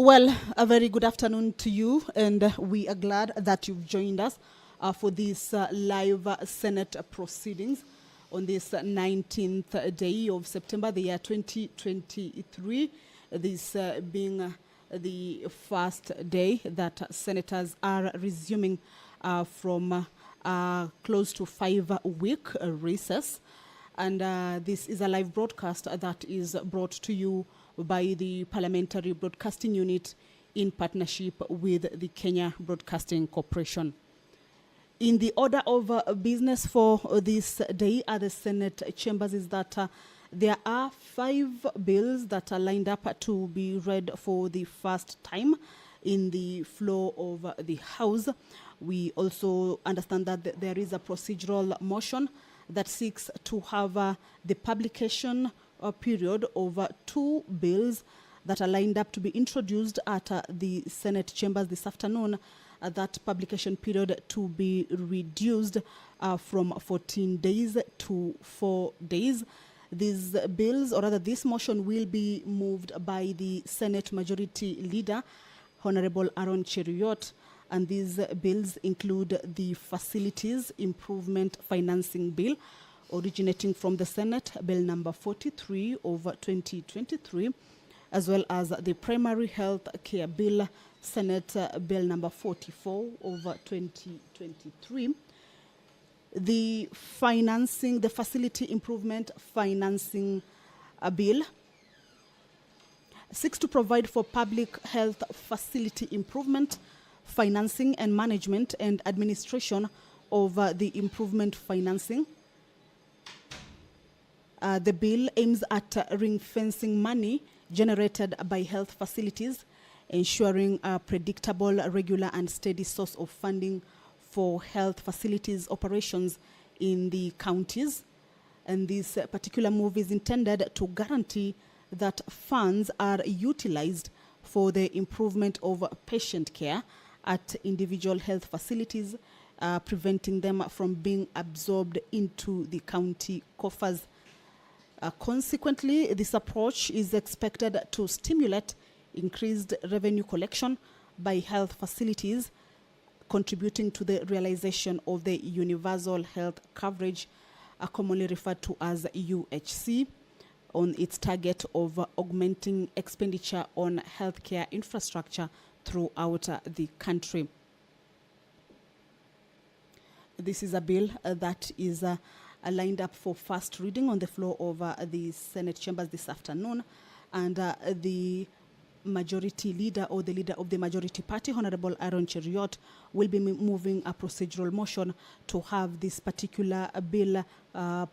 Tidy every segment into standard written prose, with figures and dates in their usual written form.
Well, a very good afternoon to you, and we are glad that you've joined us for this live Senate proceedings on this 19th day of September, the year 2023, this being the first day that senators are resuming from close to 5-week recess. And this is a live broadcast that is brought to you by the Parliamentary Broadcasting Unit in partnership with the Kenya Broadcasting Corporation. In the order of business for this day at the Senate chambers is that there are 5 bills that are lined up to be read for the first time in the floor of the House. We also understand that there is a procedural motion that seeks to have the publication period of 2 bills that are lined up to be introduced at the Senate chambers this afternoon. That publication period to be reduced from 14 days to 4 days. These bills, or rather this motion, will be moved by the Senate Majority Leader, Honorable Aaron Cheruiyot, and these bills include the Facilities Improvement Financing Bill, originating from the Senate, Bill number 43 of 2023, as well as the Primary Health Care Bill, Senate Bill number 44 of 2023. The Facility Improvement Financing Bill seeks to provide for public health facility improvement, financing and management and administration of the improvement financing. The bill aims at ring-fencing money generated by health facilities, ensuring a predictable, regular and steady source of funding for health facilities operations in the counties. And this particular move is intended to guarantee that funds are utilized for the improvement of patient care at individual health facilities, preventing them from being absorbed into the county coffers. Consequently, this approach is expected to stimulate increased revenue collection by health facilities, contributing to the realization of the universal health coverage, commonly referred to as UHC, on its target of augmenting expenditure on healthcare infrastructure throughout the country. This is a bill that is lined up for first reading on the floor of the Senate chambers this afternoon, and the Majority Leader, or the Leader of the Majority Party, Honorable Aaron Cheruiyot, will be moving a procedural motion to have this particular bill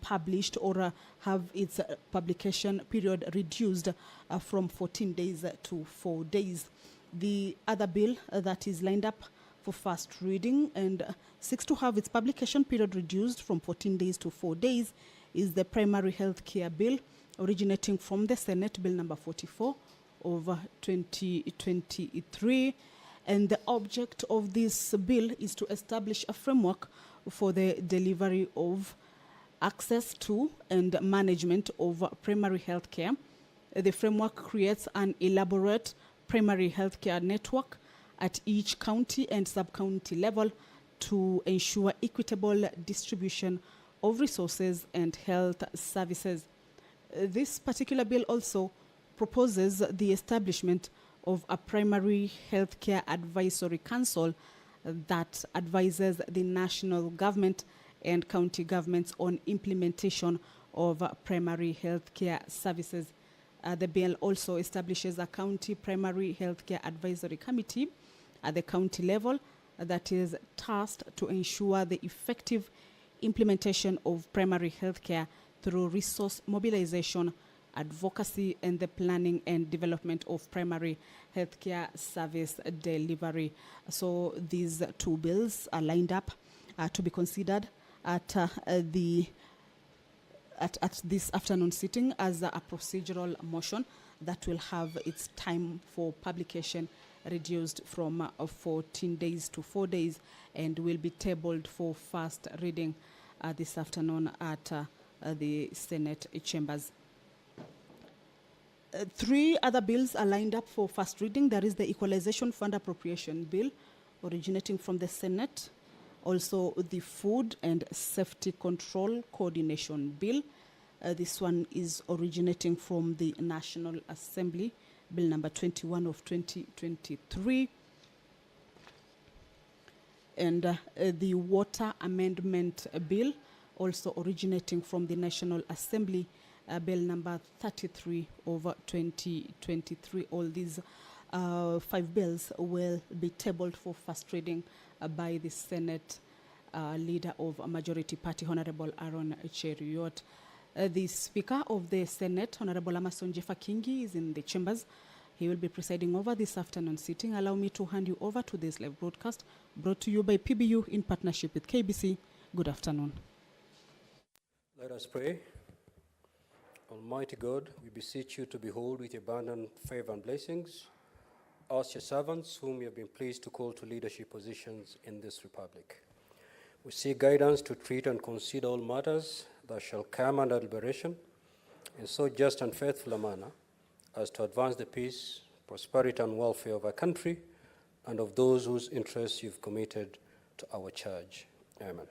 published, or have its publication period reduced from 14 days to 4 days. The other bill that is lined up for first reading and seeks to have its publication period reduced from 14 days to 4 days is the Primary Health Care Bill, originating from the Senate, Bill number 44 of 2023. And the object of this bill is to establish a framework for the delivery of access to and management of primary health care. The framework creates an elaborate primary health care network at each county and sub-county level to ensure equitable distribution of resources and health services. This particular bill also proposes the establishment of a primary healthcare advisory council that advises the national government and county governments on implementation of primary healthcare services. The bill also establishes a county primary healthcare advisory committee at the county level that is tasked to ensure the effective implementation of primary healthcare through resource mobilization, advocacy, and the planning and development of primary healthcare service delivery. So these 2 bills are lined up to be considered at this afternoon sitting as a procedural motion that will have its time for publication reduced from 14 days to 4 days, and will be tabled for first reading this afternoon at the Senate chambers. Three other bills are lined up for first reading. There is the Equalization Fund Appropriation Bill originating from the Senate, also the Food and Safety Control Coordination Bill. This one is originating from the National Assembly, Bill number 21 of 2023. And the Water Amendment Bill, also originating from the National Assembly, Bill number 33 over 2023. All these 5 bills will be tabled for first reading by the Senate Leader of a Majority Party, Honorable Aaron Cheruiyot. The Speaker of the Senate, Honorable Amason Jeffa Kingi, is in the chambers. He will be presiding over this afternoon sitting. Allow me to hand you over to this live broadcast brought to you by PBU in partnership with KBC. Good afternoon. Let us pray. Almighty God, we beseech you to behold with abundant favor and blessings us, your servants, whom you have been pleased to call to leadership positions in this republic. We seek guidance to treat and consider all matters that shall come under deliberation in so just and faithful a manner as to advance the peace, prosperity, and welfare of our country and of those whose interests you've committed to our charge. Amen.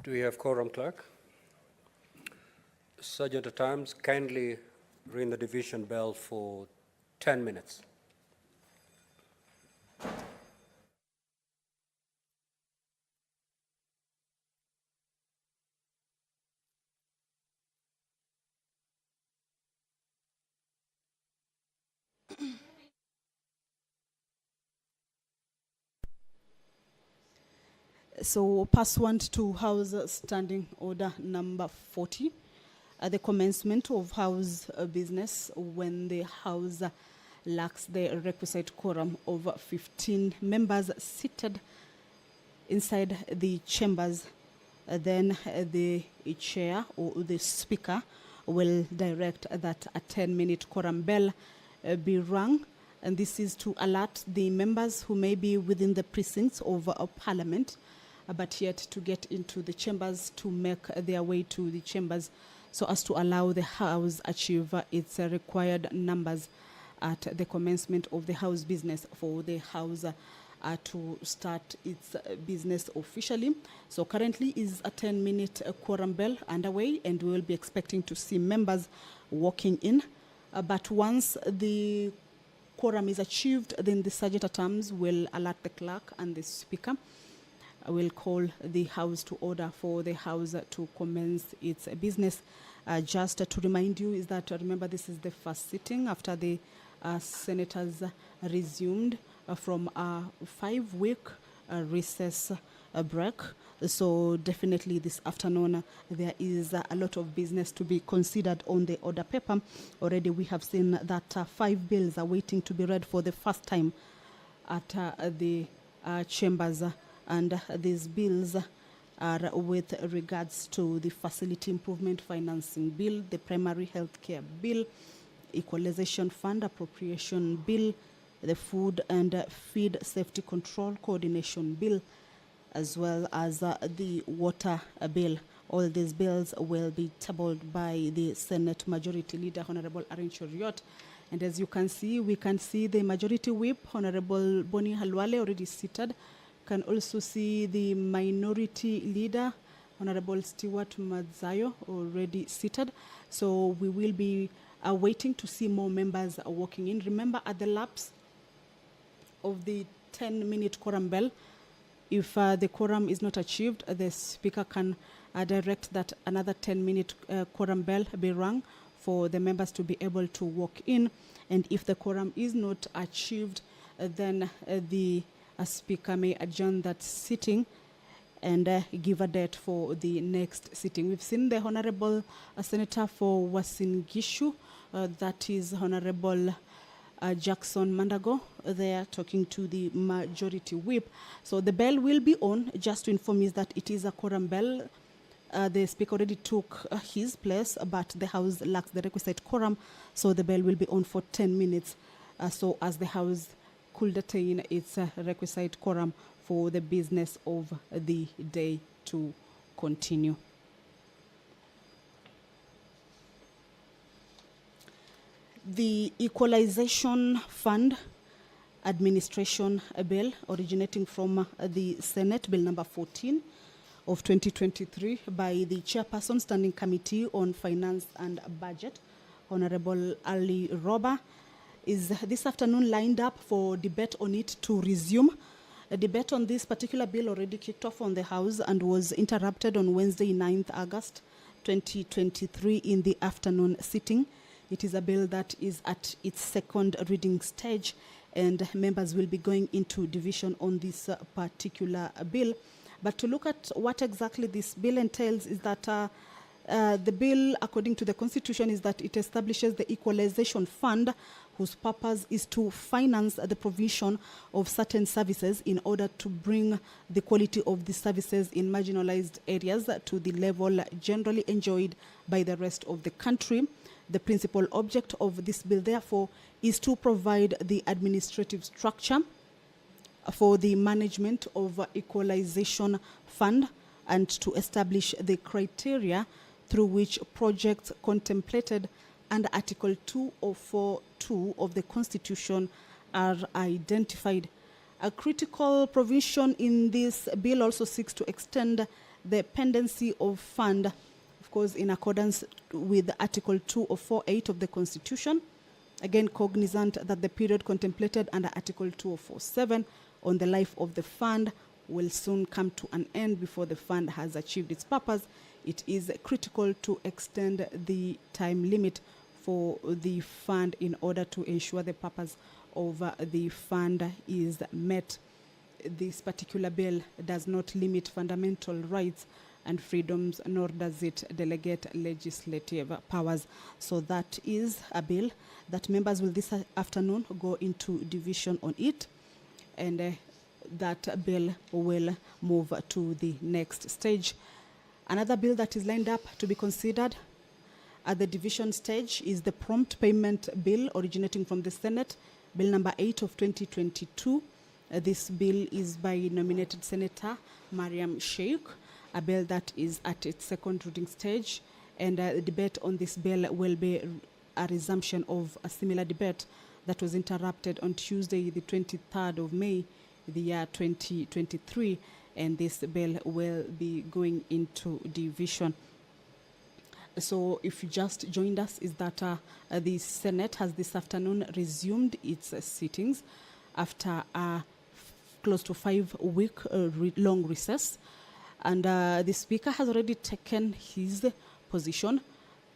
Do we have quorum, clerk? Sergeant at Arms, kindly ring the division bell for 10 minutes. So, pursuant to House Standing Order number 40, at the commencement of House business, when the House lacks the requisite quorum of 15 members seated inside the chambers, then the chair or the speaker will direct that a 10-minute quorum bell be rung, and this is to alert the members who may be within the precincts of Parliament but yet to get into the chambers to make their way to the chambers so as to allow the House achieve its required numbers at the commencement of the House business for the House to start its business officially. So currently is a 10-minute quorum bell underway, and we will be expecting to see members walking in. But once the quorum is achieved, then the Sergeant at Arms will alert the clerk and the speaker. I will call the House to order for the House to commence its business. Just to remind you is that, remember, this is the first sitting after the senators resumed from a 5-week recess break. So definitely this afternoon there is a lot of business to be considered on the order paper. Already we have seen that 5 bills are waiting to be read for the first time at the chambers. And these bills are with regards to the Facility Improvement Financing Bill, the Primary Health Care Bill, Equalization Fund Appropriation Bill, the Food and Feed Safety Control Coordination Bill, as well as the Water Bill. All these bills will be tabled by the Senate Majority Leader, Honorable Aaron Cheruiyot. And as you can see, we can see the Majority Whip, Honorable Boni Halwale, already seated. Can also see the Minority Leader, Honorable Stewart Madzayo, already seated. So we will be waiting to see more members walking in. Remember, at the lapse of the 10-minute quorum bell, if the quorum is not achieved, the Speaker can direct that another 10-minute quorum bell be rung for the members to be able to walk in. And if the quorum is not achieved, then the a speaker may adjourn that sitting and give a date for the next sitting. We've seen the Honorable Senator for Uasin Gishu, that is Honorable Jackson Mandago, there talking to the majority whip. So the bell will be on. Just to inform you that it is a quorum bell. The speaker already took his place, but the House lacks the requisite quorum, so the bell will be on for 10 minutes. So as the House could attain its requisite quorum for the business of the day to continue. The Equalization Fund Administration Bill, originating from the Senate, Bill number 14 of 2023, by the Chairperson Standing Committee on Finance and Budget, Honorable Ali Roba, is this afternoon lined up for debate on it to resume. A debate on this particular bill already kicked off on the House and was interrupted on Wednesday, 9th August 2023 in the afternoon sitting. It is a bill that is at its second reading stage, and members will be going into division on this particular bill. But to look at what exactly this bill entails is that the bill, according to the Constitution, is that it establishes the Equalization Fund, whose purpose is to finance the provision of certain services in order to bring the quality of the services in marginalized areas to the level generally enjoyed by the rest of the country. The principal object of this bill, therefore, is to provide the administrative structure for the management of Equalization Fund and to establish the criteria through which projects contemplated under Article 204(2) of the Constitution are identified. A critical provision in this bill also seeks to extend the pendency of fund, of course, in accordance with Article 204(8) of the Constitution, again cognizant that the period contemplated under Article 204(7) on the life of the fund will soon come to an end before the fund has achieved its purpose. It is critical to extend the time limit for the fund in order to ensure the purpose of the fund is met. This particular bill does not limit fundamental rights and freedoms, nor does it delegate legislative powers. So that is a bill that members will this afternoon go into division on it, and that bill will move to the next stage. Another bill that is lined up to be considered at the division stage is the Prompt Payment Bill, originating from the Senate, Bill number 8 of 2022. This bill is by nominated Senator Mariam Sheikh, a bill that is at its second reading stage, and the debate on this bill will be a resumption of a similar debate that was interrupted on Tuesday, the 23rd of May, the year 2023, and this bill will be going into division. So if you just joined us, is that the Senate has this afternoon resumed its sittings after a close to 5-week long recess. And the Speaker has already taken his position,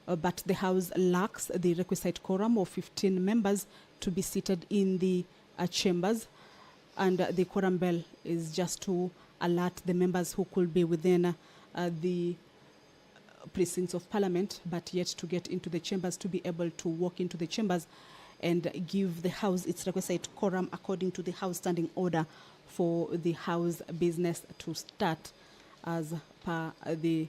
but the House lacks the requisite quorum of 15 members to be seated in the chambers. And the quorum bell is just to alert the members who could be within the precincts of Parliament, but yet to get into the chambers, to be able to walk into the chambers and give the House its requisite quorum according to the House Standing Order for the House business to start as per the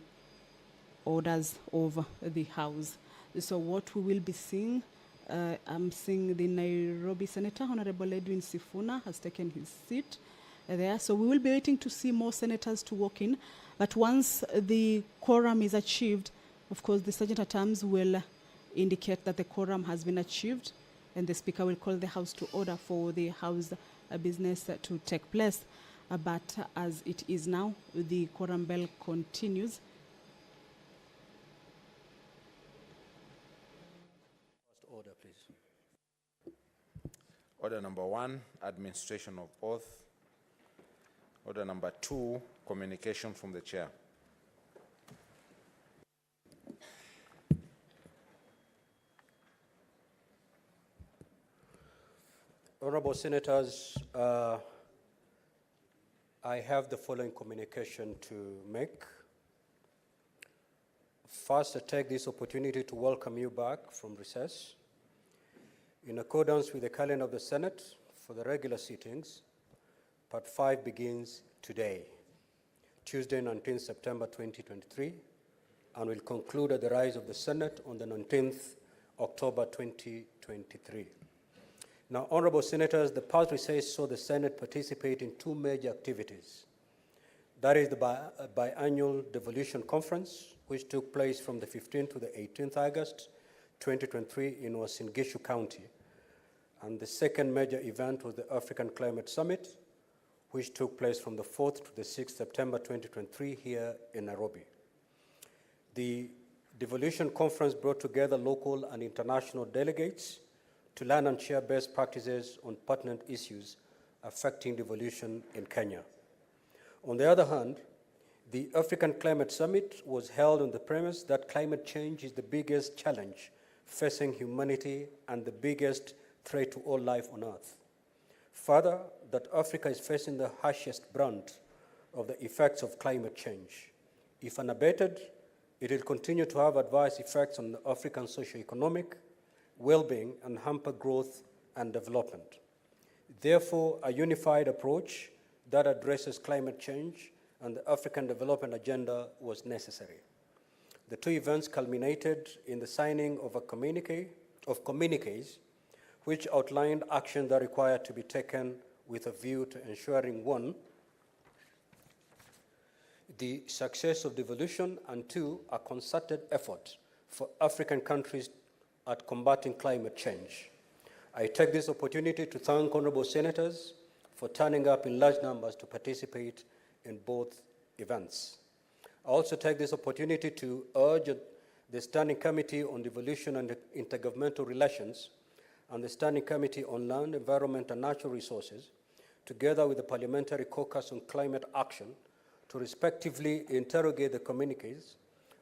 orders of the House. So what we will be seeing, I'm seeing the Nairobi Senator, Honorable Edwin Sifuna, has taken his seat there. So we will be waiting to see more senators to walk in. But once the quorum is achieved, of course, the Sergeant at Arms will indicate that the quorum has been achieved, and the Speaker will call the House to order for the House business to take place. But as it is now, the quorum bell continues. First order, please. Order number 1, administration of oath. Order number 2, communication from the chair. Honorable Senators, I have the following communication to make. First, I take this opportunity to welcome you back from recess. In accordance with the calendar of the Senate for the regular sittings, Part 5 begins today, Tuesday, 19 September 2023, and will conclude at the rise of the Senate on the 19th October 2023. Now, honorable senators, the past recess saw the Senate participate in two major activities. That is the biannual devolution conference, which took place from the 15th to the 18th August 2023 in Uasin Gishu County. And the second major event was the African Climate Summit, which took place from the 4th to the 6th September 2023 here in Nairobi. The devolution conference brought together local and international delegates to learn and share best practices on pertinent issues affecting devolution in Kenya. On the other hand, the African Climate Summit was held on the premise that climate change is the biggest challenge facing humanity and the biggest threat to all life on Earth. Further, that Africa is facing the harshest brunt of the effects of climate change. If unabated, it will continue to have adverse effects on the African socio-economic well-being and hamper growth and development. Therefore, a unified approach that addresses climate change and the African development agenda was necessary. The two events culminated in the signing of communiques which outlined action that required to be taken with a view to ensuring, one, the success of devolution, and two, a concerted effort for African countries at combating climate change. I take this opportunity to thank honorable senators for turning up in large numbers to participate in both events. I also take this opportunity to urge the Standing Committee on Devolution and Intergovernmental Relations and the Standing Committee on Land, Environment and Natural Resources, together with the Parliamentary Caucus on Climate Action, to respectively interrogate the communiques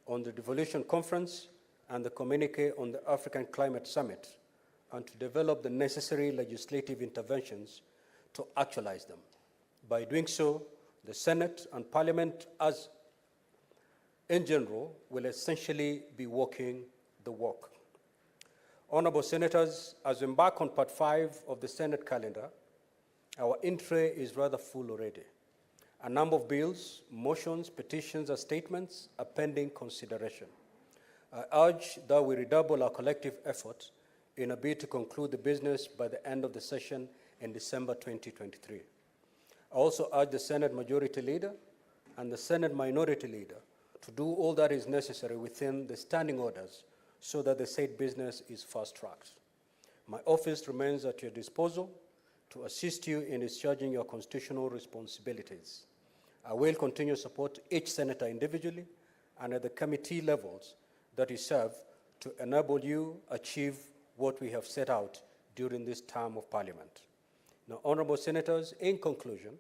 on the Devolution Conference and the communique on the African Climate Summit, and to develop the necessary legislative interventions to actualize them. By doing so, the Senate and Parliament, as in general, will essentially be walking the walk. Honorable senators, as we embark on Part 5 of the Senate calendar, our in-tray is rather full already. A number of bills, motions, petitions, and statements are pending consideration. I urge that we redouble our collective effort in a bid to conclude the business by the end of the session in December 2023. I also urge the Senate Majority Leader and the Senate Minority Leader to do all that is necessary within the standing orders so that the said business is fast-tracked. My office remains at your disposal to assist you in discharging your constitutional responsibilities. I will continue to support each senator individually and at the committee levels that you serve to enable you achieve what we have set out during this term of Parliament. Now, honorable senators, in conclusion,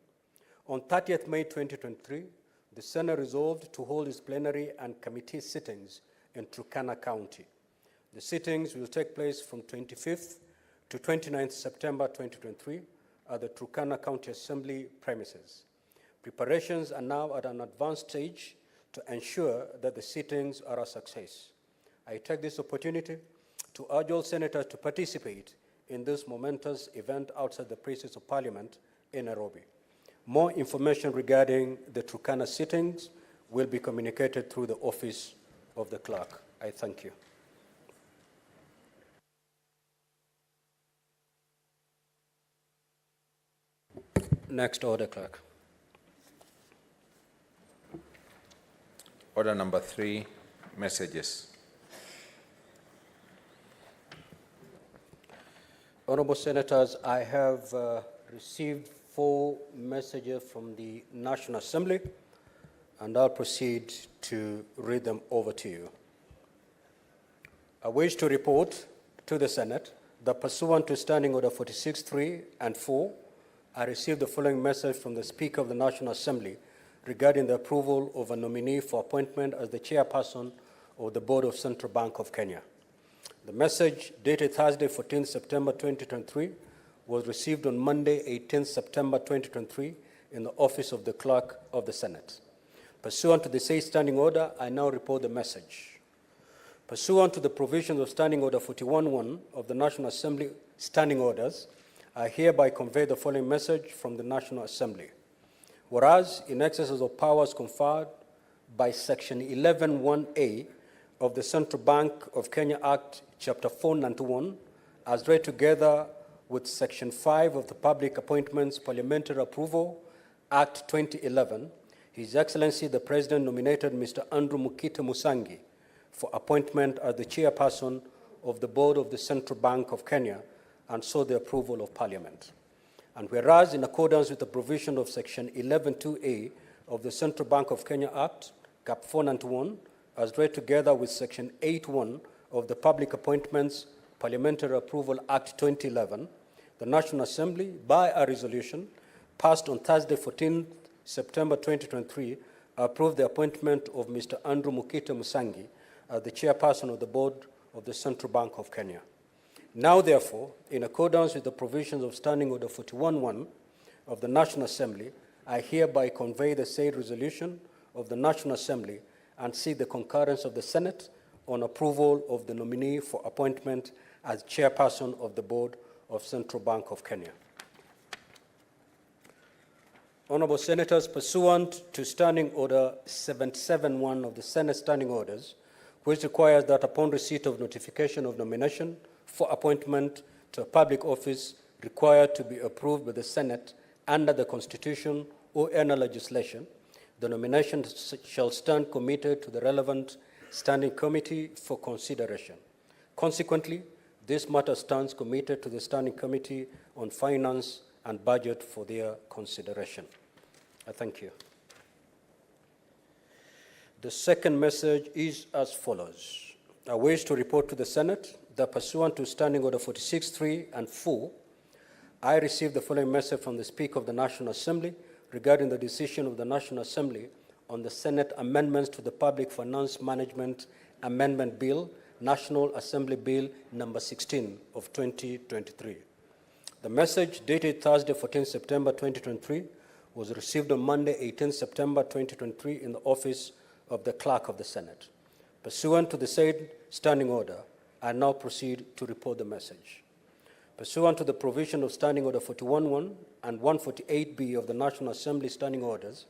on 30th May 2023, the Senate resolved to hold its plenary and committee sittings in Turkana County. The sittings will take place from 25th to 29th September 2023 at the Turkana County Assembly premises. Preparations are now at an advanced stage to ensure that the sittings are a success. I take this opportunity to urge all senators to participate in this momentous event outside the premises of Parliament in Nairobi. More information regarding the Turkana sittings will be communicated through the office of the clerk. I thank you. Next order, clerk. Order number 3, messages. Honorable senators, I have received 4 messages from the National Assembly, and I'll proceed to read them over to you. I wish to report to the Senate that pursuant to Standing Order 46.3 and 4, I received the following message from the Speaker of the National Assembly regarding the approval of a nominee for appointment as the chairperson of the Board of Central Bank of Kenya. The message, dated Thursday, 14 September 2023, was received on Monday, 18 September 2023, in the office of the Clerk of the Senate. Pursuant to the said standing order, I now report the message. Pursuant to the provisions of Standing Order 41.1 of the National Assembly Standing Orders, I hereby convey the following message from the National Assembly. Whereas, in exercise of powers conferred by Section 11(1)(a) of the Central Bank of Kenya Act, Chapter 491, as read together with Section 5 of the Public Appointments Parliamentary Approval Act 2011, His Excellency the President nominated Mr. Andrew Mukita Musangi for appointment as the chairperson of the Board of the Central Bank of Kenya, and sought the approval of Parliament. And whereas, in accordance with the provision of Section 11(2)(a) of the Central Bank of Kenya Act, Cap 491, as read together with Section 8(1) of the Public Appointments Parliamentary Approval Act 2011, the National Assembly, by a resolution passed on Thursday, 14 September 2023, approved the appointment of Mr. Andrew Mukita Musangi as the chairperson of the Board of the Central Bank of Kenya. Now, therefore, in accordance with the provisions of Standing Order 41.1 of the National Assembly, I hereby convey the said resolution of the National Assembly and seek the concurrence of the Senate on approval of the nominee for appointment as chairperson of the Board of Central Bank of Kenya. Honorable Senators, pursuant to Standing Order 771 of the Senate Standing Orders, which requires that upon receipt of notification of nomination for appointment to a public office required to be approved by the Senate under the Constitution or any legislation, the nomination shall stand committed to the relevant standing committee for consideration. Consequently, this matter stands committed to the Standing Committee on Finance and Budget for their consideration. I thank you. The second message is as follows. I wish to report to the Senate that pursuant to Standing Order 46.3 and 4, I received the following message from the Speaker of the National Assembly regarding the decision of the National Assembly on the Senate amendments to the Public Finance Management Amendment Bill, National Assembly Bill number 16 of 2023. The message dated Thursday, 14 September 2023 was received on Monday, 18 September 2023 in the office of the Clerk of the Senate. Pursuant to the said standing order, I now proceed to report the message. Pursuant to the provision of Standing Order 41.1 and 148B of the National Assembly Standing Orders,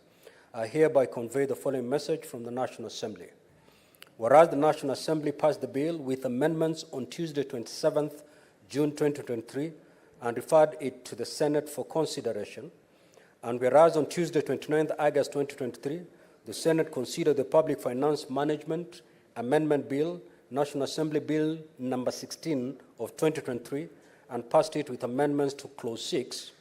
I hereby convey the following message from the National Assembly. Whereas the National Assembly passed the bill with amendments on Tuesday, 27th June 2023 and referred it to the Senate for consideration, and whereas on Tuesday, 29th August 2023, the Senate considered the Public Finance Management Amendment Bill, National Assembly Bill number 16 of 2023, and passed it with amendments to Clause 6.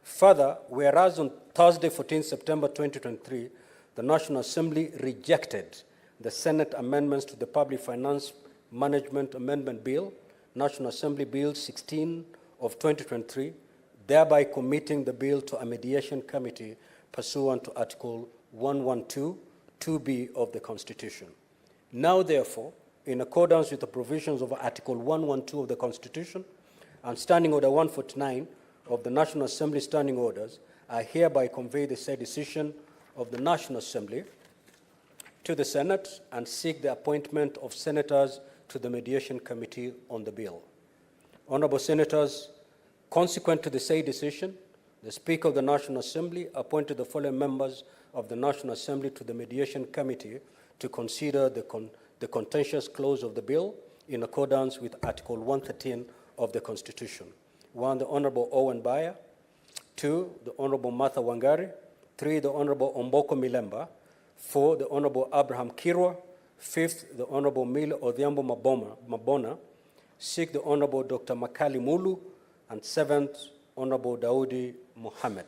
Further, whereas on Thursday, 14 September 2023, the National Assembly rejected the Senate amendments to the Public Finance Management Amendment Bill, National Assembly Bill 16 of 2023, thereby committing the bill to a mediation committee pursuant to Article 112, 2B of the Constitution. Now, therefore, in accordance with the provisions of Article 112 of the Constitution and Standing Order 149 of the National Assembly Standing Orders, I hereby convey the said decision of the National Assembly to the Senate and seek the appointment of senators to the mediation committee on the bill. Honorable Senators, consequent to the said decision, the Speaker of the National Assembly appointed the following members of the National Assembly to the mediation committee to consider the contentious clause of the bill in accordance with Article 113 of the Constitution. 1, the Honorable Owen Baya. 2, the Honorable Martha Wangari. 3, the Honorable Omboko Milemba. 4, the Honorable Abraham Kirwa. 5th, the Honorable Mile Odhiambo Mabona. 6th, the Honorable Dr. Makali Mulu. And 7th, Honorable Daudi Mohammed.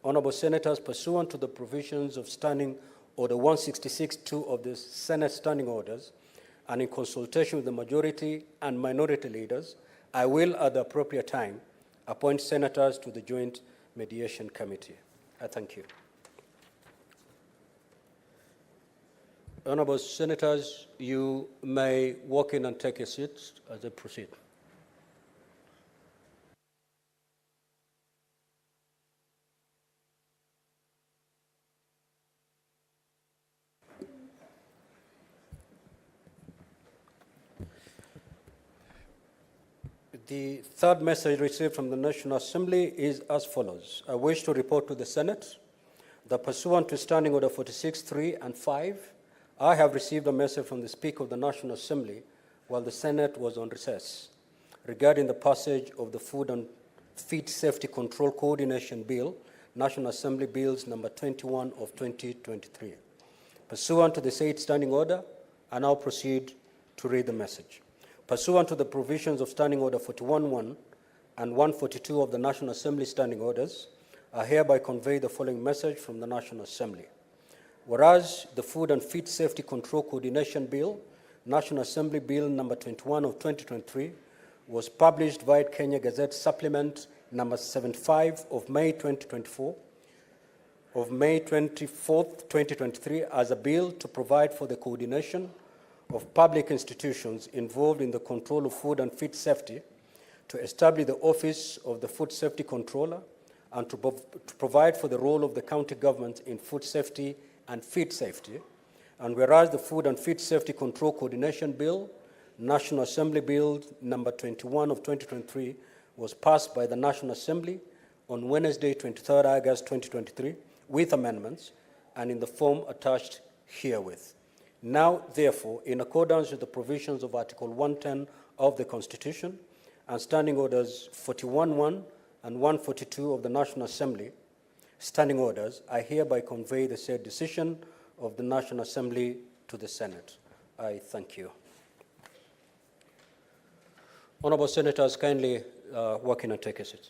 Honorable Senators, pursuant to the provisions of Standing Order 166.2 of the Senate Standing Orders, and in consultation with the majority and minority leaders, I will, at the appropriate time, appoint senators to the Joint Mediation Committee. I thank you. Honorable Senators, you may walk in and take your seats as I proceed. The third message received from the National Assembly is as follows. I wish to report to the Senate that pursuant to Standing Order 46.3 and 5, I have received a message from the Speaker of the National Assembly while the Senate was on recess regarding the passage of the Food and Feed Safety Control Coordination Bill, National Assembly Bills number 21 of 2023. Pursuant to the said standing order, I now proceed to read the message. Pursuant to the provisions of Standing Order 41.1 and 142 of the National Assembly Standing Orders, I hereby convey the following message from the National Assembly. Whereas the Food and Feed Safety Control Coordination Bill, National Assembly Bill number 21 of 2023, was published via Kenya Gazette Supplement number 75 of May 2024, of May 24th, 2023, as a bill to provide for the coordination of public institutions involved in the control of food and feed safety, to establish the Office of the Food Safety Controller, and to provide for the role of the county government in food safety and feed safety. And whereas the Food and Feed Safety Control Coordination Bill, National Assembly Bill number 21 of 2023, was passed by the National Assembly on Wednesday, 23rd August 2023, with amendments and in the form attached herewith. Now, therefore, in accordance with the provisions of Article 110 of the Constitution and Standing Orders 41.1 and 142 of the National Assembly Standing Orders, I hereby convey the said decision of the National Assembly to the Senate. I thank you. Honourable Senators, kindly walk in and take a seat.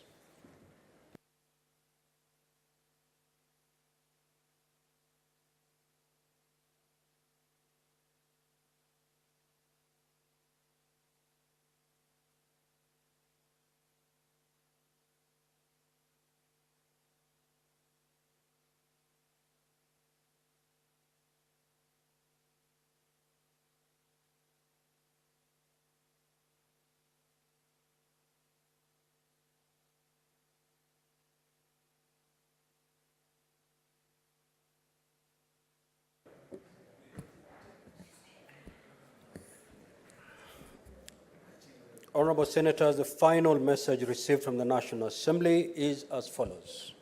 Honourable Senators, the final message received from the National Assembly is as follows.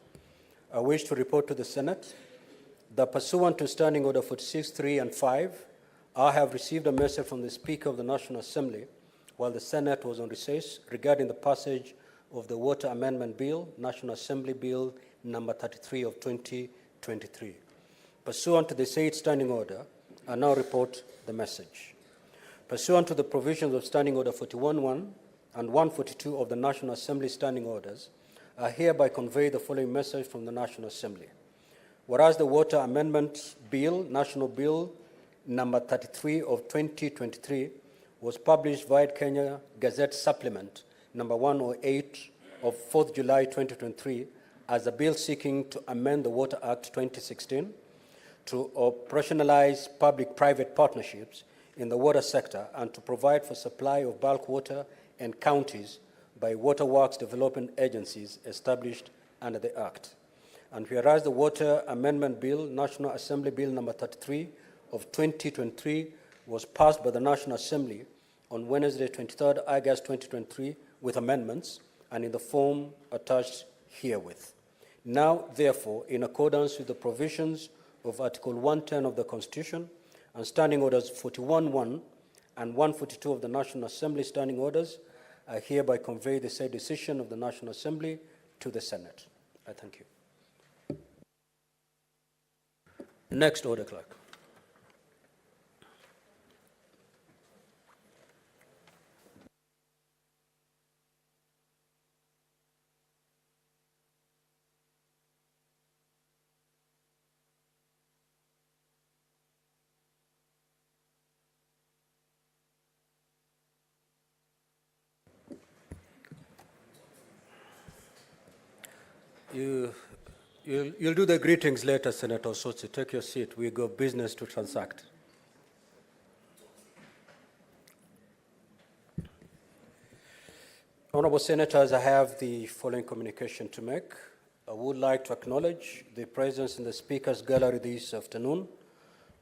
I wish to report to the Senate that pursuant to Standing Order 46.3 and 5, I have received a message from the Speaker of the National Assembly while the Senate was on recess regarding the passage of the Water Amendment Bill, National Assembly Bill number 33 of 2023. Pursuant to the said standing order, I now report the message. Pursuant to the provisions of Standing Order 41.1 and 142 of the National Assembly Standing Orders, I hereby convey the following message from the National Assembly. Whereas the Water Amendment Bill, National Bill number 33 of 2023, was published via Kenya Gazette Supplement number 108 of 4th July 2023 as a bill seeking to amend the Water Act 2016 to operationalize public-private partnerships in the water sector and to provide for supply of bulk water in counties by waterworks development agencies established under the Act. And whereas the Water Amendment Bill, National Assembly Bill number 33 of 2023, was passed by the National Assembly on Wednesday, 23rd August 2023, with amendments and in the form attached herewith. Now, therefore, in accordance with the provisions of Article 110 of the Constitution and Standing Orders 41.1 and 142 of the National Assembly Standing Orders, I hereby convey the said decision of the National Assembly to the Senate. I thank you. Next order, clerk. You'll do the greetings later, Senator Sotsi. Take your seat. We got business to transact. Honorable Senators, I have the following communication to make. I would like to acknowledge the presence in the Speaker's Gallery this afternoon,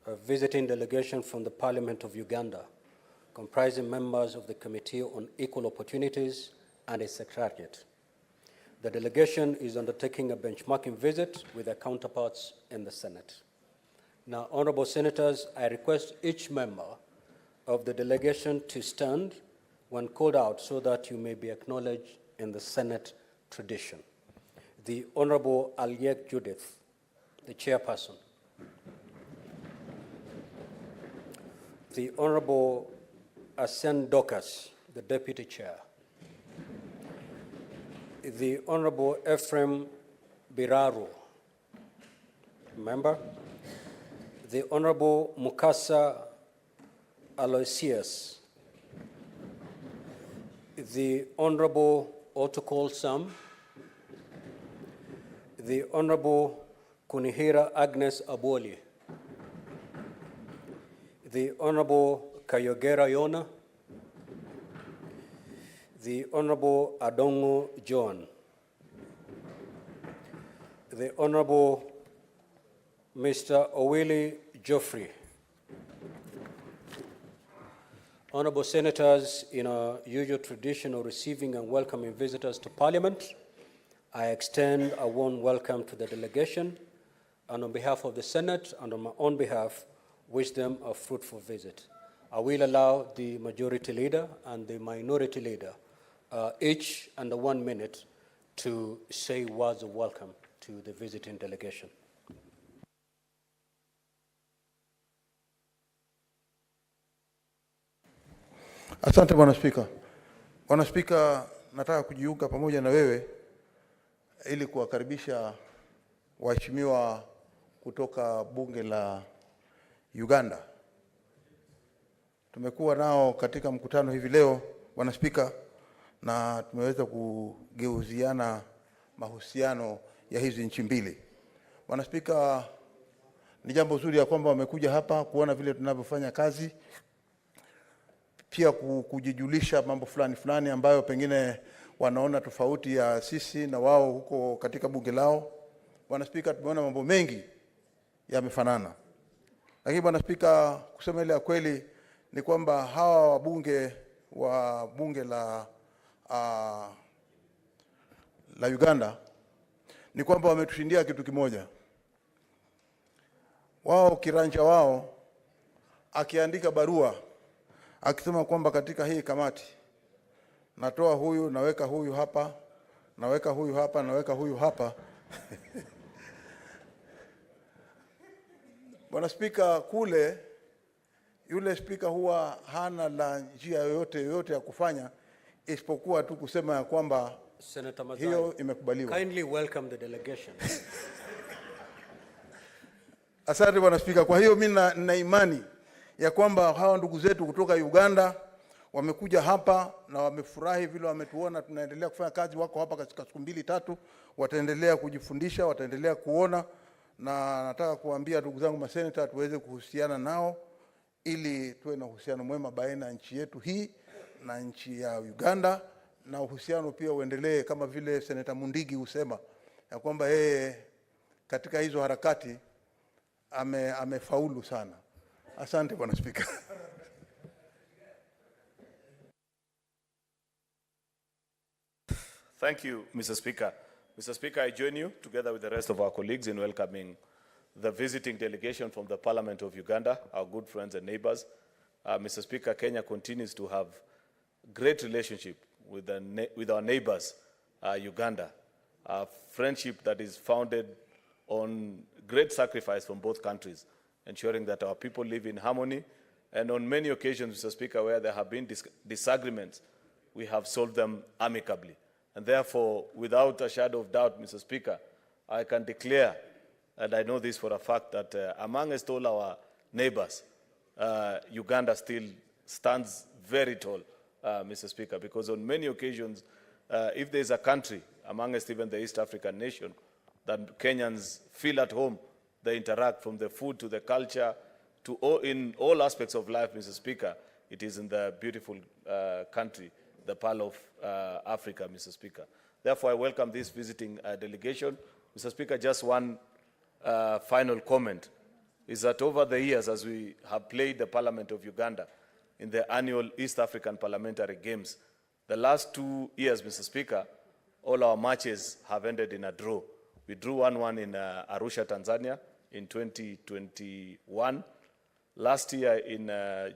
a visiting delegation from the Parliament of Uganda, comprising members of the Committee on Equal Opportunities and its Secretariat. The delegation is undertaking a benchmarking visit with their counterparts in the Senate. Now, honorable senators, I request each member of the delegation to stand when called out so that you may be acknowledged in the Senate tradition. The Honorable Aliek Judith, the chairperson. The Honorable Asen Dokas, the deputy chair. The Honorable Ephraim Biraro, member. The Honorable Mukasa Aloysius. The Honorable Otokol Sam. The Honorable Kunihira Agnes Aboli. The Honorable Kayogera Yona. The Honorable Adongo John. The Honorable Mr. Owili Geoffrey. Honorable Senators, in our usual tradition of receiving and welcoming visitors to Parliament, I extend a warm welcome to the delegation, and on behalf of the Senate and on my own behalf, wish them a fruitful visit. I will allow the majority leader and the minority leader each under 1 minute to say words of welcome to the visiting delegation. Asante Bwana Spika. Bwana Spika, nataka kujiunga pamoja na wewe ili kuwakaribisha waheshimiwa kutoka bunge la Uganda. Tumekuwa nao katika mkutano hivi leo Bwana Spika, na tumeweza kugeuziana mahusiano ya hizi nchi mbili. Bwana Spika, ni jambo zuri ya kwamba wamekuja hapa kuona vile tunavyofanya kazi, pia kujijulisha mambo fulani ambayo pengine wanaona tofauti ya sisi na wao huko katika bunge lao. Bwana Spika, tumeona mambo mengi yamefanana. Lakini Bwana Spika, kusema ile ya kweli ni kwamba hawa wabunge wa bunge la Uganda ni kwamba wametushindia kitu kimoja. Wao kiranja wao akiandika barua akisema kwamba katika hii kamati natoa huyu, naweka huyu hapa, naweka huyu hapa, naweka huyu hapa. Bwana Spika, kule yule spika huwa hana la njia yoyote ya kufanya isipokuwa tu kusema ya kwamba Senator Mazai, hiyo imekubaliwa. kindly welcome the delegation. Asante Bwana Spika. Kwa hiyo mimi nina imani ya kwamba hawa ndugu zetu kutoka Uganda wamekuja hapa na wamefurahi vile wametuona tunaendelea kufanya kazi. Wako hapa katika siku 2-3, wataendelea kujifundisha, wataendelea kuona, na nataka kuambia ndugu zangu maseneta tuweze kuhusiana nao ili tuwe na uhusiano mwema baina nchi yetu hii na nchi ya Uganda, na uhusiano pia uendelee kama vile Seneta Mundigi husema ya kwamba yeye katika hizo harakati amefaulu sana. Asante Bwana Spika. Thank you, Mr. Speaker. Mr. Speaker, I join you together with the rest of our colleagues in welcoming the visiting delegation from the Parliament of Uganda, our good friends and neighbors. Mr. Speaker, Kenya continues to have great relationship with our neighbors, Uganda. A friendship that is founded on great sacrifice from both countries, ensuring that our people live in harmony. And on many occasions, Mr. Speaker, where there have been disagreements, we have solved them amicably. And therefore, without a shadow of doubt, Mr. Speaker, I can declare, and I know this for a fact, that amongst all our neighbors, Uganda still stands very tall, Mr. Speaker, because on many occasions, if there's a country amongst even the East African nation that Kenyans feel at home, they interact from the food to the culture to in all aspects of life, Mr. Speaker, it is in the beautiful country, the Pearl of Africa, Mr. Speaker. Therefore, I welcome this visiting delegation. Mr. Speaker, just one final comment is that over the years, as we have played the Parliament of Uganda in the annual East African Parliamentary Games, The last 2 years, Mr. Speaker, all our matches have ended in a draw. We drew 1-1 in Arusha, Tanzania in 2021. Last year in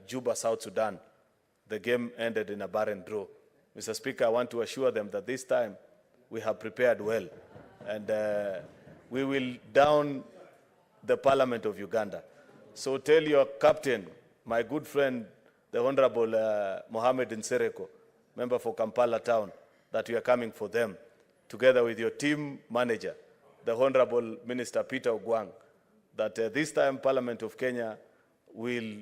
Juba, South Sudan, the game ended in a barren draw. Mr. Speaker, I want to assure them that this time we have prepared well, and we will down the Parliament of Uganda. So tell your captain, my good friend, the Honorable Mohammed Nsereko, member for Kampala Town, that we are coming for them, together with your team manager, the Honorable Minister Peter Ogwang, that this time Parliament of Kenya will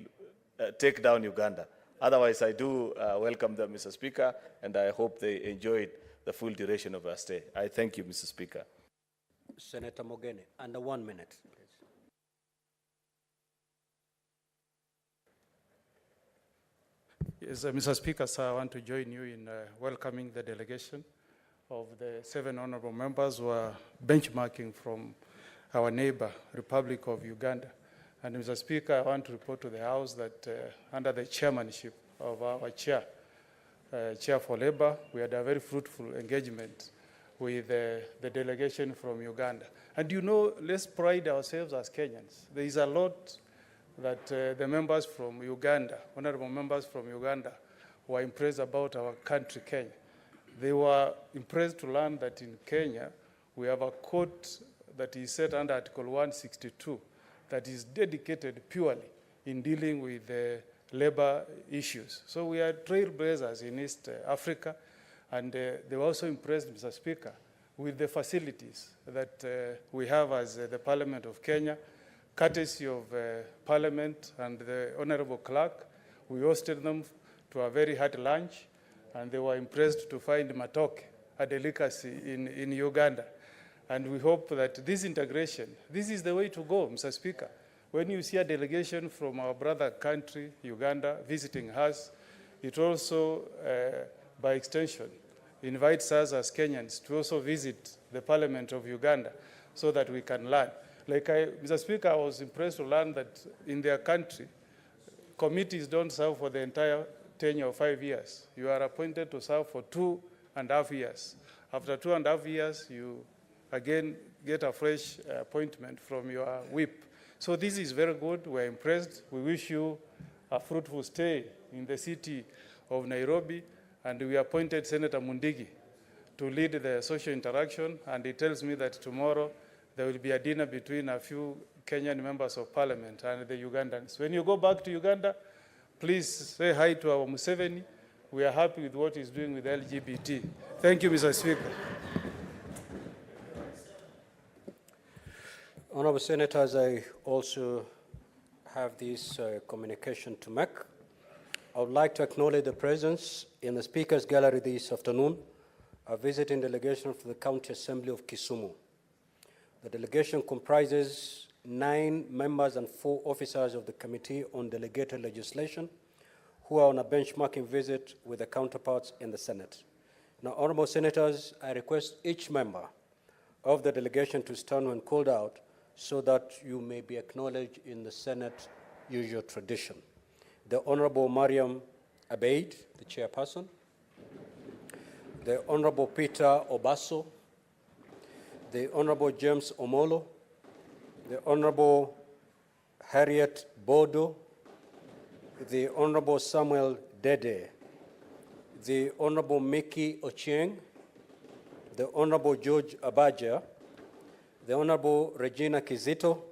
take down Uganda. Otherwise, I do welcome them, Mr. Speaker, and I hope they enjoyed the full duration of our stay. I thank you, Mr. Speaker. Senator Mogene, under 1 minute, please. Yes, Mr. Speaker, sir, I want to join you in welcoming the delegation of the 7 honorable members who are benchmarking from our neighbor, Republic of Uganda. And Mr. Speaker, I want to report to the House that under the chairmanship of our chair, Chair for Labor, we had a very fruitful engagement with the delegation from Uganda. And you know, let's pride ourselves as Kenyans. There is a lot that the members from Uganda, honorable members from Uganda, were impressed about our country, Kenya. They were impressed to learn that in Kenya, we have a court that is set under Article 162 that is dedicated purely in dealing with labor issues. So we are trailblazers in East Africa, and they were also impressed, Mr. Speaker, with the facilities that we have as the Parliament of Kenya, courtesy of Parliament and the Honorable Clerk. We hosted them to a very hearty lunch, and they were impressed to find matoke, a delicacy in Uganda. And we hope that this integration, this is the way to go, Mr. Speaker. When you see a delegation from our brother country, Uganda, visiting us, it also, by extension, invites us as Kenyans to also visit the Parliament of Uganda so that we can learn. Mr. Speaker, I was impressed to learn that in their country, committees don't serve for the entire tenure of 5 years. You are appointed to serve for 2.5 years. After 2.5 years, you again get a fresh appointment from your whip. So this is very good. We're impressed. We wish you a fruitful stay in the city of Nairobi. And we appointed Senator Mundigi to lead the social interaction. And he tells me that tomorrow there will be a dinner between a few Kenyan members of parliament and the Ugandans. When you go back to Uganda, please say hi to our Museveni. We are happy with what he's doing with LGBT. Thank you, Mr. Speaker. Honorable Senators, I also have this communication to make. I would like to acknowledge the presence in the Speaker's Gallery this afternoon, a visiting delegation from the County Assembly of Kisumu. The delegation comprises 9 members and 4 officers of the Committee on Delegated Legislation who are on a benchmarking visit with their counterparts in the Senate. Now, Honorable Senators, I request each member of the delegation to stand when called out so that you may be acknowledged in the Senate usual tradition. The Honorable Mariam Abeid, the chairperson. The Honorable Peter Obaso. The Honorable James Omolo. The Honorable Harriet Bodo. The Honorable Samuel Dede. The Honorable Mickey Ochieng. The Honorable George Abaja. The Honorable Regina Kizito.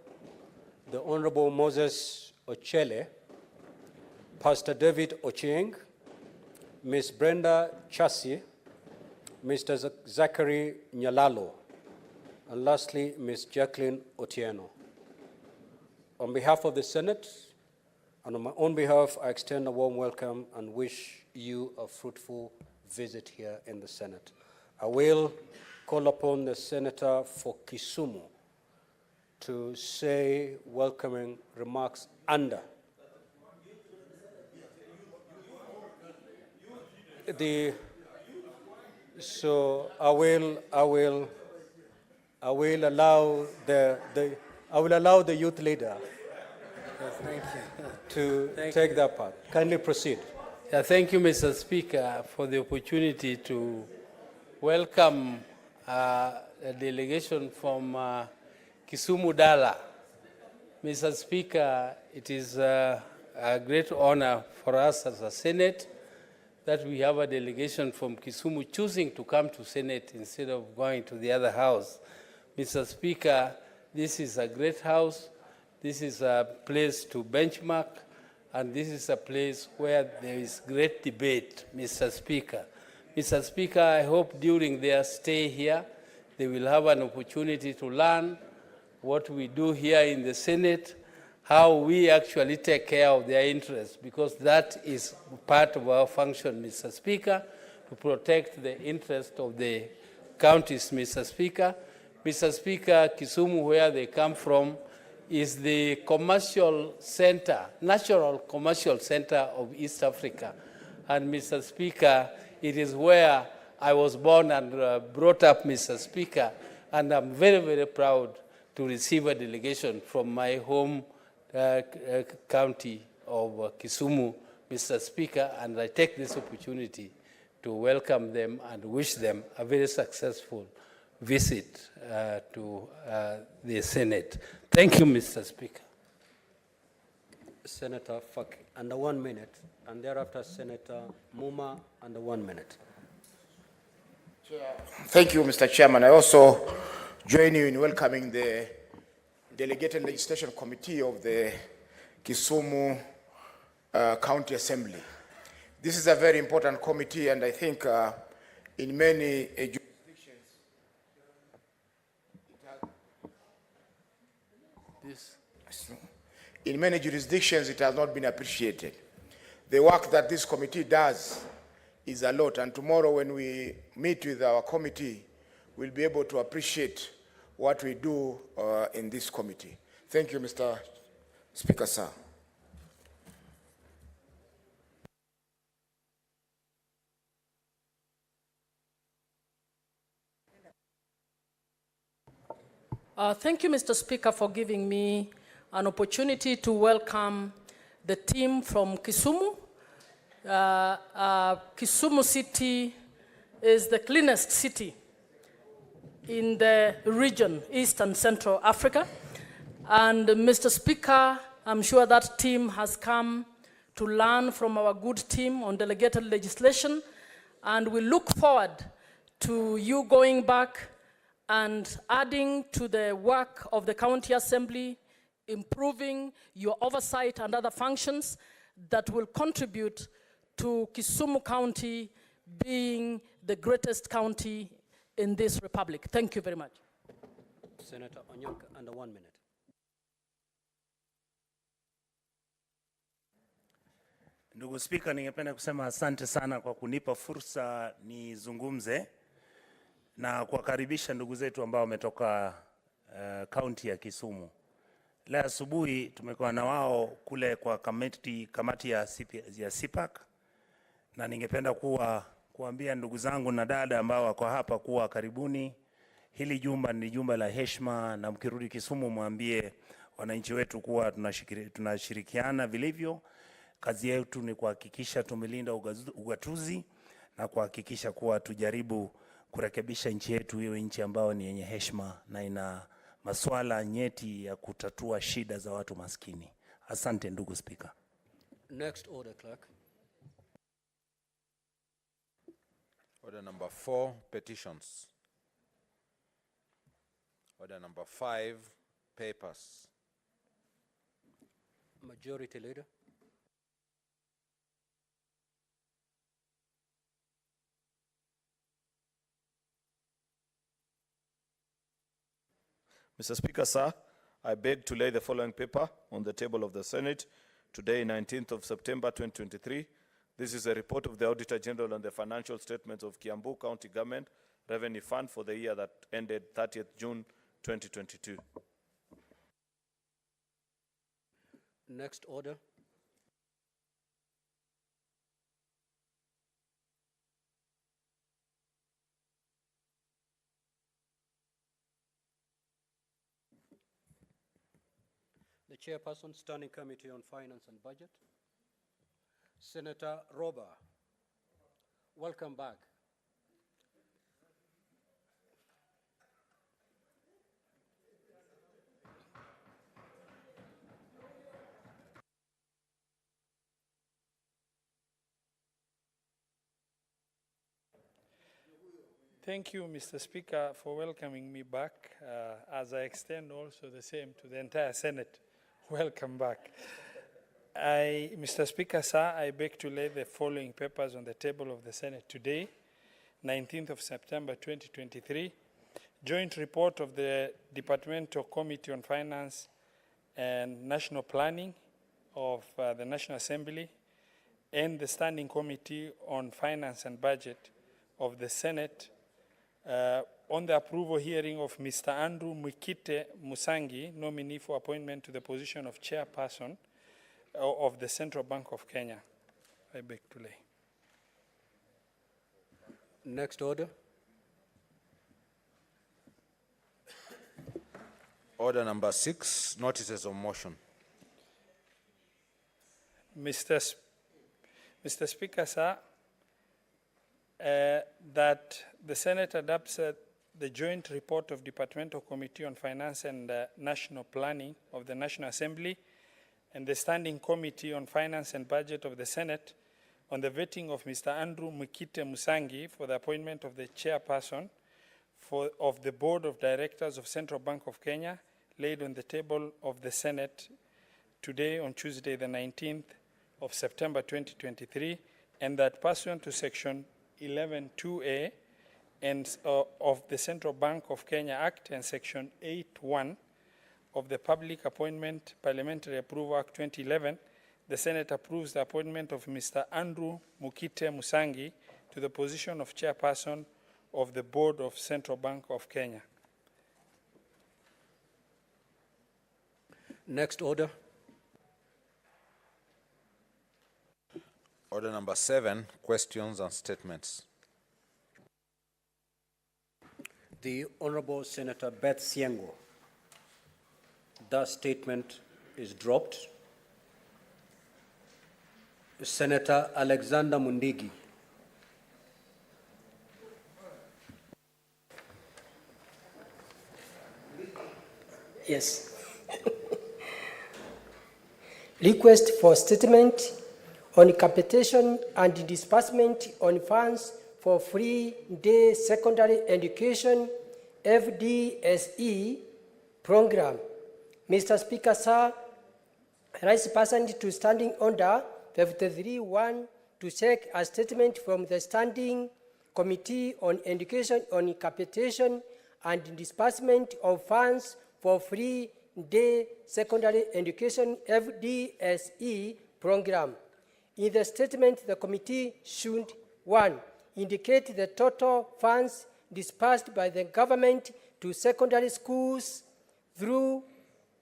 The Honorable Moses Ochele. Pastor David Ochieng, Ms. Brenda Chasi, Mr. Zachary Nyalalo, and lastly, Ms. Jacqueline Otieno. On behalf of the Senate, and on my own behalf, I extend a warm welcome and wish you a fruitful visit here in the Senate. I will call upon the Senator for Kisumu to say welcoming remarks under so I will allow the youth leader to take that part. Kindly proceed. Yeah, thank you, Mr. Speaker, for the opportunity to welcome a delegation from Kisumu Dala. Mr. Speaker, it is a great honor for us as a Senate that we have a delegation from Kisumu choosing to come to Senate instead of going to the other house. Mr. Speaker, this is a great house. This is a place to benchmark, and this is a place where there is great debate, Mr. Speaker. Mr. Speaker, I hope during their stay here, they will have an opportunity to learn what we do here in the Senate, how we actually take care of their interests, because that is part of our function, Mr. Speaker, to protect the interest of the counties, Mr. Speaker. Mr. Speaker, Kisumu, where they come from, is the commercial center, natural commercial center of East Africa. And Mr. Speaker, it is where I was born and brought up, Mr. Speaker, and I'm very, very proud to receive a delegation from my home county of Kisumu, Mr. Speaker, and I take this opportunity to welcome them and wish them a very successful visit to the Senate. Thank you, Mr. Speaker. Senator Fak, under 1 minute, and thereafter Senator Muma, under 1 minute. Thank you, Mr. Chairman. I also join you in welcoming the Delegated Legislation Committee of the Kisumu County Assembly. This is a very important committee, and I think in many jurisdictions it has not been appreciated. The work that this committee does is a lot, and tomorrow when we meet with our committee, we'll be able to appreciate what we do in this committee. Thank you, Mr. Speaker, sir. Thank you, Mr. Speaker, for giving me an opportunity to welcome the team from Kisumu. Kisumu City is the cleanest city in the region, East and Central Africa. And Mr. Speaker, I'm sure that team has come to learn from our good team on delegated legislation, and we look forward to you going back and adding to the work of the County Assembly, improving your oversight and other functions that will contribute to Kisumu County being the greatest county in this republic. Thank you very much. Senator Onyonka, under 1 minute. Ndugu Spika, ningependa kusema asante sana kwa kunipa fursa nizungumze na kuwakaribisha ndugu zetu ambao wametoka kaunti ya Kisumu. Leo asubuhi tumekuwa na wao kule kwa kamati ya CPAC, na ningependa kuambia ndugu zangu na dada ambao wako hapa kuwa karibuni. Hili jumba ni jumba la heshima, na mkirudi Kisumu mwambie wananchi wetu kuwa tunashirikiana vilivyo. Kazi yetu ni kuhakikisha tumelinda ugatuzi na kuhakikisha kuwa tujaribu kurekebisha nchi yetu iwe nchi ambayo ni yenye heshima na ina masuala nyeti ya kutatua shida za watu maskini. Asante ndugu Speaker. Next order, clerk. Order number 4, petitions. Order number 5, papers. Majority Leader. Mr. Speaker, sir, I beg to lay the following paper on the table of the Senate today, 19th of September 2023. This is a report of the Auditor General on the financial statements of Kiambu County Government Revenue Fund for the year that ended 30th June 2022. Next order. The Chairperson, Standing Committee on Finance and Budget. Senator Roba, welcome back. Thank you, Mr. Speaker, for welcoming me back, as I extend also the same to the entire Senate. Welcome back. Mr. Speaker, sir, I beg to lay the following papers on the table of the Senate today, 19th of September 2023. Joint report of the Departmental Committee on Finance and National Planning of the National Assembly and the Standing Committee on Finance and Budget of the Senate on the approval hearing of Mr. Andrew Mwikite Musangi, nominee for appointment to the position of chairperson of the Central Bank of Kenya. I beg to lay. Next order. Order number 6, notices of motion. Mr. Speaker, sir, that the Senate adopts the joint report of Departmental Committee on Finance and National Planning of the National Assembly and the Standing Committee on Finance and Budget of the Senate on the vetting of Mr. Andrew Mwikite Musangi for the appointment of the chairperson of the Board of Directors of Central Bank of Kenya, laid on the table of the Senate today on Tuesday the 19th of September 2023, and that pursuant to Section 11(2)(a) and of the Central Bank of Kenya Act and Section 8(1) of the Public Appointment Parliamentary Approval Act 2011, the Senate approves the appointment of Mr. Andrew Mwikite Musangi to the position of chairperson of the Board of Central Bank of Kenya. Next order. Order number 7, questions and statements. The Honorable Senator Beth Siengo. That statement is dropped. Senator Alexander Mundigi. Yes. Request for statement on capitation and disbursement on funds for free day secondary education FDSE program. Mr. Speaker, sir, rise person to standing order 53.1 to take a statement from the Standing Committee on Education on capitation and disbursement of funds for free day secondary education FDSE program. In the statement, the committee should, 1, indicate the total funds disbursed by the government to secondary schools through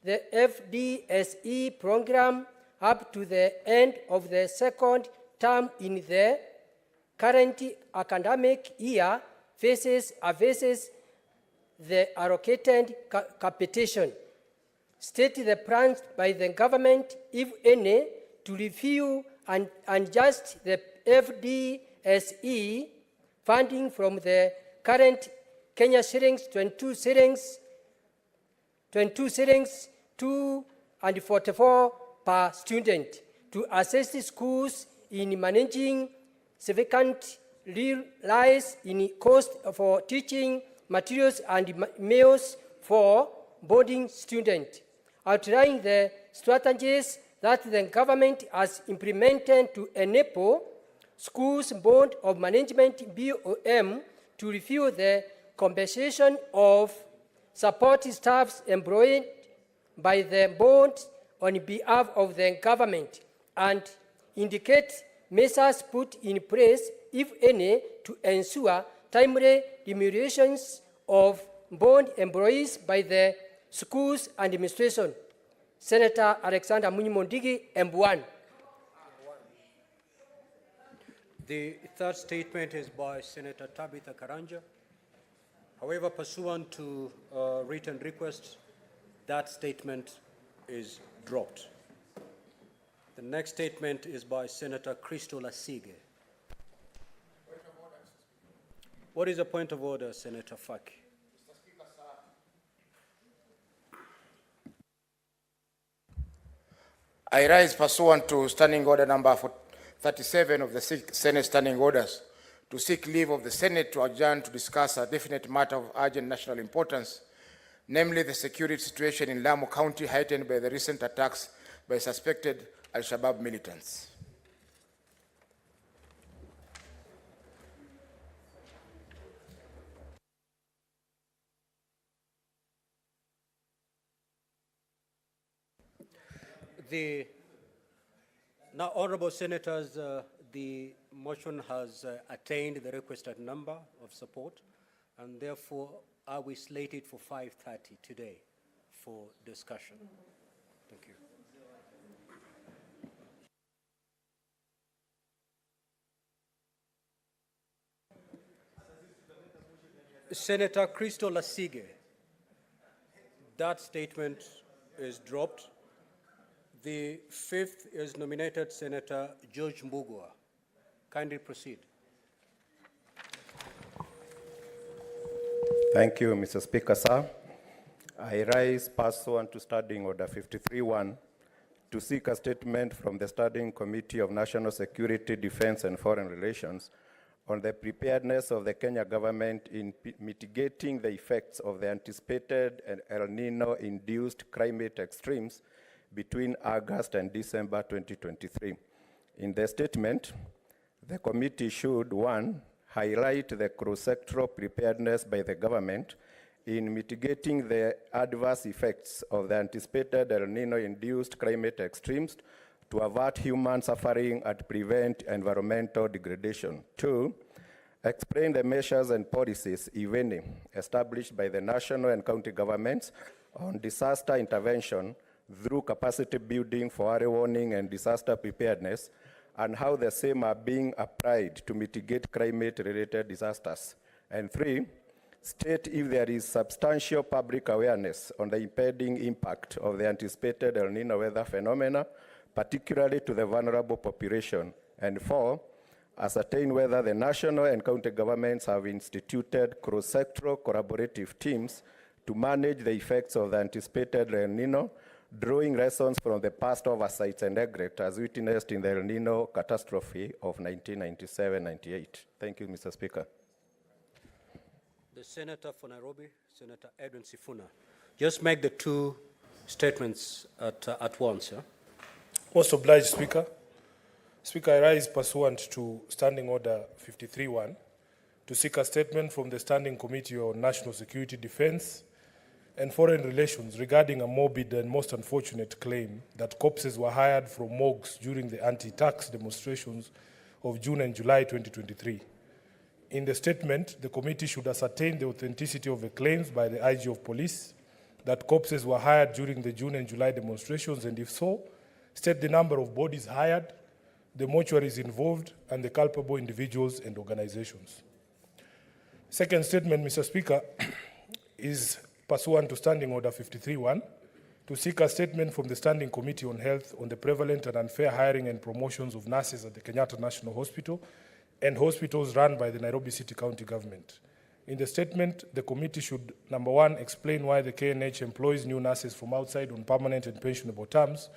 the FDSE program up to the end of the second term in the current academic year versus the allocated capitation. State the plans by the government, if any, to review and adjust the FDSE funding from the current Kenya shillings 22 shillings 2.44 per student to assist schools in managing significant rise in cost for teaching materials and meals for boarding students, outlining the strategies that the government has implemented to enable Schools Board of Management BOM to review the compensation of support staffs employed by the board on behalf of the government and indicate measures put in place, if any, to ensure timely remunerations of board employees by the schools administration. Senator Alexander Munyimondigi, M1. The third statement is by Senator Tabitha Karanja. However, pursuant to written request, that statement is dropped. The next statement is by Senator Christo Lasige. What is a point of order, Senator Faki? I rise pursuant to Standing Order number 37 of the Senate Standing Orders to seek leave of the Senate to adjourn to discuss a definite matter of urgent national importance, namely the security situation in Lamu County heightened by the recent attacks by suspected Al-Shabaab militants. Now, honorable senators, the motion has attained the requested number of support, and therefore are we slated for 5:30 today for discussion. Thank you. Senator Christo Lasige, that statement is dropped. The fifth is nominated Senator George Mbugua. Kindly proceed. Thank you, Mr. Speaker, sir. I rise pursuant to Standing Order 53-1 to seek a statement from the Standing Committee of National Security, Defense and Foreign Relations on the preparedness of the Kenya government in mitigating the effects of the anticipated El Nino-induced climate extremes between August and December 2023. In the statement, the committee should, 1, highlight the cross-sectoral preparedness by the government in mitigating the adverse effects of the anticipated El Nino-induced climate extremes to avert human suffering and prevent environmental degradation. 2, explain the measures and policies, if any, established by the national and county governments on disaster intervention through capacity building for early warning and disaster preparedness, and how the same are being applied to mitigate climate-related disasters. And 3, state if there is substantial public awareness on the impending impact of the anticipated El Nino weather phenomena, particularly to the vulnerable population. And 4, ascertain whether the national and county governments have instituted cross-sectoral collaborative teams to manage the effects of the anticipated El Nino, drawing lessons from the past oversights and neglect as witnessed in the El Nino catastrophe of 1997-98. Thank you, Mr. Speaker. The Senator for Nairobi, Senator Edwin Sifuna. Just make the two statements at once. Yeah? Most obliged, Speaker. Speaker, I rise pursuant to Standing Order 53-1 to seek a statement from the Standing Committee on National Security, Defense and Foreign Relations regarding a morbid and most unfortunate claim that corpses were hired from morgues during the anti-tax demonstrations of June and July 2023. In the statement, the committee should ascertain the authenticity of the claims by the IG of Police that corpses were hired during the June and July demonstrations, and if so, state the number of bodies hired, the mortuaries involved, and the culpable individuals and organizations. Second statement, Mr. Speaker, is pursuant to Standing Order 53-1 to seek a statement from the Standing Committee on Health on the prevalent and unfair hiring and promotions of nurses at the Kenyatta National Hospital and hospitals run by the Nairobi City County Government. In the statement, the committee should, number 1, explain why the KNH employs new nurses from outside on permanent and pensionable terms,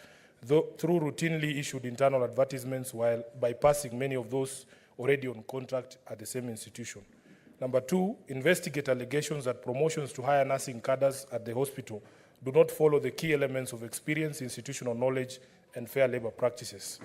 through routinely issued internal advertisements while bypassing many of those already on contract at the same institution. Number 2, investigate allegations that promotions to higher nursing cadres at the hospital do not follow the key elements of experience, institutional knowledge, and fair labor practices.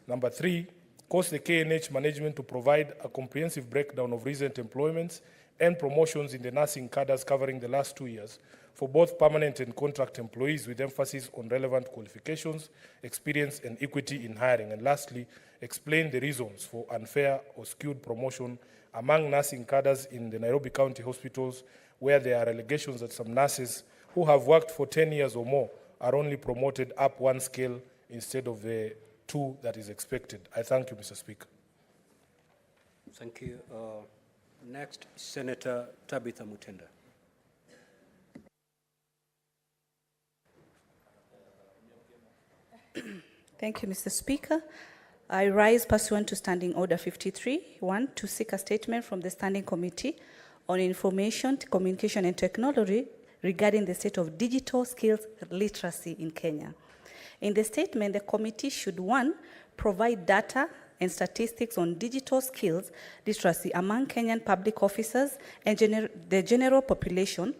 Number 3, cause the KNH management to provide a comprehensive breakdown of recent employments and promotions in the nursing cadres covering the last 2 years for both permanent and contract employees, with emphasis on relevant qualifications, experience, and equity in hiring. And lastly, explain the reasons for unfair or skewed promotion among nursing cadres in the Nairobi County hospitals, where there are allegations that some nurses who have worked for 10 years or more are only promoted up one scale instead of the 2 that is expected. I thank you, Mr. Speaker. Thank you. Next, Senator Tabitha Mutenda. Thank you, Mr. Speaker. I rise pursuant to Standing Order 53-1 to seek a statement from the Standing Committee on Information, Communication and Technology regarding the state of digital skills literacy in Kenya. In the statement, the committee should, 1, provide data and statistics on digital skills literacy among Kenyan public officers and the general population,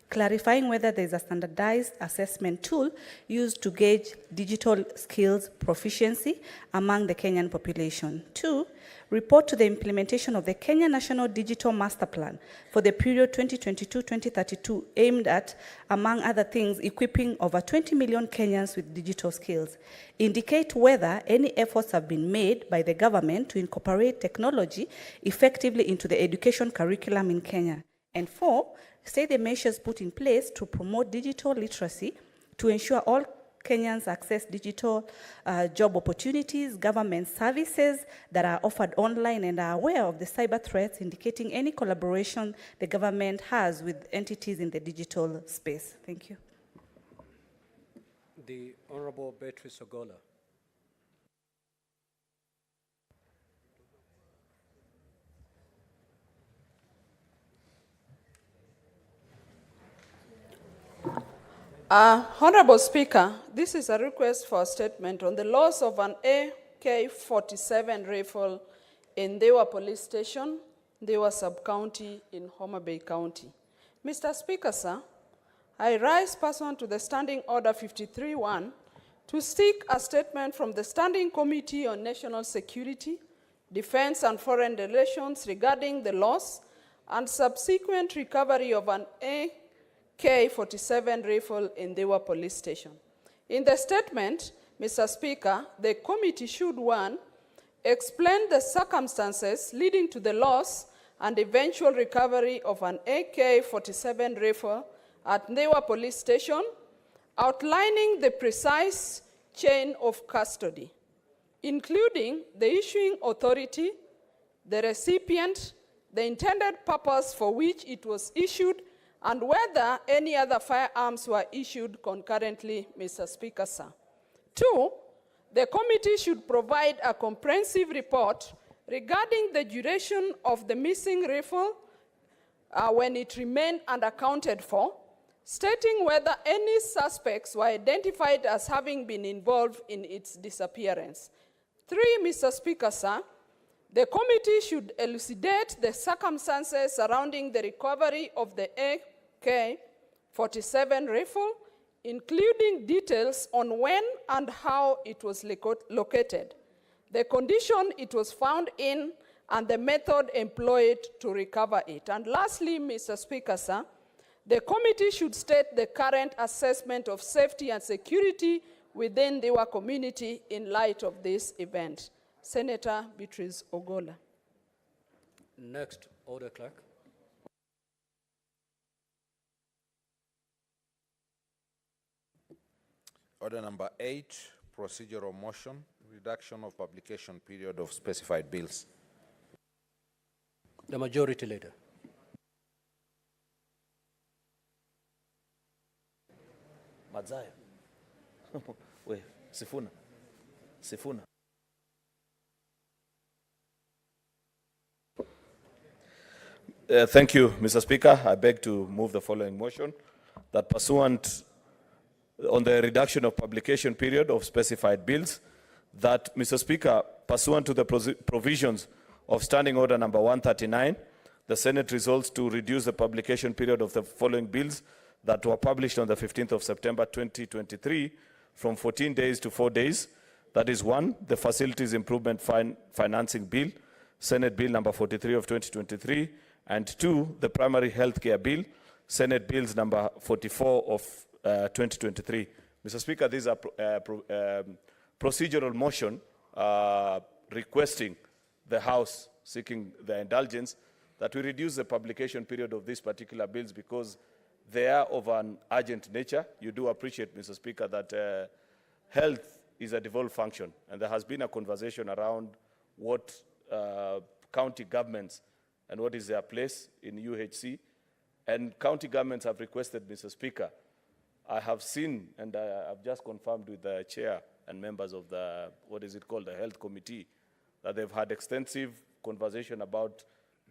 clarifying whether there is a standardized assessment tool used to gauge digital skills proficiency among the Kenyan population. 2, report to the implementation of the Kenya National Digital Master Plan for the period 2022-2032, aimed at, among other things, equipping over 20 million Kenyans with digital skills. Indicate whether any efforts have been made by the government to incorporate technology effectively into the education curriculum in Kenya. And 4, state the measures put in place to promote digital literacy to ensure all Kenyans access digital job opportunities, government services that are offered online, and are aware of the cyber threats, indicating any collaboration the government has with entities in the digital space. Thank you. The Honorable Beatrice Ogola. Honorable Speaker, this is a request for a statement on the loss of an AK-47 rifle in Dewa Police Station, Dewa Sub-County in Homa Bay County. Mr. Speaker, sir, I rise pursuant to the Standing Order 53-1 to seek a statement from the Standing Committee on National Security, Defense and Foreign Relations regarding the loss and subsequent recovery of an AK-47 rifle in Dewa Police Station. In the statement, Mr. Speaker, the committee should, 1, explain the circumstances leading to the loss and eventual recovery of an AK-47 rifle at Dewa Police Station, outlining the precise chain of custody, including the issuing authority, the recipient, the intended purpose for which it was issued, and whether any other firearms were issued concurrently, Mr. Speaker, sir. 2, the committee should provide a comprehensive report regarding the duration of the missing rifle when it remained unaccounted for, stating whether any suspects were identified as having been involved in its disappearance. 3, Mr. Speaker, sir, the committee should elucidate the circumstances surrounding the recovery of the AK-47 rifle, including details on when and how it was located, the condition it was found in, and the method employed to recover it. And lastly, Mr. Speaker, sir, the committee should state the current assessment of safety and security within our community in light of this event. Senator Beatrice Ogola. Next, Order Clerk. Order number 8, procedural motion, reduction of publication period of specified bills. The Majority Leader. Madzaya. Wait, Sifuna. Sifuna. Thank you, Mr. Speaker. I beg to move the following motion, that pursuant on the reduction of publication period of specified bills, that, Mr. Speaker, pursuant to the provisions of Standing Order number 139, the Senate resolves to reduce the publication period of the following bills that were published on the 15th of September 2023 from 14 days to 4 days. That is, 1, the Facilities Improvement Financing Bill, Senate Bill number 43 of 2023, and 2, the Primary Healthcare Bill, Senate Bills number 44 of 2023. Mr. Speaker, this is a procedural motion requesting the House, seeking the indulgence, that we reduce the publication period of these particular bills because they are of an urgent nature. You do appreciate, Mr. Speaker, that health is a devolved function, and there has been a conversation around what county governments and what is their place in UHC. And county governments have requested, Mr. Speaker, I have seen, and I've just confirmed with the chair and members of the, the Health Committee, that they've had extensive conversation about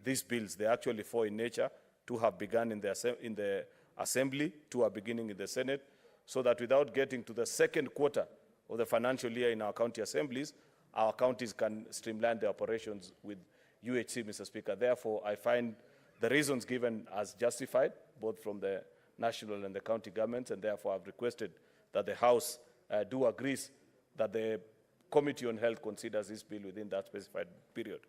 these bills. They're actually 4 in nature. 2 have begun in the Assembly, 2 are beginning in the Senate, so that without getting to the second quarter of the financial year in our county assemblies, our counties can streamline their operations with UHC, Mr. Speaker. Therefore, I find the reasons given as justified, both from the national and the county governments, and therefore I've requested that the House do agree that the Committee on Health considers this bill within that specified period.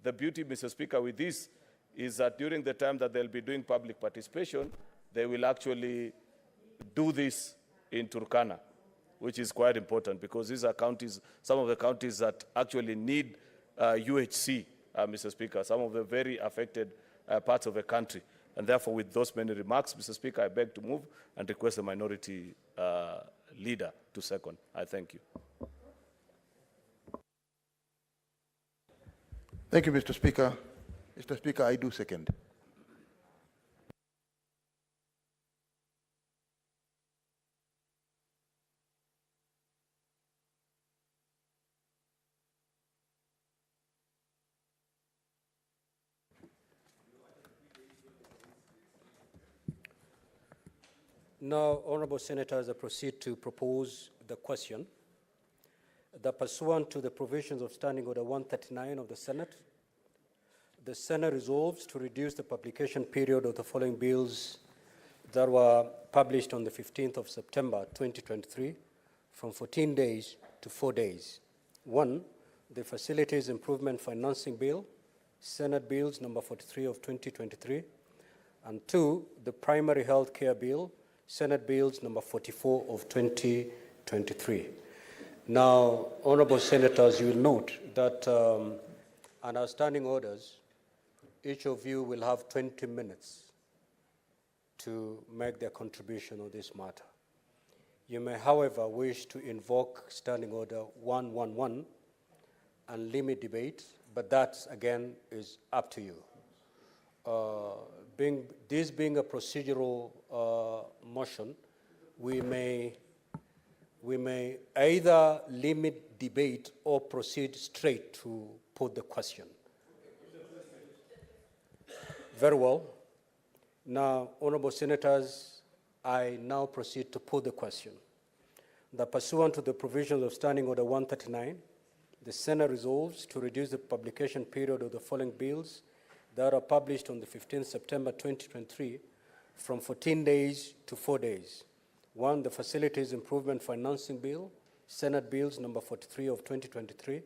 The beauty, Mr. Speaker, with this is that during the time that they'll be doing public participation, they will actually do this in Turkana, which is quite important because these are counties, some of the counties that actually need UHC, Mr. Speaker, some of the very affected parts of the country. And therefore, with those many remarks, Mr. Speaker, I beg to move and request the minority leader to second. I thank you. Thank you, Mr. Speaker. Mr. Speaker, I do second. Now, honorable senators, I proceed to propose the question that pursuant to the provisions of Standing Order 139 of the Senate resolves to reduce the publication period of the following bills that were published on the 15th of September 2023 from 14 days to 4 days. 1, the Facilities Improvement Financing Bill, Senate Bills number 43 of 2023, and 2, the Primary Health Care Bill, Senate Bills number 44 of 2023. Now, honorable senators, you will note that on our standing orders, each of you will have 20 minutes to make their contribution on this matter. You may, however, wish to invoke Standing Order 111 and limit debate, but that, again, is up to you. This being a procedural motion, we may either limit debate or proceed straight to put the question. Very well. Now, honorable senators, I now proceed to put the question. That pursuant to the provisions of Standing Order 139, the Senate resolves to reduce the publication period of the following bills that are published on the 15th September 2023 from 14 days to 4 days. 1, the Facilities Improvement Financing Bill, Senate Bills number 43 of 2023,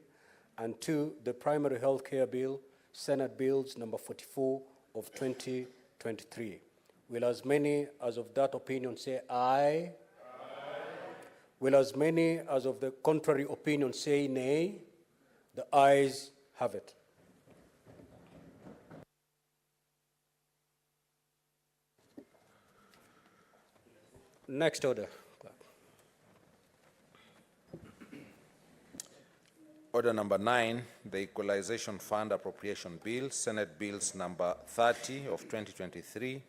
and 2, the Primary Health Care Bill, Senate Bills number 44 of 2023. Will as many as of that opinion say aye? Aye. Will as many as of the contrary opinion say nay? The ayes have it. Next order. Order number 9, the Equalization Fund Appropriation Bill, Senate Bills number 30 of 2023,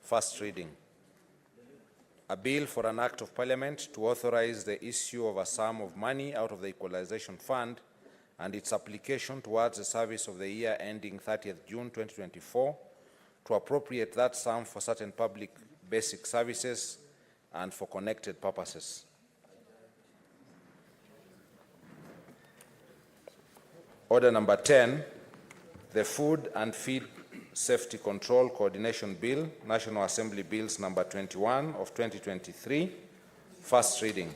first reading. A bill for an act of parliament to authorize the issue of a sum of money out of the Equalization Fund and its application towards the service of the year ending 30th June 2024, to appropriate that sum for certain public basic services and for connected purposes. Order number 10, the Food and Feed Safety Control Coordination Bill, National Assembly Bills number 21 of 2023, first reading.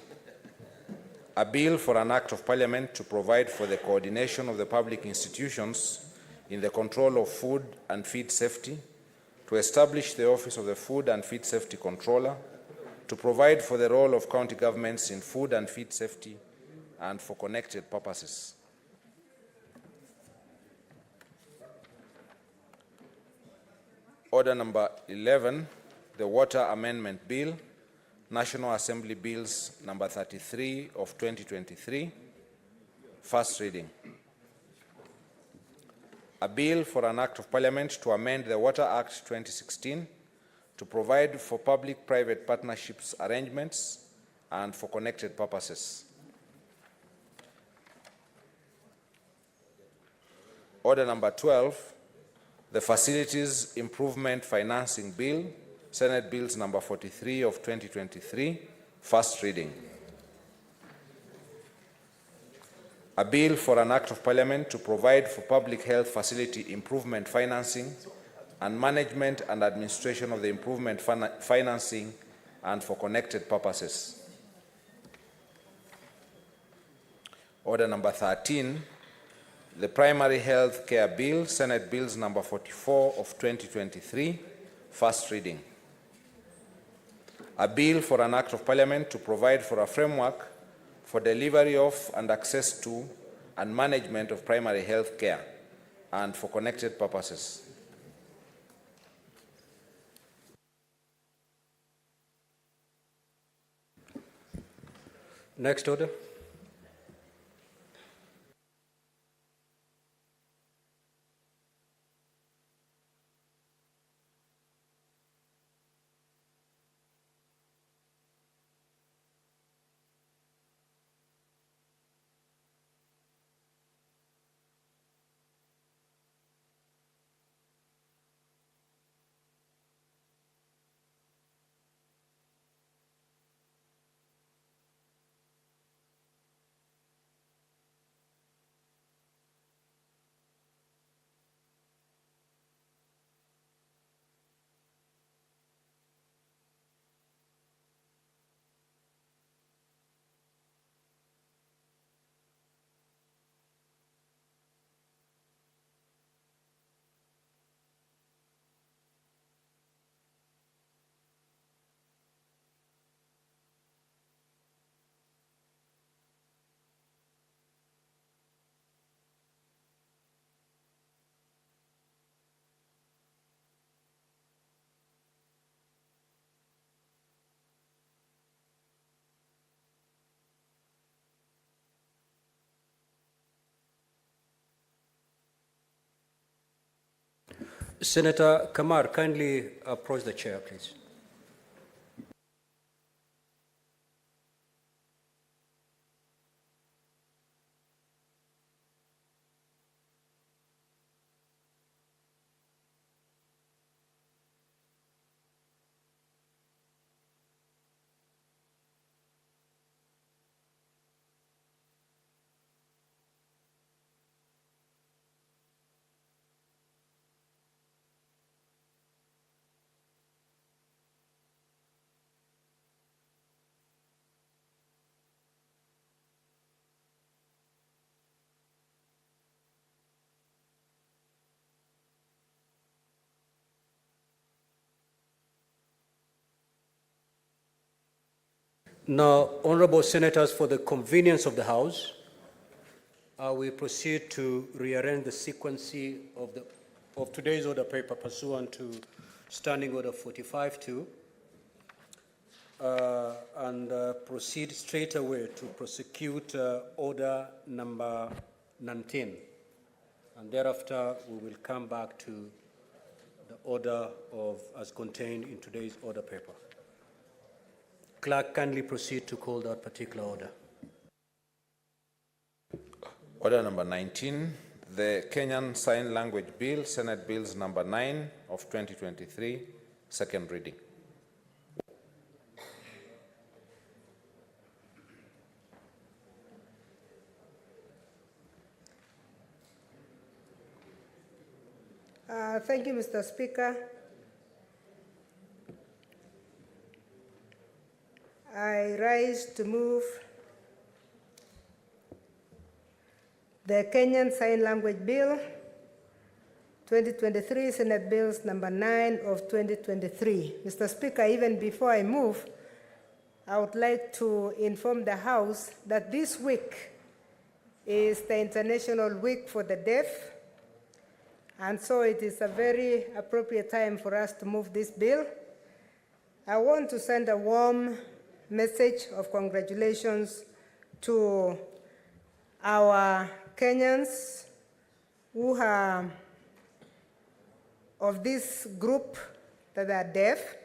A bill for an act of parliament to provide for the coordination of the public institutions in the control of food and feed safety, to establish the office of the Food and Feed Safety Controller, to provide for the role of county governments in food and feed safety and for connected purposes. Order number 11, the Water Amendment Bill, National Assembly Bills number 33 of 2023, first reading. A bill for an act of parliament to amend the Water Act 2016 to provide for public-private partnerships arrangements and for connected purposes. Order number 12, the Facilities Improvement Financing Bill, Senate Bills number 43 of 2023, first reading. A bill for an act of parliament to provide for public health facility improvement financing and management and administration of the improvement financing and for connected purposes. Order number 13, the Primary Health Care Bill, Senate Bills number 44 of 2023, first reading. A bill for an act of parliament to provide for a framework for delivery of and access to and management of primary health care and for connected purposes. Next order. Senator Kamar, kindly approach the chair, please. Now, honorable senators, for the convenience of the House, we proceed to rearrange the sequence of today's order paper pursuant to Standing Order 45-2 and proceed straight away to prosecute order number 19. And thereafter, we will come back to the order as contained in today's order paper. Clerk, kindly proceed to call that particular order. Order number 19, the Kenyan Sign Language Bill, Senate Bills number 9 of 2023, second reading. Thank you, Mr. Speaker. I rise to move the Kenyan Sign Language Bill 2023, Senate Bills number 9 of 2023. Mr. Speaker, even before I move, I would like to inform the House that this week is the International Week for the Deaf, and so it is a very appropriate time for us to move this bill. I want to send a warm message of congratulations to our Kenyans who are of this group that are deaf.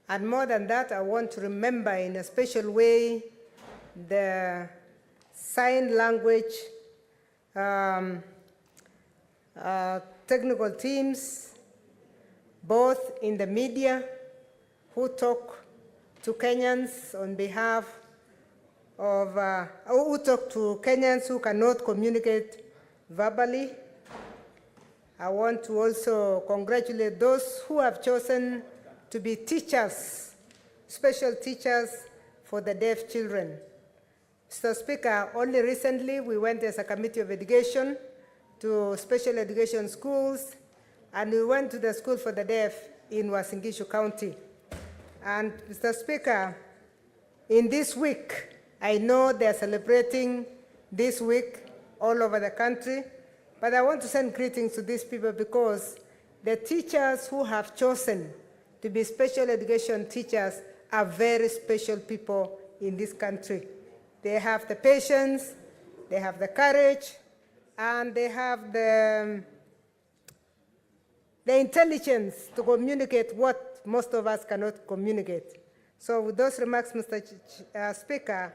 And more than that, I want to remember in a special way the sign language technical teams, both in the media, who talk to Kenyans on behalf of, who talk to Kenyans who cannot communicate verbally. I want to also congratulate those who have chosen to be teachers, special teachers for the deaf children. Mr. Speaker, only recently we went as a Committee of Education to special education schools, and we went to the School for the Deaf in Uasin Gishu County. And Mr. Speaker, in this week, I know they're celebrating this week all over the country, but I want to send greetings to these people because the teachers who have chosen to be special education teachers are very special people in this country. They have the patience, they have the courage, and they have the intelligence to communicate what most of us cannot communicate. So with those remarks, Mr. Speaker,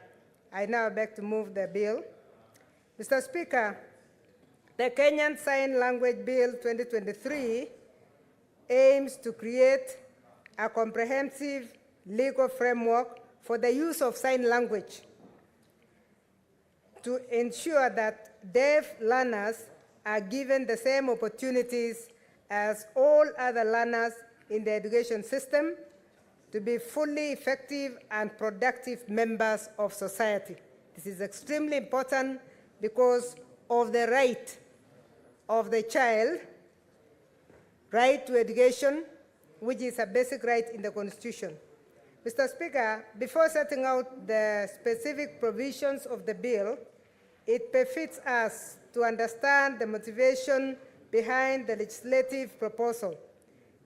I now beg to move the bill. Mr. Speaker, the Kenyan Sign Language Bill 2023 aims to create a comprehensive legal framework for the use of sign language to ensure that deaf learners are given the same opportunities as all other learners in the education system to be fully effective and productive members of society. This is extremely important because of the right of the child, right to education, which is a basic right in the Constitution. Mr. Speaker, before setting out the specific provisions of the bill, it befits us to understand the motivation behind the legislative proposal.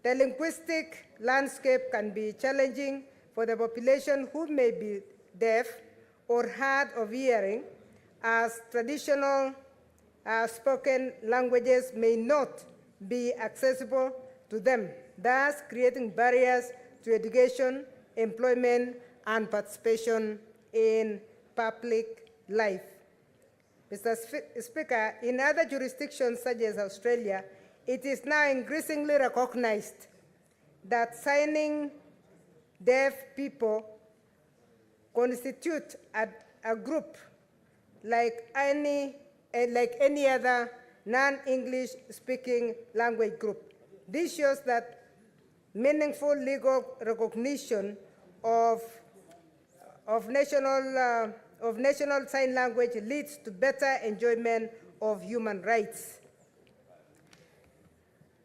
The linguistic landscape can be challenging for the population who may be deaf or hard of hearing, as traditional spoken languages may not be accessible to them, thus creating barriers to education, employment, and participation in public life. Mr. Speaker, in other jurisdictions such as Australia, it is now increasingly recognized that signing deaf people constitute a group like any other non-English speaking language group. This shows that meaningful legal recognition of national sign language leads to better enjoyment of human rights.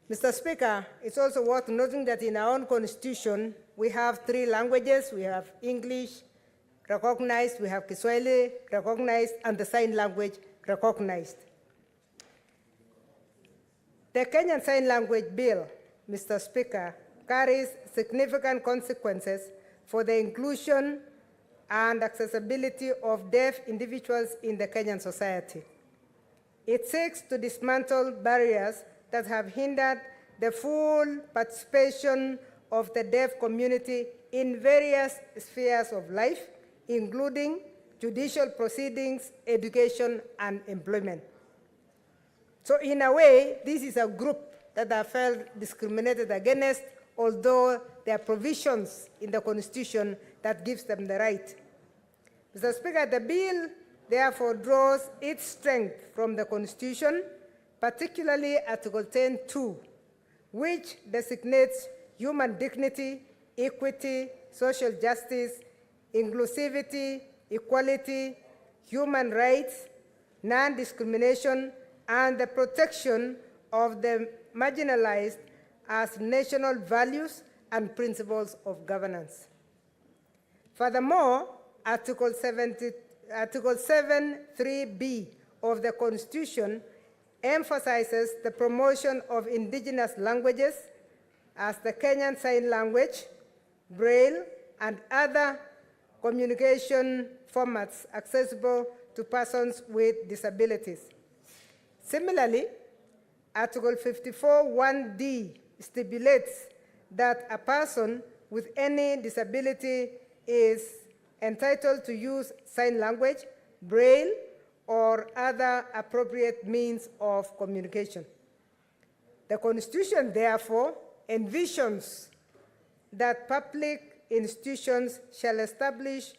Mr. Speaker, it's also worth noting that in our own constitution, we have 3 languages. We have English recognized, we have Kiswahili recognized, and the sign language recognized. The Kenyan Sign Language Bill, Mr. Speaker, carries significant consequences for the inclusion and accessibility of deaf individuals in the Kenyan society. It seeks to dismantle barriers that have hindered the full participation of the deaf community in various spheres of life, including judicial proceedings, education, and employment. So in a way, this is a group that are felt discriminated against, although there are provisions in the Constitution that gives them the right. Mr. Speaker, the bill therefore draws its strength from the Constitution, particularly Article 10(2), which designates human dignity, equity, social justice, inclusivity, equality, human rights, non-discrimination, and the protection of the marginalized as national values and principles of governance. Furthermore, Article 7(3)(b) of the Constitution emphasizes the promotion of indigenous languages as the Kenyan Sign Language, Braille, and other communication formats accessible to persons with disabilities. Similarly, Article 54(1)(d) stipulates that a person with any disability is entitled to use sign language, Braille, or other appropriate means of communication. The Constitution, therefore, envisions that public institutions shall establish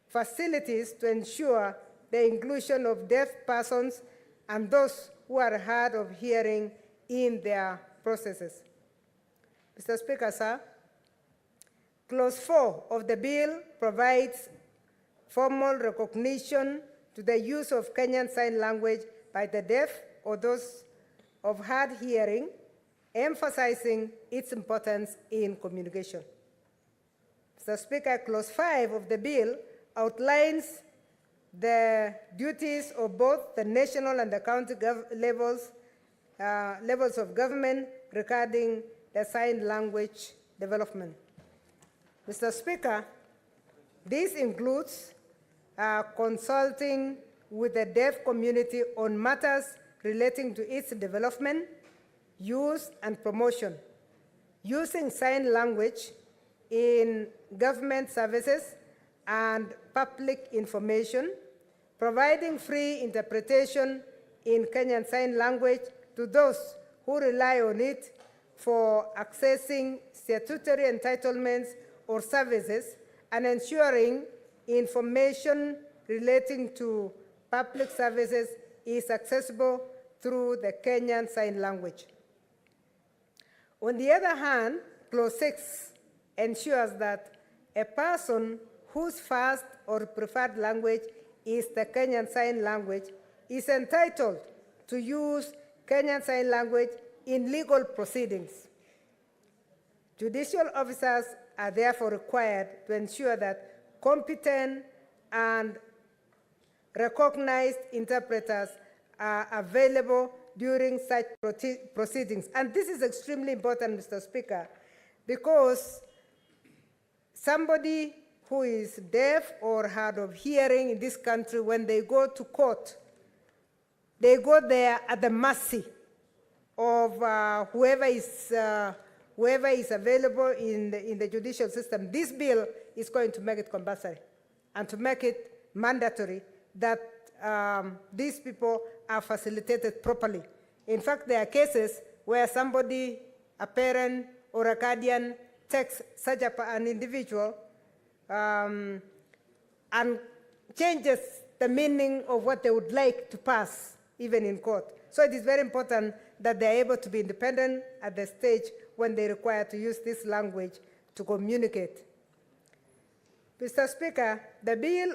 facilities to ensure the inclusion of deaf persons and those who are hard of hearing in their processes. Mr. Speaker, sir, Clause 4 of the bill provides formal recognition to the use of Kenyan Sign Language by the deaf or those of hard hearing, emphasizing its importance in communication. Mr. Speaker, Clause 5 of the bill outlines the duties of both the national and the county levels of government regarding the sign language development. Mr. Speaker, this includes consulting with the deaf community on matters relating to its development, use, and promotion, using sign language in government services and public information, providing free interpretation in Kenyan Sign Language to those who rely on it for accessing statutory entitlements or services, and ensuring information relating to public services is accessible through the Kenyan Sign Language. On the other hand, Clause 6 ensures that a person whose first or preferred language is the Kenyan Sign Language is entitled to use Kenyan Sign Language in legal proceedings. Judicial officers are therefore required to ensure that competent and recognized interpreters are available during such proceedings. And this is extremely important, Mr. Speaker, because somebody who is deaf or hard of hearing in this country, when they go to court, they go there at the mercy of whoever is available in the judicial system. This bill is going to make it compulsory and to make it mandatory that these people are facilitated properly. In fact, there are cases where somebody, a parent or a guardian, takes such an individual and changes the meaning of what they would like to pass, even in court. So it is very important that they are able to be independent at the stage when they require to use this language to communicate. Mr. Speaker, the bill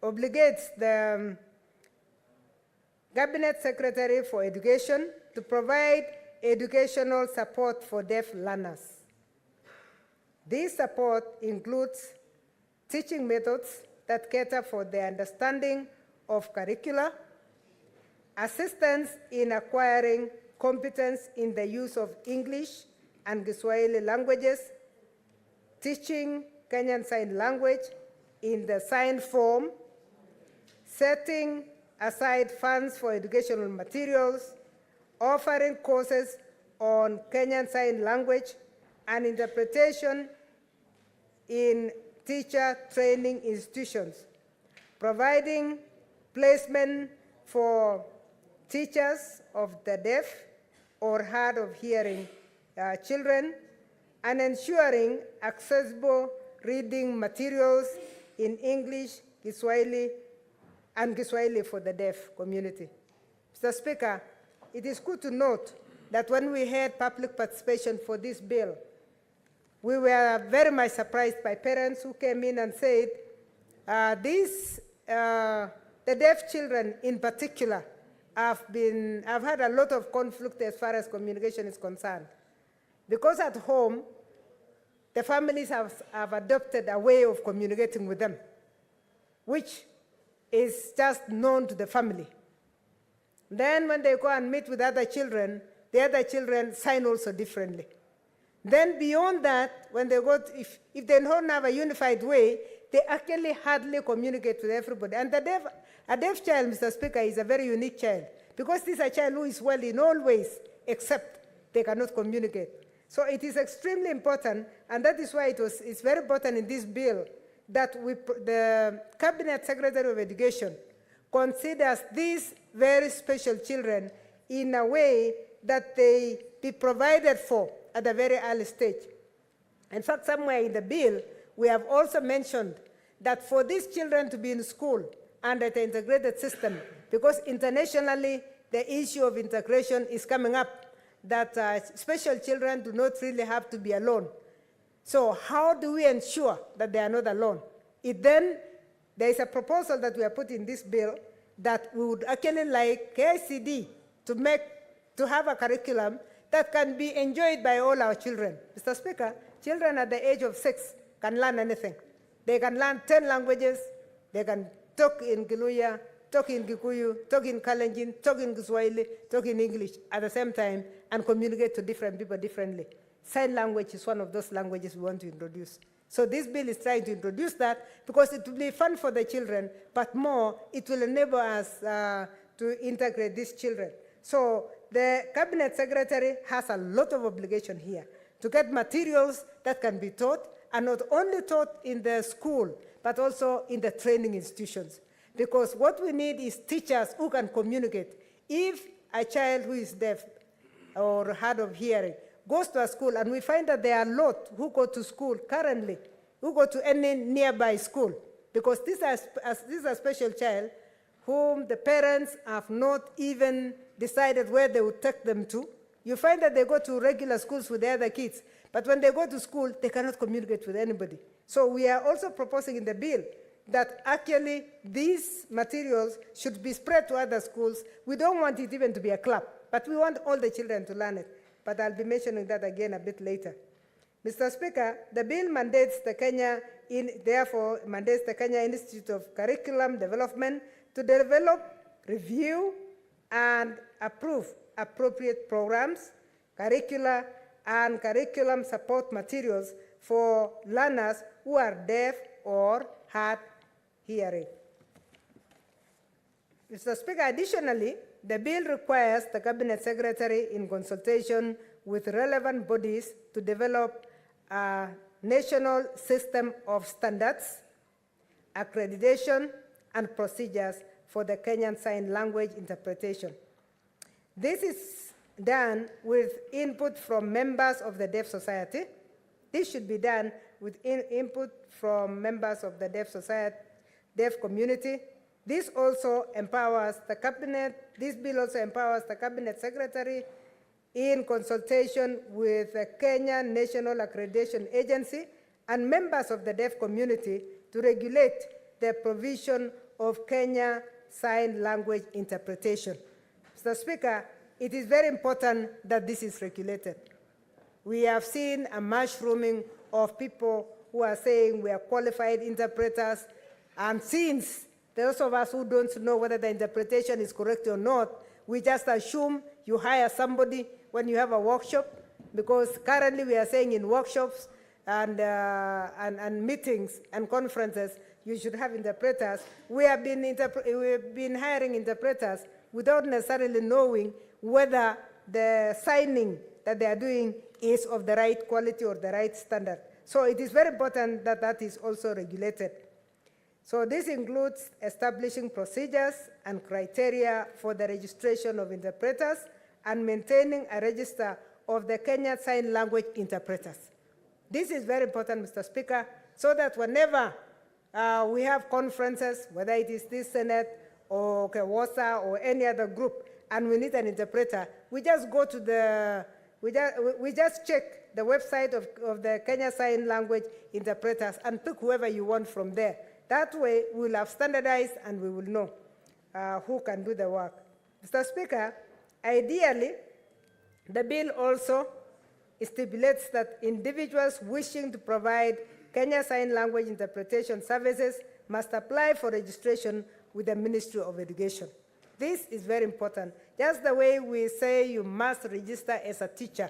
obligates the Cabinet Secretary for Education to provide educational support for deaf learners. This support includes teaching methods that cater for their understanding of curricula, assistance in acquiring competence in the use of English and Kiswahili languages, teaching Kenyan Sign Language in the sign form, setting aside funds for educational materials, offering courses on Kenyan Sign Language and interpretation in teacher training institutions, providing placement for teachers of the deaf or hard of hearing children, and ensuring accessible reading materials in English, Kiswahili, and Kiswahili for the deaf community. Mr. Speaker, it is good to note that when we had public participation for this bill, we were very much surprised by parents who came in and said, the deaf children in particular have had a lot of conflict as far as communication is concerned. Because at home, the families have adopted a way of communicating with them, which is just known to the family. Then when they go and meet with other children, the other children sign also differently. Then beyond that, when they go, if they don't have a unified way, they actually hardly communicate with everybody. And a deaf child, Mr. Speaker, is a very unique child, because this is a child who is well in all ways, except they cannot communicate. So it is extremely important, and that is why it's very important in this bill that the Cabinet Secretary of Education considers these very special children in a way that they be provided for at a very early stage. In fact, somewhere in the bill, we have also mentioned that for these children to be in school under the integrated system, because internationally the issue of integration is coming up, that special children do not really have to be alone. So how do we ensure that they are not alone? There is a proposal that we are putting in this bill that we would actually like KICD to have a curriculum that can be enjoyed by all our children. Mr. Speaker, children at the age of 6 can learn anything. They can learn 10 languages. They can talk in Kiluya, talk in Kikuyu, talk in Kalenjin, talk in Kiswahili, talk in English at the same time, and communicate to different people differently. Sign language is one of those languages we want to introduce. So this bill is trying to introduce that because it will be fun for the children, but more, it will enable us to integrate these children. So the Cabinet Secretary has a lot of obligation here to get materials that can be taught, and not only taught in the school, but also in the training institutions. Because what we need is teachers who can communicate. If a child who is deaf or hard of hearing goes to a school, and we find that there are a lot who go to school currently, who go to any nearby school, because this is a special child whom the parents have not even decided where they would take them to. You find that they go to regular schools with the other kids, but when they go to school, they cannot communicate with anybody. So we are also proposing in the bill that actually these materials should be spread to other schools. We don't want it even to be a club, but we want all the children to learn it. But I'll be mentioning that again a bit later. Mr. Speaker, the bill mandates the Kenya Institute of Curriculum Development to develop, review, and approve appropriate programs, curricula, and curriculum support materials for learners who are deaf or hard hearing. Mr. Speaker, additionally, the bill requires the Cabinet Secretary, in consultation with relevant bodies, to develop a national system of standards, accreditation, and procedures for the Kenyan Sign Language interpretation. This is done with input from members of the Deaf Society. This should be done with input from members of the Deaf Society, deaf community. This also empowers the Cabinet, this bill also empowers the Cabinet Secretary in consultation with the Kenya National Accreditation Agency and members of the deaf community to regulate the provision of Kenya Sign Language interpretation. Mr. Speaker, it is very important that this is regulated. We have seen a mushrooming of people who are saying we are qualified interpreters, and since those of us who don't know whether the interpretation is correct or not, we just assume you hire somebody when you have a workshop, because currently we are saying in workshops and meetings and conferences, you should have interpreters. We have been hiring interpreters without necessarily knowing whether the signing that they are doing is of the right quality or the right standard. So it is very important that that is also regulated. So this includes establishing procedures and criteria for the registration of interpreters and maintaining a register of the Kenya Sign Language interpreters. This is very important, Mr. Speaker, so that whenever we have conferences, whether it is this Senate or KEWOSA or any other group, and we need an interpreter, we just go to the, we just check the website of the Kenya Sign Language interpreters and pick whoever you want from there. That way, we will have standardized and we will know who can do the work. Mr. Speaker, ideally, the bill also stipulates that individuals wishing to provide Kenya Sign Language interpretation services must apply for registration with the Ministry of Education. This is very important. Just the way we say you must register as a teacher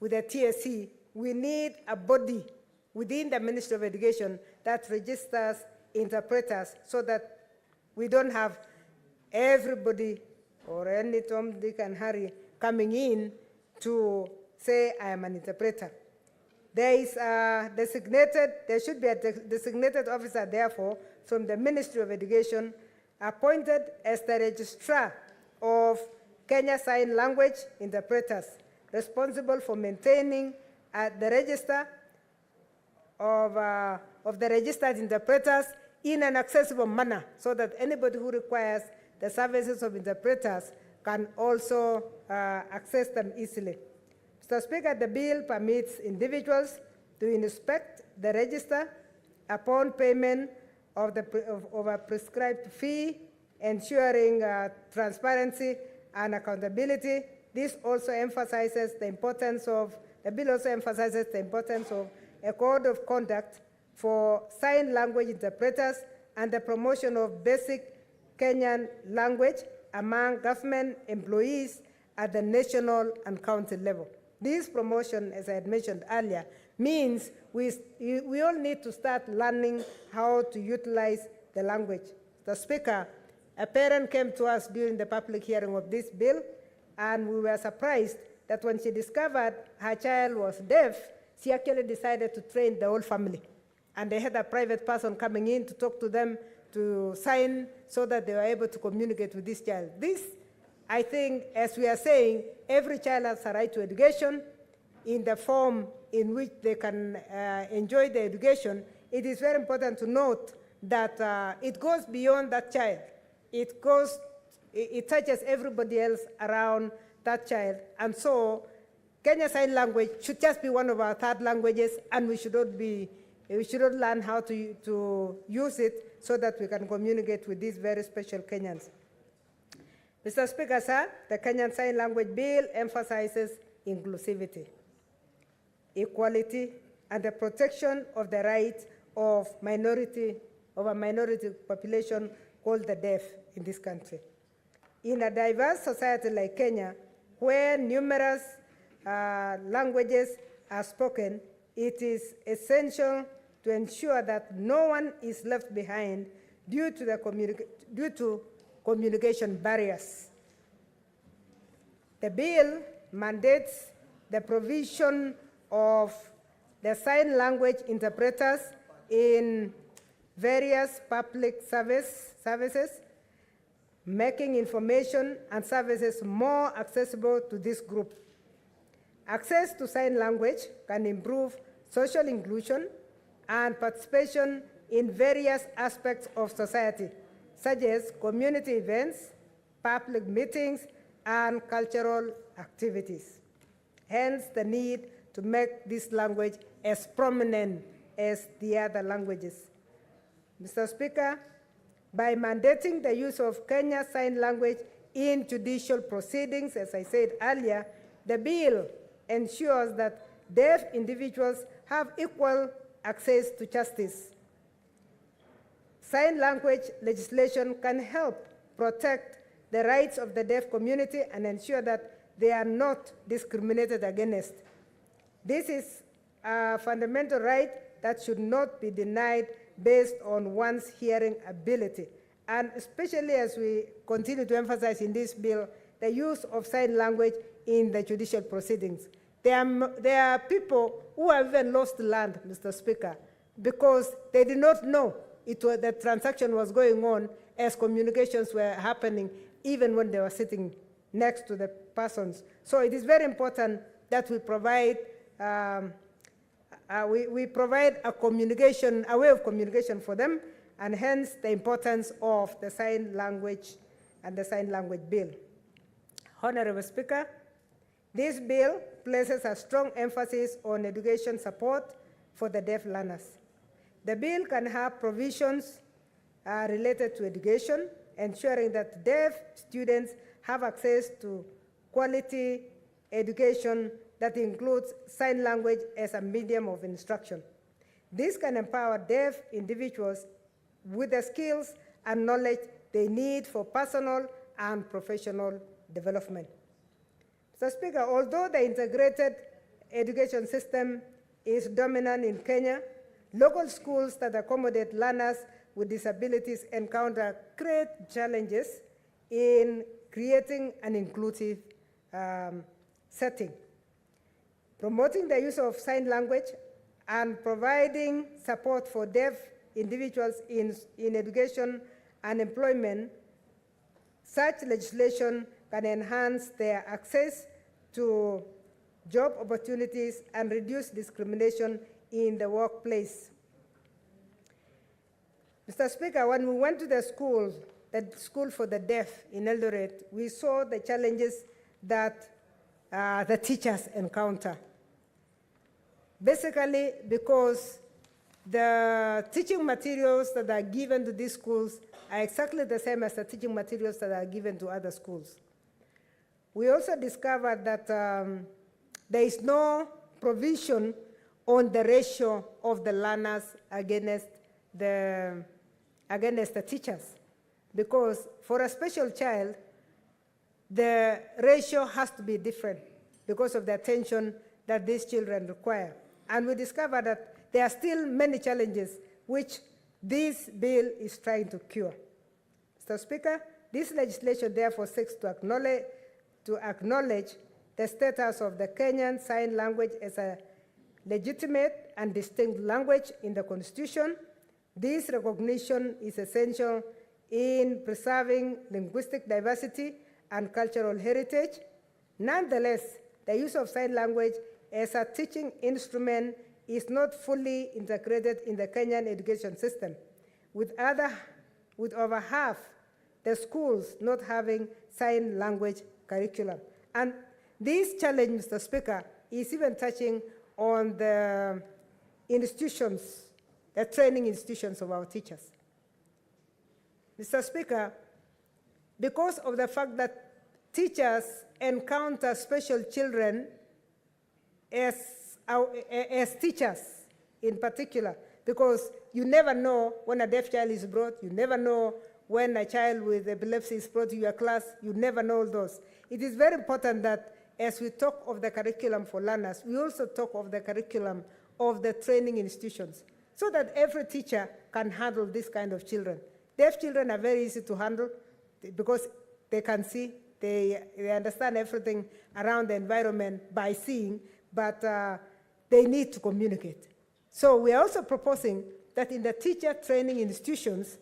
with the TSC, we need a body within the Ministry of Education that registers interpreters so that we don't have everybody or any Tom, Dick, and Harry coming in to say, I am an interpreter. There is a there should be a designated officer, therefore, from the Ministry of Education appointed as the registrar of Kenya Sign Language interpreters responsible for maintaining the register of the registered interpreters in an accessible manner so that anybody who requires the services of interpreters can also access them easily. Mr. Speaker, the bill permits individuals to inspect the register upon payment of a prescribed fee, ensuring transparency and accountability. This also emphasizes the importance of, the bill also emphasizes the importance of a code of conduct for sign language interpreters and the promotion of basic Kenyan language among government employees at the national and county level. This promotion, as I had mentioned earlier, means we all need to start learning how to utilize the language. The Speaker, a parent came to us during the public hearing of this bill, and we were surprised that when she discovered her child was deaf, she actually decided to train the whole family. And they had a private person coming in to talk to them, to sign, so that they were able to communicate with this child. This, I think, as we are saying, every child has a right to education in the form in which they can enjoy the education. It is very important to note that it goes beyond that child. It touches everybody else around that child. And so Kenya Sign Language should just be one of our third languages, and we should not learn how to use it so that we can communicate with these very special Kenyans. Mr. Speaker, sir, the Kenyan Sign Language Bill emphasizes inclusivity, equality, and the protection of the rights of a minority population called the deaf in this country. In a diverse society like Kenya, where numerous languages are spoken, it is essential to ensure that no one is left behind due to communication barriers. The bill mandates the provision of the sign language interpreters in various public services, making information and services more accessible to this group. Access to sign language can improve social inclusion and participation in various aspects of society, such as community events, public meetings, and cultural activities. Hence, the need to make this language as prominent as the other languages. Mr. Speaker, by mandating the use of Kenya Sign Language in judicial proceedings, as I said earlier, the bill ensures that deaf individuals have equal access to justice. Sign language legislation can help protect the rights of the deaf community and ensure that they are not discriminated against. This is a fundamental right that should not be denied based on one's hearing ability. And especially as we continue to emphasize in this bill, the use of sign language in the judicial proceedings. There are people who have even lost land, Mr. Speaker, because they did not know the transaction was going on as communications were happening, even when they were sitting next to the persons. So it is very important that we provide a way of communication for them, and hence the importance of the sign language and the sign language bill. Honorable Speaker, this bill places a strong emphasis on education support for the deaf learners. The bill can have provisions related to education, ensuring that deaf students have access to quality education that includes sign language as a medium of instruction. This can empower deaf individuals with the skills and knowledge they need for personal and professional development. Mr. Speaker, although the integrated education system is dominant in Kenya, local schools that accommodate learners with disabilities encounter great challenges in creating an inclusive setting. Promoting the use of sign language and providing support for deaf individuals in education and employment, such legislation can enhance their access to job opportunities and reduce discrimination in the workplace. Mr. Speaker, when we went to the school for the deaf in Eldoret, we saw the challenges that the teachers encounter. Basically, because the teaching materials that are given to these schools are exactly the same as the teaching materials that are given to other schools. We also discovered that there is no provision on the ratio of the learners against the teachers. Because for a special child, the ratio has to be different because of the attention that these children require. And we discovered that there are still many challenges which this bill is trying to cure. Mr. Speaker, this legislation therefore seeks to acknowledge the status of the Kenyan Sign Language as a legitimate and distinct language in the Constitution. This recognition is essential in preserving linguistic diversity and cultural heritage. Nonetheless, the use of sign language as a teaching instrument is not fully integrated in the Kenyan education system, with over half the schools not having sign language curriculum. And this challenge, Mr. Speaker, is even touching on the institutions, the training institutions of our teachers. Mr. Speaker, because of the fact that teachers encounter special children as teachers in particular, because you never know when a deaf child is brought, you never know when a child with epilepsy is brought to your class, you never know those. It is very important that as we talk of the curriculum for learners, we also talk of the curriculum of the training institutions, so that every teacher can handle this kind of children. Deaf children are very easy to handle because they can see, they understand everything around the environment by seeing, but they need to communicate. So we are also proposing that in the teacher training institutions,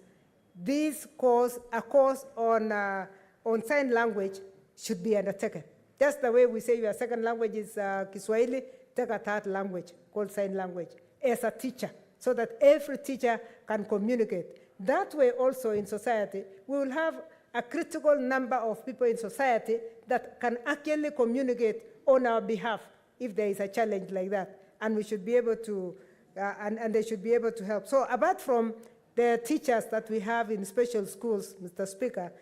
a course on sign language should be undertaken. Just the way we say your second language is Kiswahili, take a third language called sign language as a teacher, so that every teacher can communicate. That way also in society, we will have a critical number of people in society that can actually communicate on our behalf if there is a challenge like that. And we should be able to, and they should be able to help. So apart from the teachers that we have in special schools, Mr. Speaker,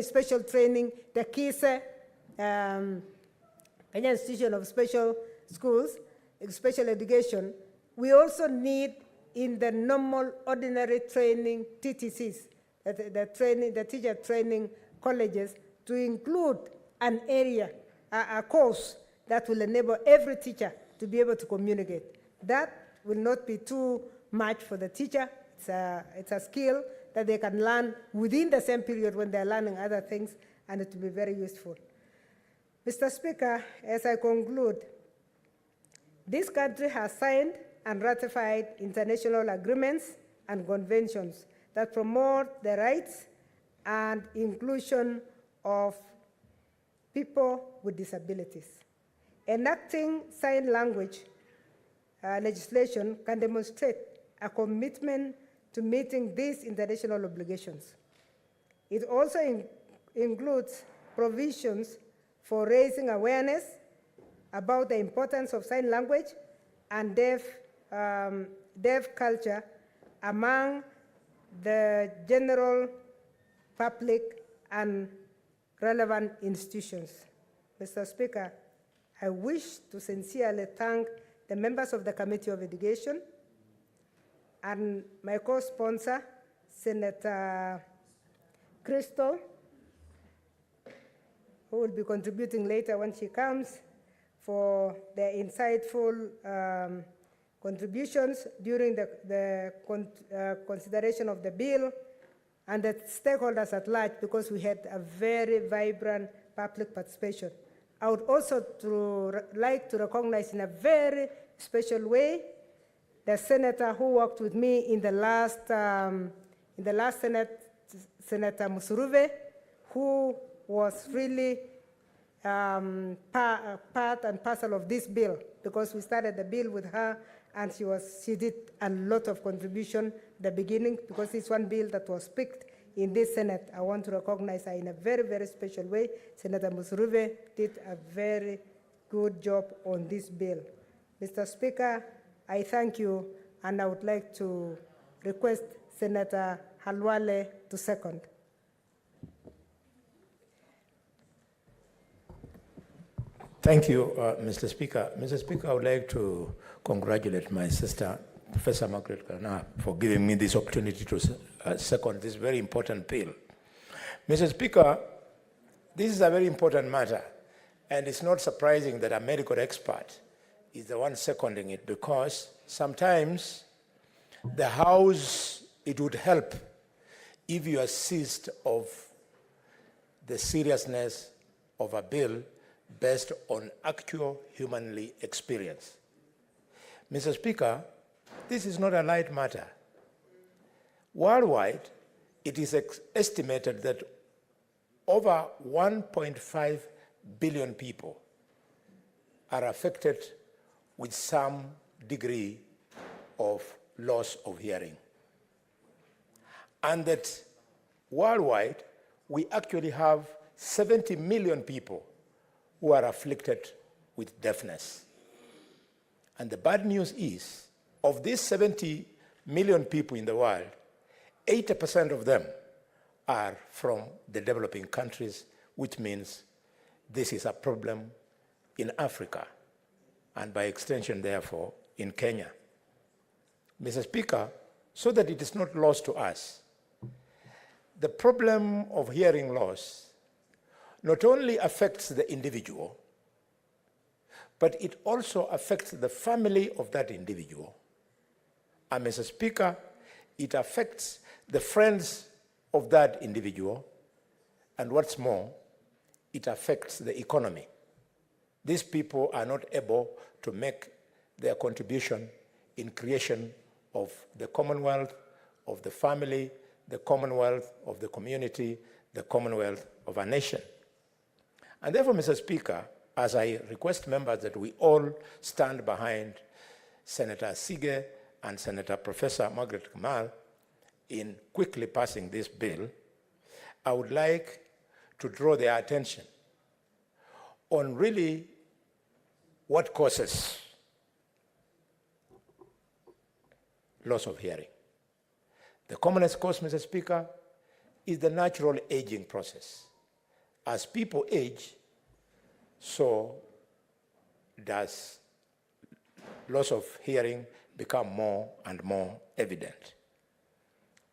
special training, the KISE, Kenya Institution of Special Schools, Special Education, we also need in the normal ordinary training TTCs, the teacher training colleges, to include an area, a course that will enable every teacher to be able to communicate. That will not be too much for the teacher. It's a skill that they can learn within the same period when they're learning other things, and it will be very useful. Mr. Speaker, as I conclude, this country has signed and ratified international agreements and conventions that promote the rights and inclusion of people with disabilities. Enacting sign language legislation can demonstrate a commitment to meeting these international obligations. It also includes provisions for raising awareness about the importance of sign language and deaf culture among the general public and relevant institutions. Mr. Speaker, I wish to sincerely thank the members of the Committee of Education and my co-sponsor, Senator Crystal, who will be contributing later when she comes, for their insightful contributions during the consideration of the bill, and the stakeholders at large, because we had a very vibrant public participation. I would also like to recognize in a very special way the senator who worked with me in the last Senate, Senator Musuruve, who was really part and parcel of this bill, because we started the bill with her, and she did a lot of contribution at the beginning, because it's one bill that was picked in this Senate. I want to recognize her in a very, very special way. Senator Musuruve did a very good job on this bill. Mr. Speaker, I thank you, and I would like to request Senator Halwale to second. Thank you, Mr. Speaker. Mr. Speaker, I would like to congratulate my sister, Professor Margaret Kana, for giving me this opportunity to second this very important bill. Mr. Speaker, this is a very important matter, and it's not surprising that a medical expert is the one seconding it, because sometimes the House, it would help if you assist of the seriousness of a bill based on actual humanly experience. Mr. Speaker, this is not a light matter. Worldwide, it is estimated that over 1.5 billion people are affected with some degree of loss of hearing. And that worldwide, we actually have 70 million people who are afflicted with deafness. And the bad news is, of these 70 million people in the world, 80% of them are from the developing countries, which means this is a problem in Africa, and by extension, therefore, in Kenya. Mr. Speaker, so that it is not lost to us, the problem of hearing loss not only affects the individual, but it also affects the family of that individual. And Mr. Speaker, it affects the friends of that individual, and what's more, it affects the economy. These people are not able to make their contribution in creation of the commonwealth, of the family, the commonwealth of the community, the commonwealth of a nation. And therefore, Mr. Speaker, as I request members that we all stand behind Senator Sige and Senator Professor Margaret Kamal in quickly passing this bill, I would like to draw their attention on really what causes loss of hearing. The commonest cause, Mr. Speaker, is the natural aging process. As people age, so does loss of hearing become more and more evident.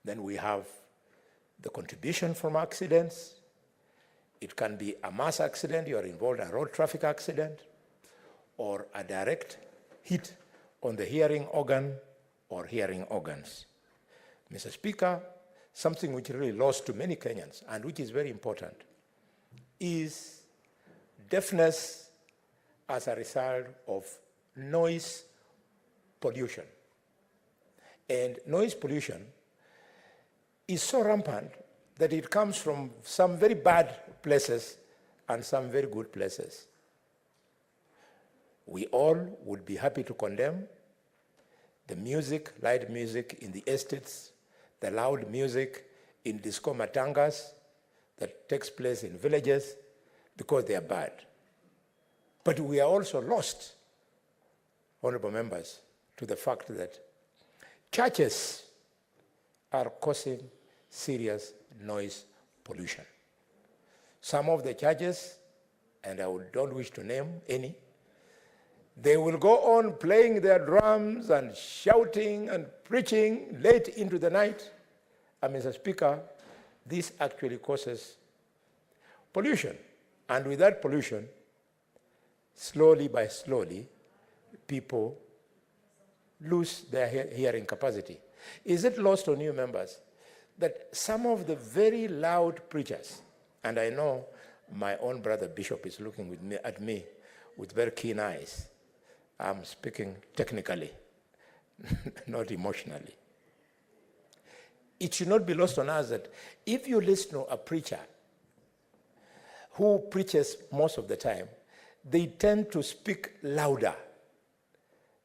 Then we have the contribution from accidents. It can be a mass accident, you are involved in a road traffic accident, or a direct hit on the hearing organ or hearing organs. Mr. Speaker, something which really lost to many Kenyans and which is very important is deafness as a result of noise pollution. And noise pollution is so rampant that it comes from some very bad places and some very good places. We all would be happy to condemn the music, loud music in the estates, the loud music in disco matangas that takes place in villages, because they are bad. But we are also lost, honorable members, to the fact that churches are causing serious noise pollution. Some of the churches, and I don't wish to name any, they will go on playing their drums and shouting and preaching late into the night. And Mr. Speaker, this actually causes pollution. And with that pollution, slowly by slowly, people lose their hearing capacity. Is it lost on you, members, that some of the very loud preachers, and I know my own brother Bishop is looking at me with very keen eyes. I'm speaking technically, not emotionally. It should not be lost on us that if you listen to a preacher who preaches most of the time, they tend to speak louder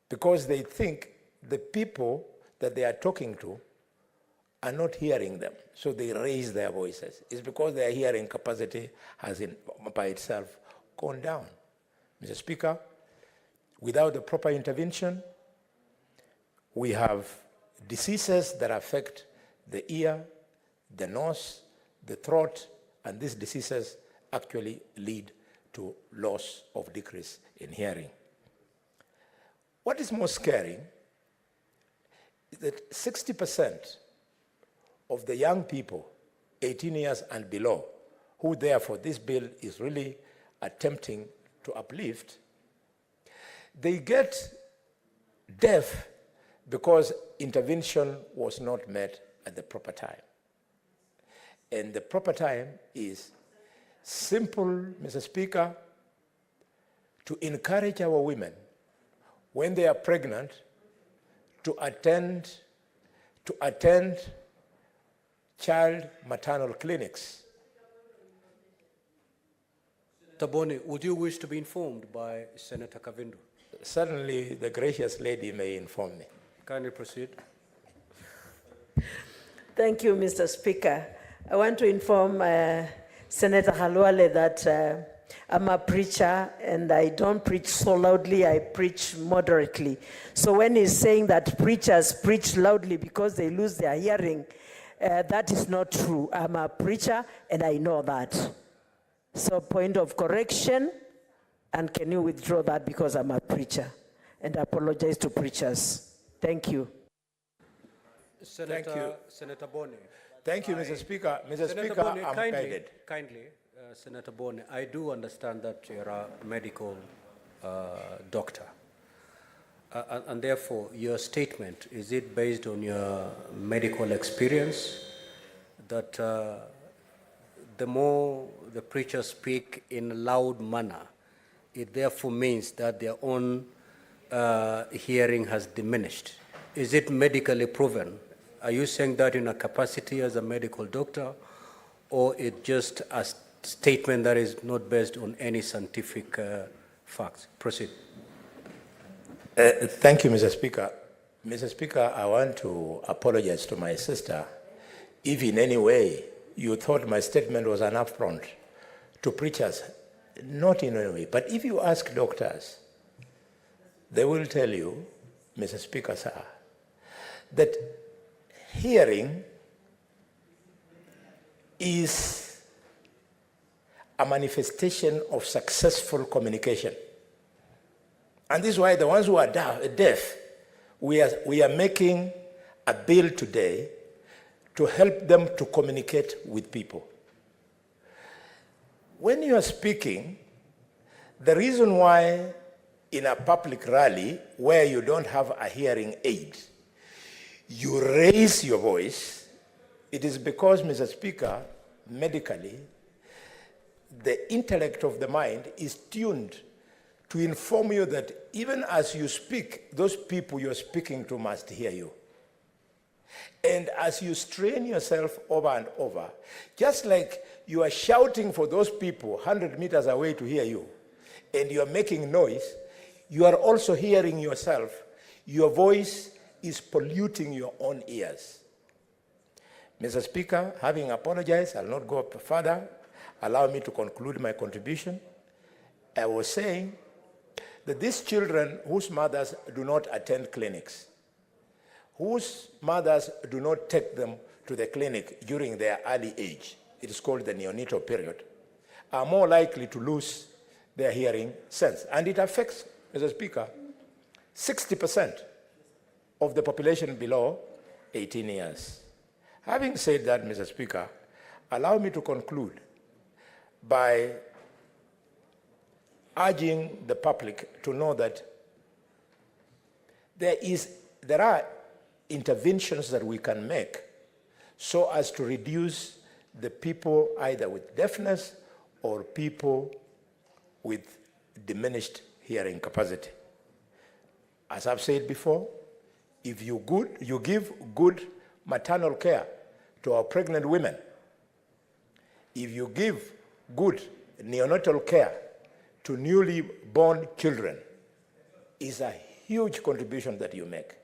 because they think the people that they are talking to are not hearing them. So they raise their voices. It's because their hearing capacity has by itself gone down. Mr. Speaker, without the proper intervention, we have diseases that affect the ear, the nose, the throat, and these diseases actually lead to loss of decrease in hearing. What is more scary is that 60% of the young people, 18 years and below, who therefore this bill is really attempting to uplift, they get deaf because intervention was not met at the proper time. And the proper time is simple, Mr. Speaker, to encourage our women when they are pregnant to attend child maternal clinics. Tabone, would you wish to be informed by Senator Kavindu? Certainly, the gracious lady may inform me. Kindly proceed. Thank you, Mr. Speaker. I want to inform Senator Halwale that I'm a preacher and I don't preach so loudly, I preach moderately. So when he's saying that preachers preach loudly because they lose their hearing, that is not true. I'm a preacher and I know that. So point of correction, and can you withdraw that because I'm a preacher? And I apologize to preachers. Thank you. Senator Bone. Thank you, Mr. Speaker. Mr. Speaker, Bone, I'm guided. Kindly, Senator Bone, I do understand that you're a medical doctor. And therefore, your statement, is it based on your medical experience that the more the preachers speak in a loud manner, it therefore means that their own hearing has diminished? Is it medically proven? Are you saying that in a capacity as a medical doctor, or it just a statement that is not based on any scientific facts? Proceed. Thank you, Mr. Speaker. Mr. Speaker, I want to apologize to my sister if in any way you thought my statement was an affront to preachers. Not in any way. But if you ask doctors, they will tell you, Mr. Speaker, sir, that hearing is a manifestation of successful communication. And this is why the ones who are deaf, we are making a bill today to help them to communicate with people. When you are speaking, the reason why in a public rally where you don't have a hearing aid, you raise your voice, it is because, Mr. Speaker, medically, the intellect of the mind is tuned to inform you that even as you speak, those people you're speaking to must hear you. And as you strain yourself over and over, just like you are shouting for those people 100 meters away to hear you, and you are making noise, you are also hearing yourself. Your voice is polluting your own ears. Mr. Speaker, having apologized, I'll not go further. Allow me to conclude my contribution. I was saying that these children whose mothers do not attend clinics, whose mothers do not take them to the clinic during their early age, it is called the neonatal period, are more likely to lose their hearing sense. And it affects, Mr. Speaker, 60% of the population below 18 years. Having said that, Mr. Speaker, allow me to conclude by urging the public to know that there are interventions that we can make so as to reduce the people either with deafness or people with diminished hearing capacity. As I've said before, if you give good maternal care to our pregnant women, if you give good neonatal care to newly born children is a huge contribution that you make.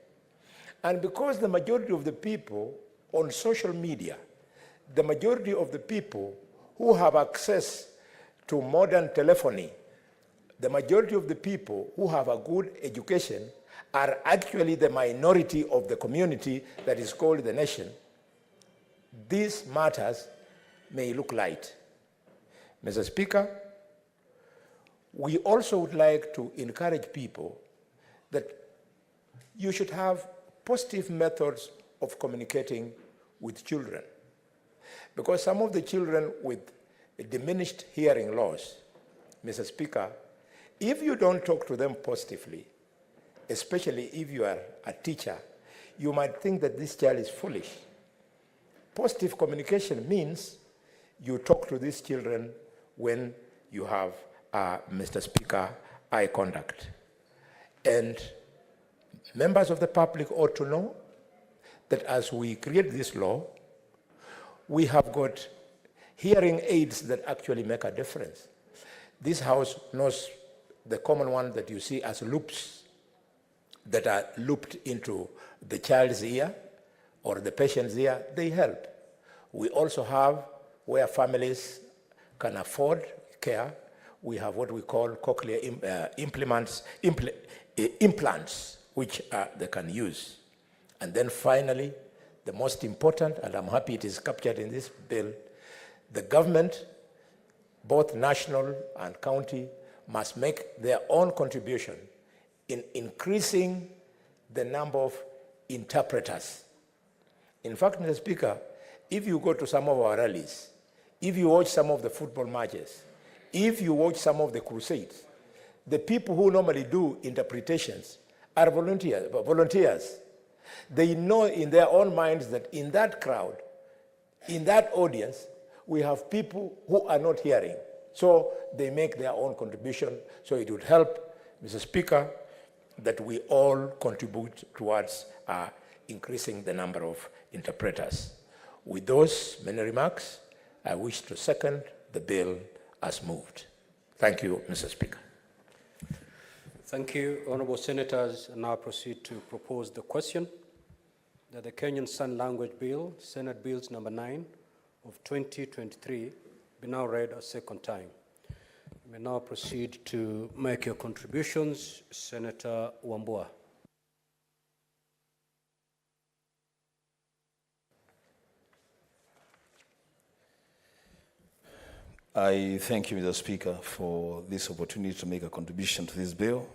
And because the majority of the people on social media, the majority of the people who have access to modern telephony, the majority of the people who have a good education are actually the minority of the community that is called the nation, these matters may look light. Mr. Speaker, we also would like to encourage people that you should have positive methods of communicating with children. Because some of the children with diminished hearing loss, Mr. Speaker, if you don't talk to them positively, especially if you are a teacher, you might think that this child is foolish. Positive communication means you talk to these children when you have, Mr. Speaker, eye contact. And members of the public ought to know that as we create this law, we have got hearing aids that actually make a difference. This House knows the common one that you see as loops that are looped into the child's ear or the patient's ear. They help. We also have, where families can afford care, we have what we call cochlear implants, which they can use. And then finally, the most important, and I'm happy it is captured in this bill, the government, both national and county, must make their own contribution in increasing the number of interpreters. In fact, Mr. Speaker, if you go to some of our rallies, if you watch some of the football matches, if you watch some of the crusades, the people who normally do interpretations are volunteers. They know in their own minds that in that crowd, in that audience, we have people who are not hearing. So they make their own contribution. So it would help, Mr. Speaker, that we all contribute towards increasing the number of interpreters. With those many remarks, I wish to second the bill as moved. Thank you, Mr. Speaker. Thank you, Honourable Senators. I now proceed to propose the question that the Kenyan Sign Language Bill, Senate Bills number 9 of 2023, be now read a second time. You may now proceed to make your contributions. Senator Wambua. I thank you, Mr. Speaker, for this opportunity to make a contribution to this bill.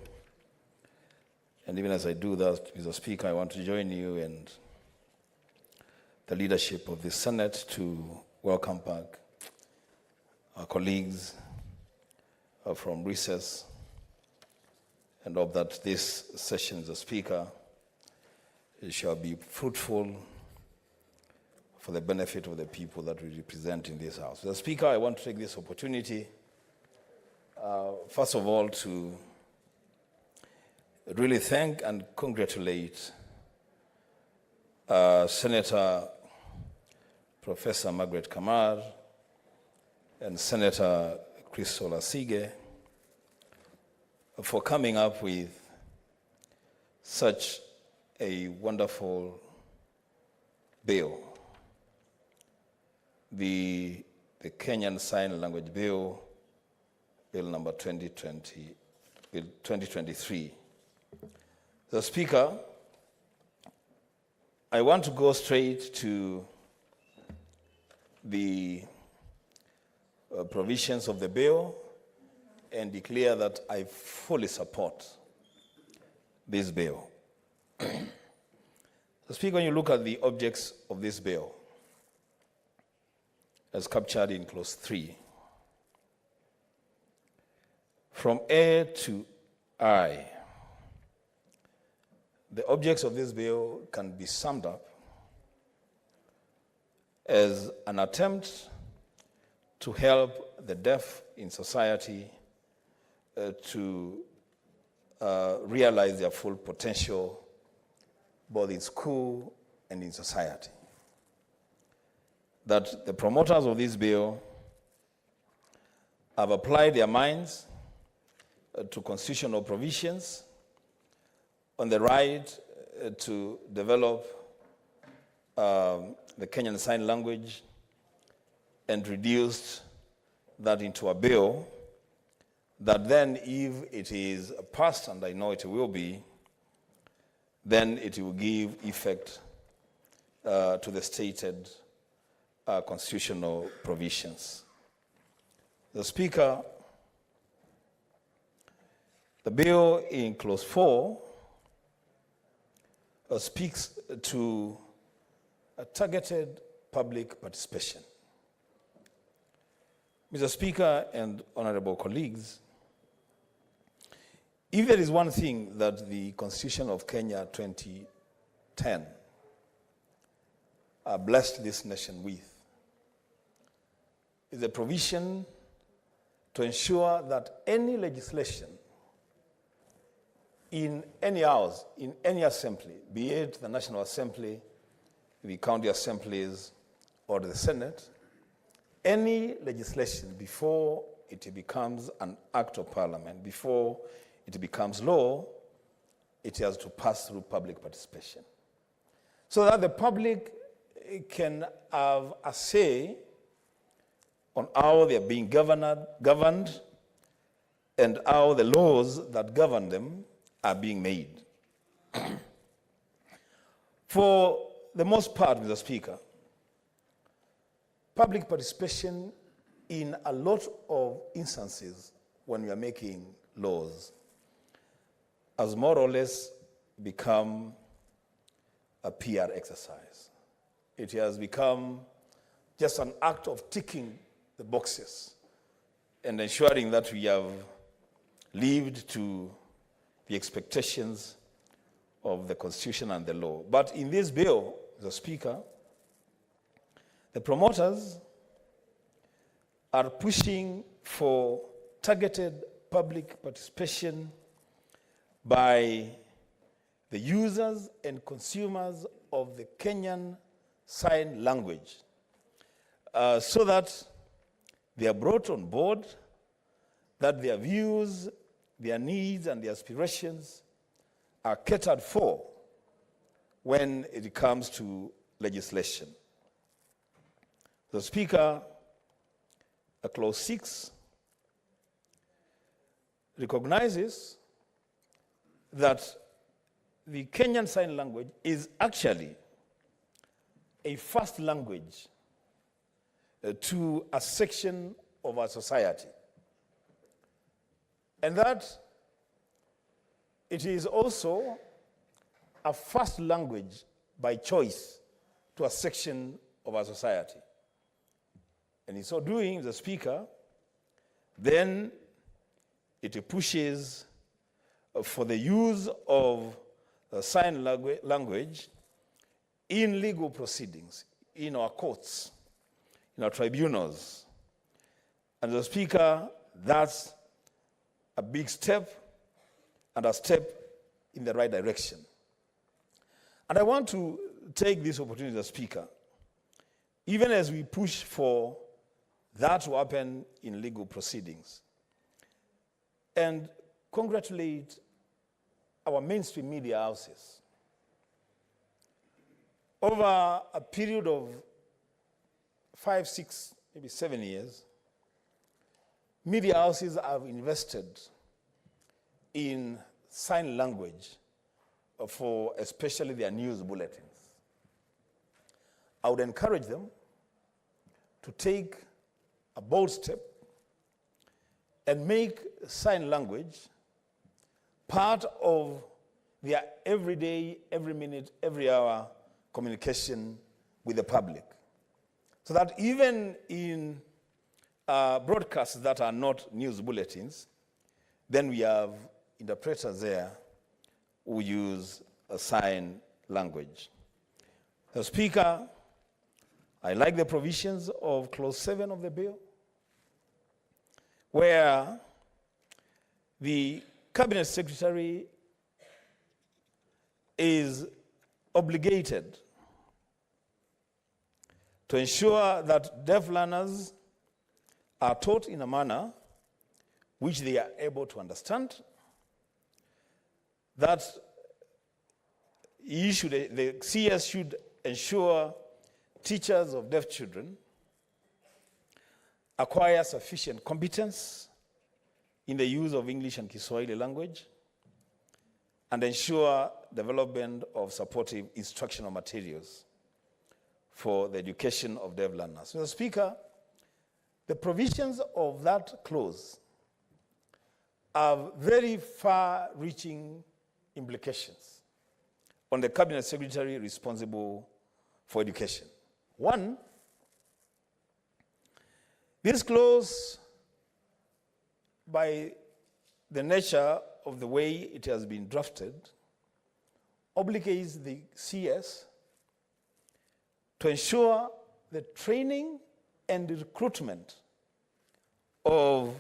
And even as I do that, Mr. Speaker, I want to join you and the leadership of the Senate to welcome back our colleagues from recess, and hope that this session, Mr. Speaker, shall be fruitful for the benefit of the people that we represent in this House. Mr. Speaker, I want to take this opportunity, first of all, to really thank and congratulate Senator Professor Margaret Kamar and Senator Chris Olasige for coming up with such a wonderful bill. The Kenyan Sign Language Bill, Bill number 2023. The Speaker, I want to go straight to the provisions of the bill and declare that I fully support this bill. The Speaker, when you look at the objects of this bill, as captured in clause 3, from A to I, the objects of this bill can be summed up as an attempt to help the deaf in society to realize their full potential, both in school and in society. That the promoters of this bill have applied their minds to constitutional provisions on the right to develop the Kenyan Sign Language and reduced that into a bill that then, if it is passed, and I know it will be, then it will give effect to the stated constitutional provisions. The Speaker, the bill in clause 4 speaks to a targeted public participation. Mr. Speaker and honorable colleagues, if there is one thing that the Constitution of Kenya 2010 blessed this nation with, is a provision to ensure that any legislation in any house, in any assembly, be it the National Assembly, the county assemblies, or the Senate, any legislation before it becomes an act of parliament, before it becomes law, it has to pass through public participation, so that the public can have a say on how they are being governed and how the laws that govern them are being made. For the most part, Mr. Speaker, public participation in a lot of instances when we are making laws has more or less become a PR exercise. It has become just an act of ticking the boxes and ensuring that we have lived to the expectations of the Constitution and the law. But in this bill, the Speaker, the promoters are pushing for targeted public participation by the users and consumers of the Kenyan Sign Language, so that they are brought on board, that their views, their needs, and their aspirations are catered for when it comes to legislation. The Speaker, clause 6 recognizes that the Kenyan Sign Language is actually a first language to a section of our society, and that it is also a first language by choice to a section of our society. And in so doing, the Speaker, then it pushes for the use of sign language in legal proceedings, in our courts, in our tribunals. And the Speaker, that's a big step and a step in the right direction. And I want to take this opportunity, the Speaker, even as we push for that to happen in legal proceedings, and congratulate our mainstream media houses. Over a period of 5, 6, maybe 7 years, media houses have invested in sign language for especially their news bulletins. I would encourage them to take a bold step and make sign language part of their everyday, every minute, every hour communication with the public. So that even in broadcasts that are not news bulletins, then we have interpreters there who use a sign language. The Speaker, I like the provisions of clause 7 of the bill, where the Cabinet Secretary is obligated to ensure that deaf learners are taught in a manner which they are able to understand, that the CS should ensure teachers of deaf children acquire sufficient competence in the use of English and Kiswahili language, and ensure development of supportive instructional materials for the education of deaf learners. Mr. Speaker, the provisions of that clause have very far-reaching implications on the Cabinet Secretary responsible for education. One, this clause, by the nature of the way it has been drafted, obligates the CS to ensure the training and the recruitment of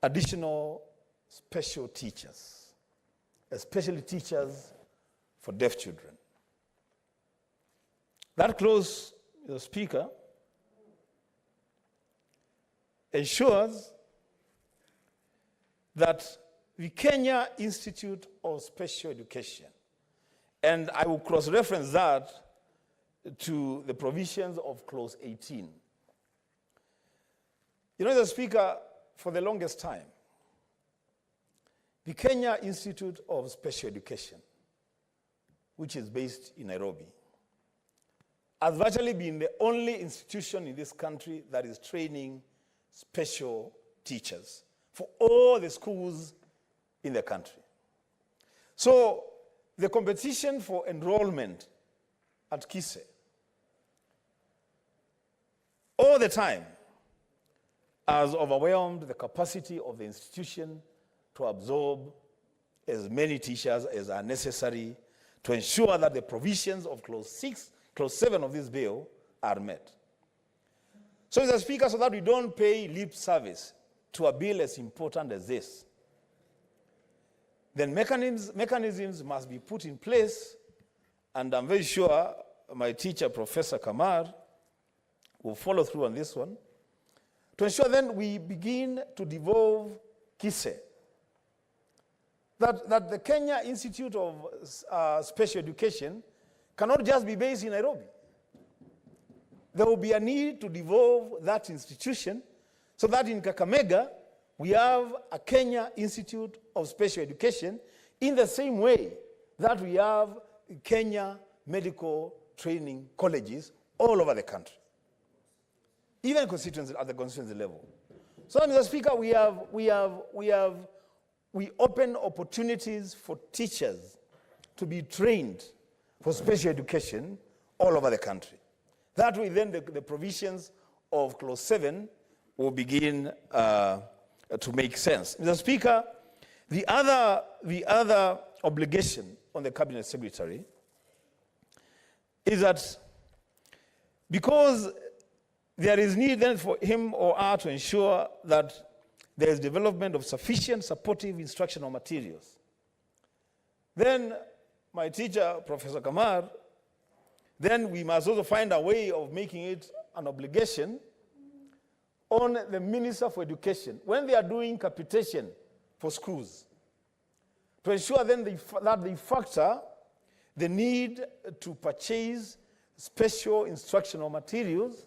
additional special teachers, especially teachers for deaf children. That clause, Mr. Speaker, ensures that the Kenya Institute of Special Education, and I will cross-reference that to the provisions of Clause 18. You know, Mr. Speaker, for the longest time, the Kenya Institute of Special Education, which is based in Nairobi, has virtually been the only institution in this country that is training special teachers for all the schools in the country. So the competition for enrollment at KISE all the time has overwhelmed the capacity of the institution to absorb as many teachers as are necessary to ensure that the provisions of Clause 7 of this bill are met. So, Mr. Speaker, so that we don't pay lip service to a bill as important as this, then mechanisms must be put in place, and I'm very sure my teacher, Professor Kamar, will follow through on this one, to ensure then we begin to devolve KISE, that the Kenya Institute of Special Education cannot just be based in Nairobi. There will be a need to devolve that institution so that in Kakamega, we have a Kenya Institute of Special Education in the same way that we have Kenya medical training colleges all over the country, even at the constituency level. So, Mr. Speaker, we open opportunities for teachers to be trained for special education all over the country. That way, then, the provisions of Clause 7 will begin to make sense. Mr. Speaker, the other obligation on the Cabinet Secretary is that because there is need then for him or her to ensure that there is development of sufficient supportive instructional materials, then my teacher, Professor Kamar, then we must also find a way of making it an obligation on the Minister for Education, when they are doing capitation for schools, to ensure then that they factor the need to purchase special instructional materials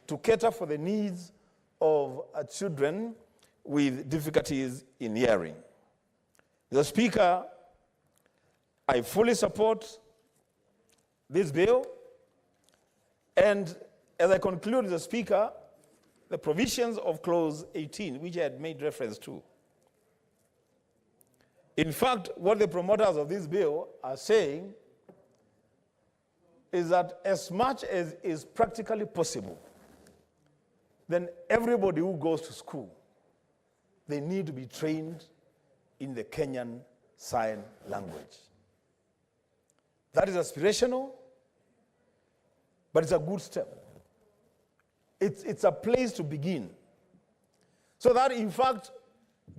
to cater for the needs of children with difficulties in hearing. Mr. Speaker, I fully support this bill, and as I conclude, Mr. Speaker, the provisions of Clause 18, which I had made reference to. In fact, what the promoters of this bill are saying is that as much as is practically possible, then everybody who goes to school, they need to be trained in the Kenyan Sign Language. That is aspirational, but it's a good step. It's a place to begin. So that, in fact,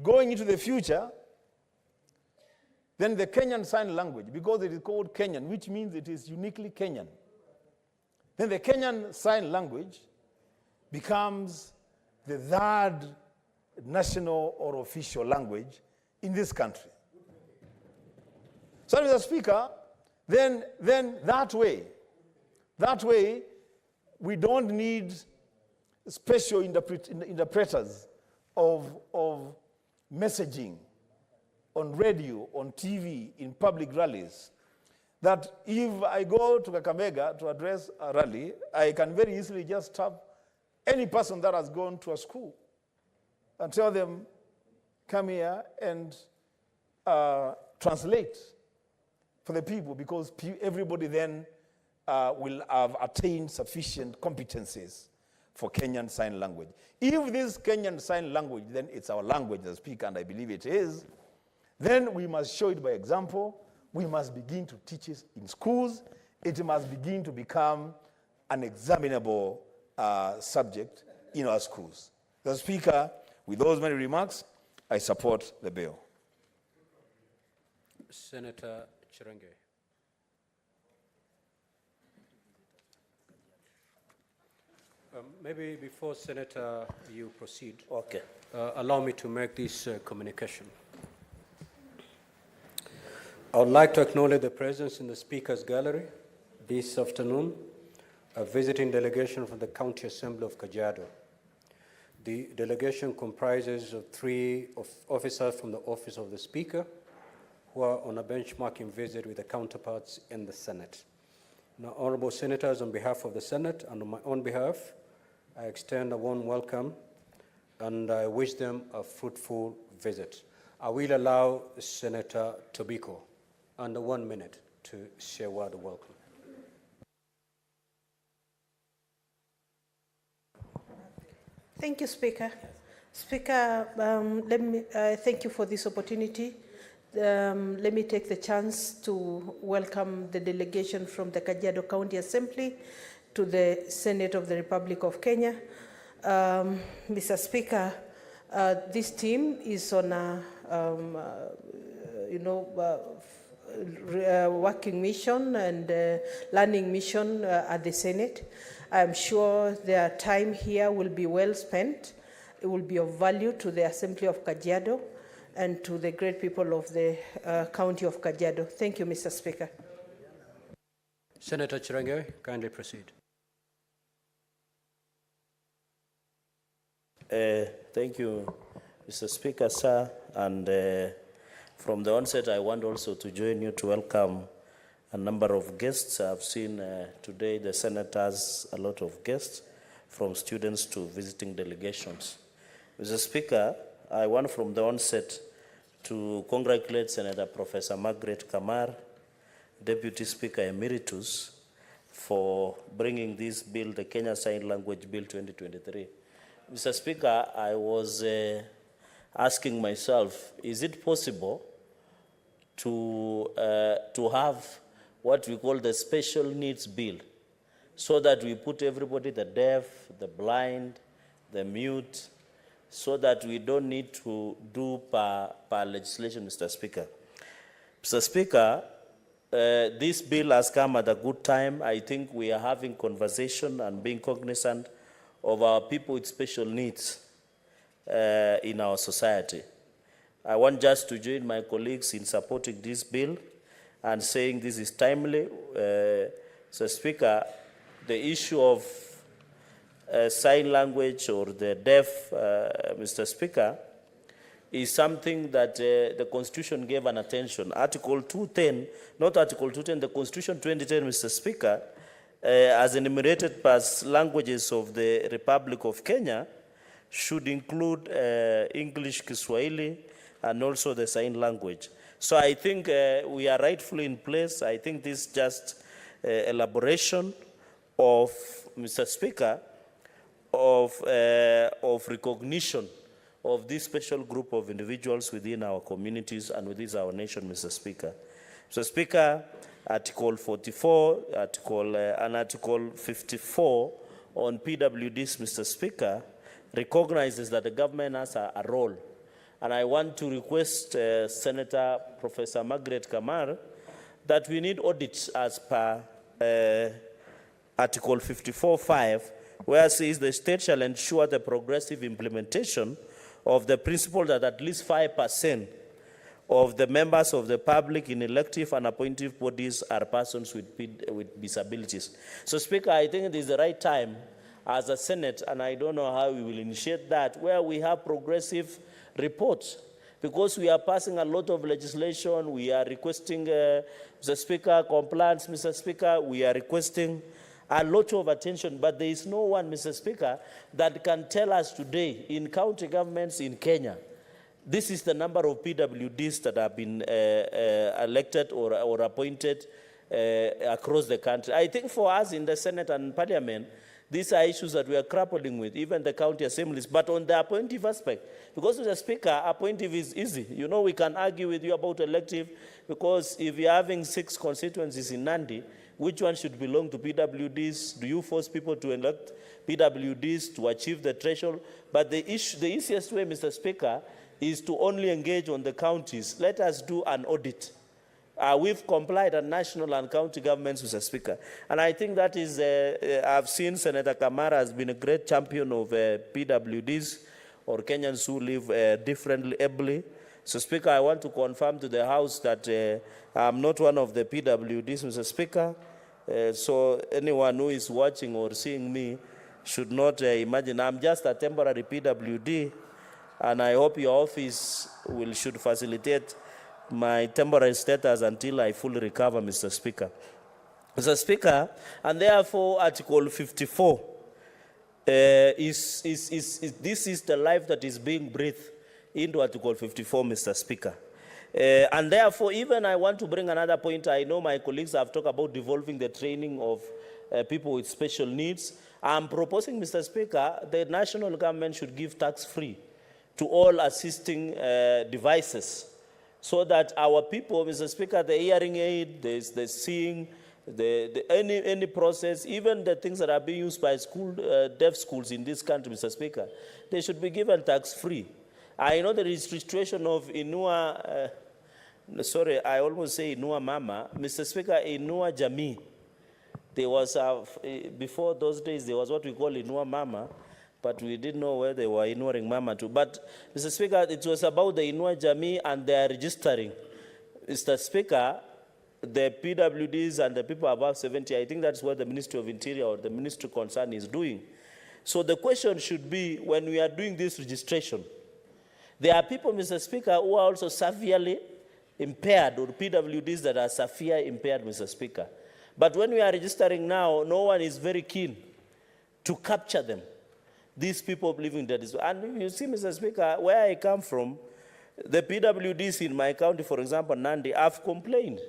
going into the future, then the Kenyan Sign Language, because it is called Kenyan, which means it is uniquely Kenyan, then the Kenyan Sign Language becomes the third national or official language in this country. So, Mr. Speaker, then that way, we don't need special interpreters of messaging on radio, on TV, in public rallies. That if I go to Kakamega to address a rally, I can very easily just tap any person that has gone to a school and tell them, come here and translate for the people, because everybody then will have attained sufficient competencies for Kenyan Sign Language. If this Kenyan Sign Language, then it's our language, the speaker, and I believe it is, then we must show it by example. We must begin to teach it in schools. It must begin to become an examinable subject in our schools. The Speaker, with those many remarks, I support the bill. Senator Chirenge. Maybe before, Senator, you proceed, Okay. Allow me to make this communication. I would like to acknowledge the presence in the Speaker's Gallery this afternoon, a visiting delegation from the County Assembly of Kajiado. The delegation comprises of 3 officers from the Office of the Speaker who are on a benchmarking visit with their counterparts in the Senate. Now, honorable senators, on behalf of the Senate and on my own behalf, I extend a warm welcome and I wish them a fruitful visit. I will allow Senator Tobiko under 1 minute to share a word of welcome. Thank you, Speaker. Speaker, let me thank you for this opportunity. Let me take the chance to welcome the delegation from the Kajiado County Assembly to the Senate of the Republic of Kenya. Mr. Speaker, this team is on a working mission and learning mission at the Senate. I'm sure their time here will be well spent. It will be of value to the Assembly of Kajiado and to the great people of the County of Kajiado. Thank you, Mr. Speaker. Senator Chirenge, kindly proceed. Thank you, Mr. Speaker, sir. And from the onset, I want also to join you to welcome a number of guests. I've seen today the Senate has a lot of guests, from students to visiting delegations. Mr. Speaker, I want from the onset to congratulate Senator Professor Margaret Kamar, Deputy Speaker Emeritus, for bringing this bill, the Kenya Sign Language Bill 2023. Mr. Speaker, I was asking myself, is it possible to have what we call the special needs bill, so that we put everybody, the deaf, the blind, the mute, so that we don't need to do per legislation, Mr. Speaker. Mr. Speaker, this bill has come at a good time. I think we are having conversation and being cognizant of our people with special needs in our society. I want just to join my colleagues in supporting this bill and saying this is timely. So, Speaker, the issue of sign language or the deaf, Mr. Speaker, is something that the Constitution gave an attention. Article 210, not Article 210, the Constitution 2010, Mr. Speaker, as enumerated as languages of the Republic of Kenya, should include English, Kiswahili, and also the sign language. So I think we are rightfully in place. I think this is just elaboration of, Mr. Speaker, of recognition of this special group of individuals within our communities and within our nation, Mr. Speaker. Mr. Speaker, Article 44, and Article 54 on PWDs, Mr. Speaker, recognizes that the government has a role. And I want to request Senator Professor Margaret Kamar that we need audits as per Article 54.5, where it says the state shall ensure the progressive implementation of the principle that at least 5% of the members of the public in elective and appointive bodies are persons with disabilities. So, Speaker, I think it is the right time as a Senate, and I don't know how we will initiate that, where we have progressive reports, because we are passing a lot of legislation. We are requesting, Mr. Speaker, compliance, Mr. Speaker. We are requesting a lot of attention, but there is no one, Mr. Speaker, that can tell us today in county governments in Kenya, this is the number of PWDs that have been elected or appointed across the country. I think for us in the Senate and Parliament, these are issues that we are grappling with, even the county assemblies. But on the appointive aspect, because Mr. Speaker, appointive is easy. You know, we can argue with you about elective, because if you're having 6 constituencies in Nandi, which one should belong to PWDs? Do you force people to elect PWDs to achieve the threshold? But the easiest way, Mr. Speaker, is to only engage on the counties. Let us do an audit. We've complied at national and county governments, Mr. Speaker. And I think that is, I've seen Senator Kamara has been a great champion of PWDs, or Kenyans who live differently, ably. So, Speaker, I want to confirm to the House that I'm not one of the PWDs, Mr. Speaker. So anyone who is watching or seeing me should not imagine I'm just a temporary PWD, and I hope your office should facilitate my temporary status until I fully recover, Mr. Speaker. Mr. Speaker, and therefore Article 54 this is the life that is being breathed into Article 54, Mr. Speaker. And therefore, even I want to bring another point. I know my colleagues have talked about devolving the training of people with special needs. I'm proposing, Mr. Speaker, the national government should give tax-free to all assisting devices, so that our people, Mr. Speaker, the hearing aid, the seeing, any process, even the things that are being used by deaf schools in this country, Mr. Speaker, they should be given tax-free. I know there is situation of Inua, sorry, I almost say Inua Mama. Mr. Speaker, Inua Jamii. There was, before those days, there was what we call Inua Mama, but we didn't know where they were ignoring Mama too. But, Mr. Speaker, it was about the Inua Jamii and their registering. Mr. Speaker, the PWDs and the people above 70, I think that's what the Ministry of Interior or the ministry concerned is doing. So the question should be, when we are doing this registration, there are people, Mr. Speaker, who are also severely impaired, or PWDs that are severely impaired, Mr. Speaker. But when we are registering now, no one is very keen to capture them, these people living that is. And you see, Mr. Speaker, where I come from, the PWDs in my county, for example, Nandi, have complained.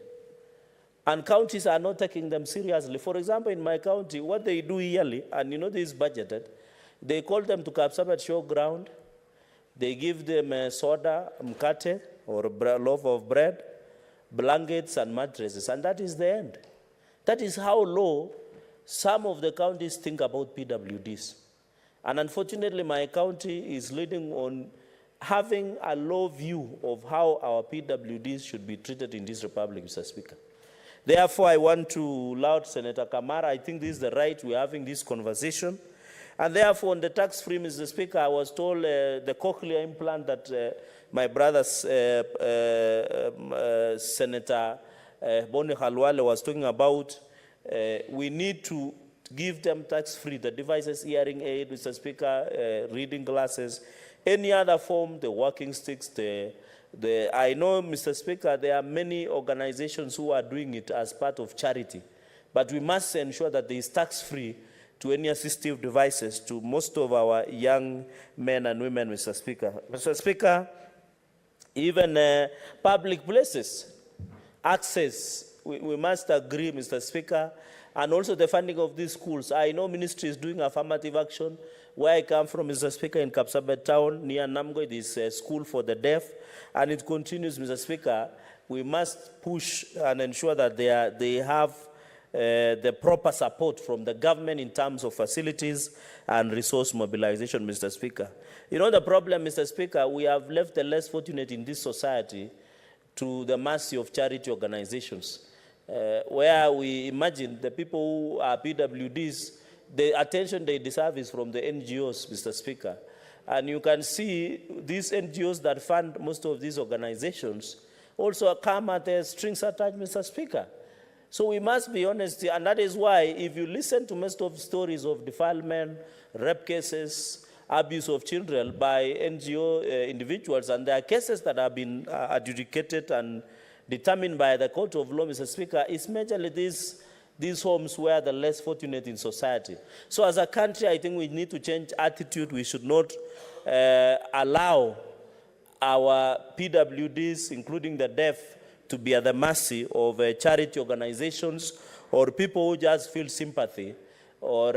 And counties are not taking them seriously. For example, in my county, what they do yearly, and you know this is budgeted, they call them to Kapsabet showground. They give them soda, mkate, or a loaf of bread, blankets, and mattresses, and that is the end. That is how low some of the counties think about PWDs. And unfortunately, my county is leading on having a low view of how our PWDs should be treated in this republic, Mr. Speaker. Therefore, I want to laud Senator Kamara. I think this is the right we're having this conversation. And therefore, on the tax-free, Mr. Speaker, I was told the cochlear implant that my brother, Senator Boni Khalwale, was talking about, we need to give them tax-free, the devices, hearing aid, Mr. Speaker, reading glasses, any other form, the walking sticks, I know, Mr. Speaker, there are many organizations who are doing it as part of charity, but we must ensure that there is tax-free to any assistive devices to most of our young men and women, Mr. Speaker. Mr. Speaker, even public places, access, we must agree, Mr. Speaker, and also the funding of these schools. I know ministry is doing affirmative action. Where I come from, Mr. Speaker, in Kapsabet town, near Namgo, it is a school for the deaf, and it continues, Mr. Speaker. We must push and ensure that they have the proper support from the government in terms of facilities and resource mobilization, Mr. Speaker. You know the problem, Mr. Speaker, we have left the less fortunate in this society to the mercy of charity organizations, where we imagine the people who are PWDs, the attention they deserve is from the NGOs, Mr. Speaker. And you can see these NGOs that fund most of these organizations also come at a strings attached, Mr. Speaker. So we must be honest, and that is why if you listen to most of the stories of defilement, rape cases, abuse of children by NGO individuals, and there are cases that have been adjudicated and determined by the court of law, Mr. Speaker, it's majorly these homes where the less fortunate in society. So as a country, I think we need to change attitude. We should not allow our PWDs, including the deaf, to be at the mercy of charity organizations or people who just feel sympathy or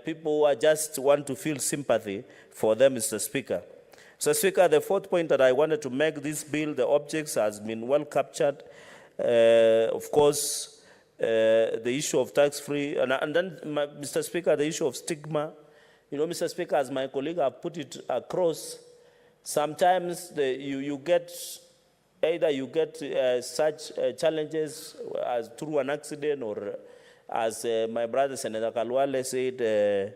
people who just want to feel sympathy for them, Mr. Speaker. Mr. Speaker, the fourth point that I wanted to make, this bill, the objects has been well captured. Of course, the issue of tax-free, and then, Mr. Speaker, the issue of stigma. You know, Mr. Speaker, as my colleague have put it across, sometimes you get, either you get such challenges as through an accident or, as my brother Senator Kalwale said,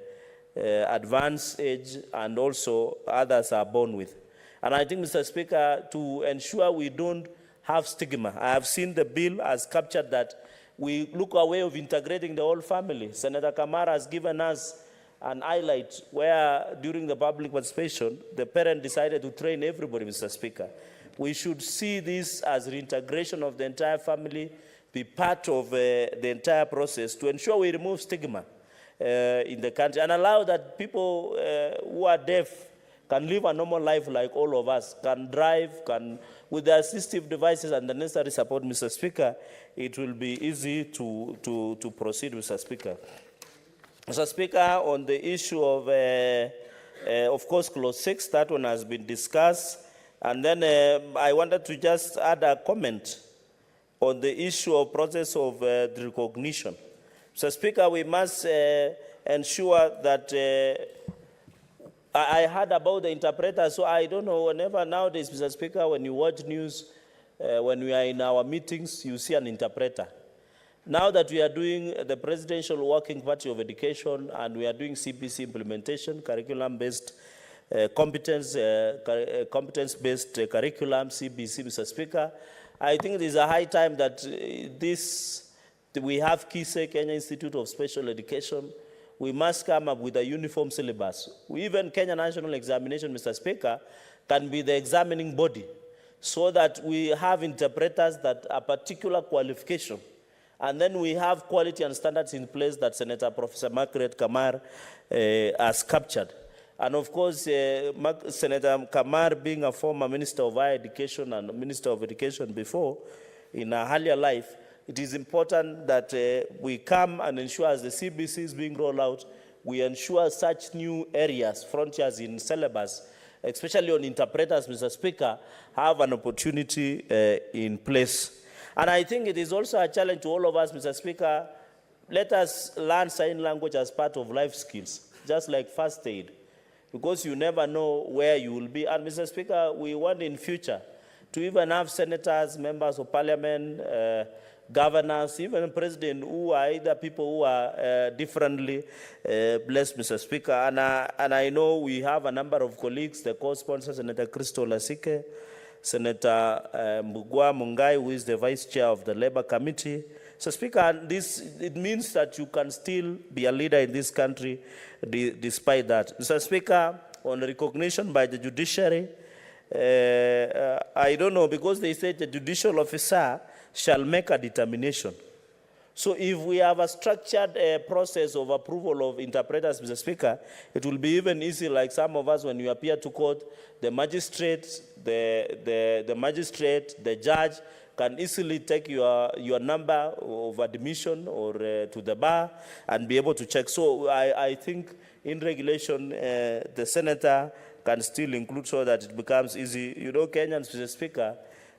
advanced age, and also others are born with. And I think, Mr. Speaker, to ensure we don't have stigma, I have seen the bill has captured that we look a way of integrating the whole family. Senator Kamara has given us an highlight where during the public participation, the parent decided to train everybody, Mr. Speaker. We should see this as reintegration of the entire family, be part of the entire process to ensure we remove stigma in the country and allow that people who are deaf can live a normal life like all of us, can drive, can, with the assistive devices and the necessary support, Mr. Speaker, it will be easy to proceed, Mr. Speaker. Mr. Speaker, on the issue of course, clause 6, that one has been discussed. And then I wanted to just add a comment on the issue of process of the recognition. Mr. Speaker, we must ensure that I heard about the interpreter, so I don't know, whenever nowadays, Mr. Speaker, when you watch news, when we are in our meetings, you see an interpreter. Now that we are doing the Presidential Working Party of Education and we are doing CPC implementation, curriculum-based competence-based curriculum, CBC, Mr. Speaker, I think it is a high time that we have KISE, Kenya Institute of Special Education. We must come up with a uniform syllabus. Even Kenya National Examination, Mr. Speaker, can be the examining body so that we have interpreters that are particular qualification. And then we have quality and standards in place that Senator Professor Margaret Kamar has captured. And of course, Senator Kamar, being a former Minister of Higher Education and Minister of Education before, in her earlier life, it is important that we come and ensure, as the CBC is being rolled out, we ensure such new areas, frontiers in syllabus, especially on interpreters, Mr. Speaker, have an opportunity in place. And I think it is also a challenge to all of us, Mr. Speaker. Let us learn sign language as part of life skills, just like first aid, because you never know where you will be. And Mr. Speaker, we want in future to even have senators, members of parliament, governors, even president, who are either people who are differently blessed, Mr. Speaker. And I know we have a number of colleagues, the co-sponsor, Senator Christo Lasike, Senator Mbugua Mungai, who is the vice chair of the Labour Committee. So, Speaker, it means that you can still be a leader in this country despite that. Mr. Speaker, on recognition by the judiciary, I don't know, because they said the judicial officer shall make a determination. So if we have a structured process of approval of interpreters, Mr. Speaker, it will be even easy, like some of us, when we appear to court, the magistrate, the judge can easily take your number of admission or to the bar and be able to check. So I think in regulation, the senator can still include so that it becomes easy. You know, Kenyans, Mr. Speaker,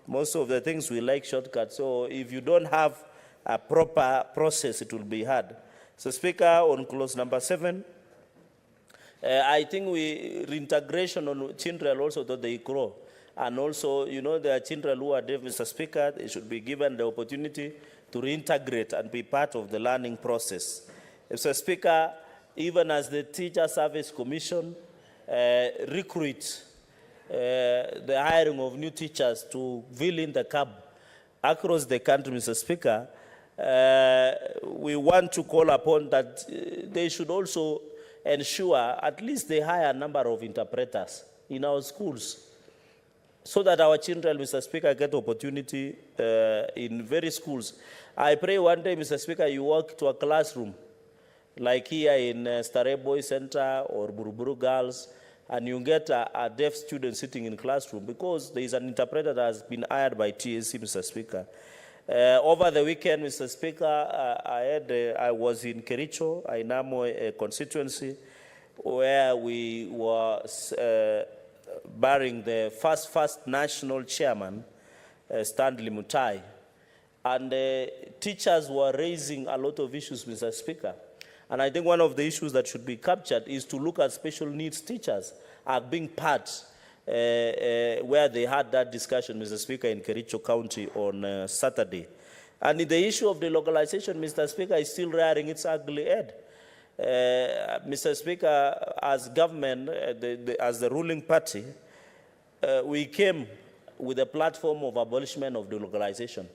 most of the things we like shortcuts. So if you don't have a proper process, it will be hard. So, Speaker, on clause number 7, I think reintegration on children also that they grow. And also, you know, there are children who are deaf, Mr. Speaker, they should be given the opportunity to reintegrate and be part of the learning process. Mr. Speaker, even as the Teacher Service Commission, recruit the hiring of new teachers to fill in the gap across the country, Mr. Speaker, we want to call upon that they should also ensure at least they hire a number of interpreters in our schools so that our children, Mr. Speaker, get opportunity in various schools. I pray one day, Mr. Speaker, you walk to a classroom like here in Starehe Boys Center or Buruburu Girls, and you get a deaf student sitting in classroom because there is an interpreter that has been hired by TSC, Mr. Speaker. Over the weekend, Mr. Speaker, I was in Kericho, Ainamo constituency, where we were burying the first national chairman, Stanley Mutai. And teachers were raising a lot of issues, Mr. Speaker. And I think one of the issues that should be captured is to look at special needs teachers are being part where they had that discussion, Mr. Speaker, in Kericho County on Saturday. And the issue of the localization, Mr. Speaker, is still rearing its ugly head. Mr. Speaker, as government, as the ruling party, we came with a platform of abolishment of delocalization.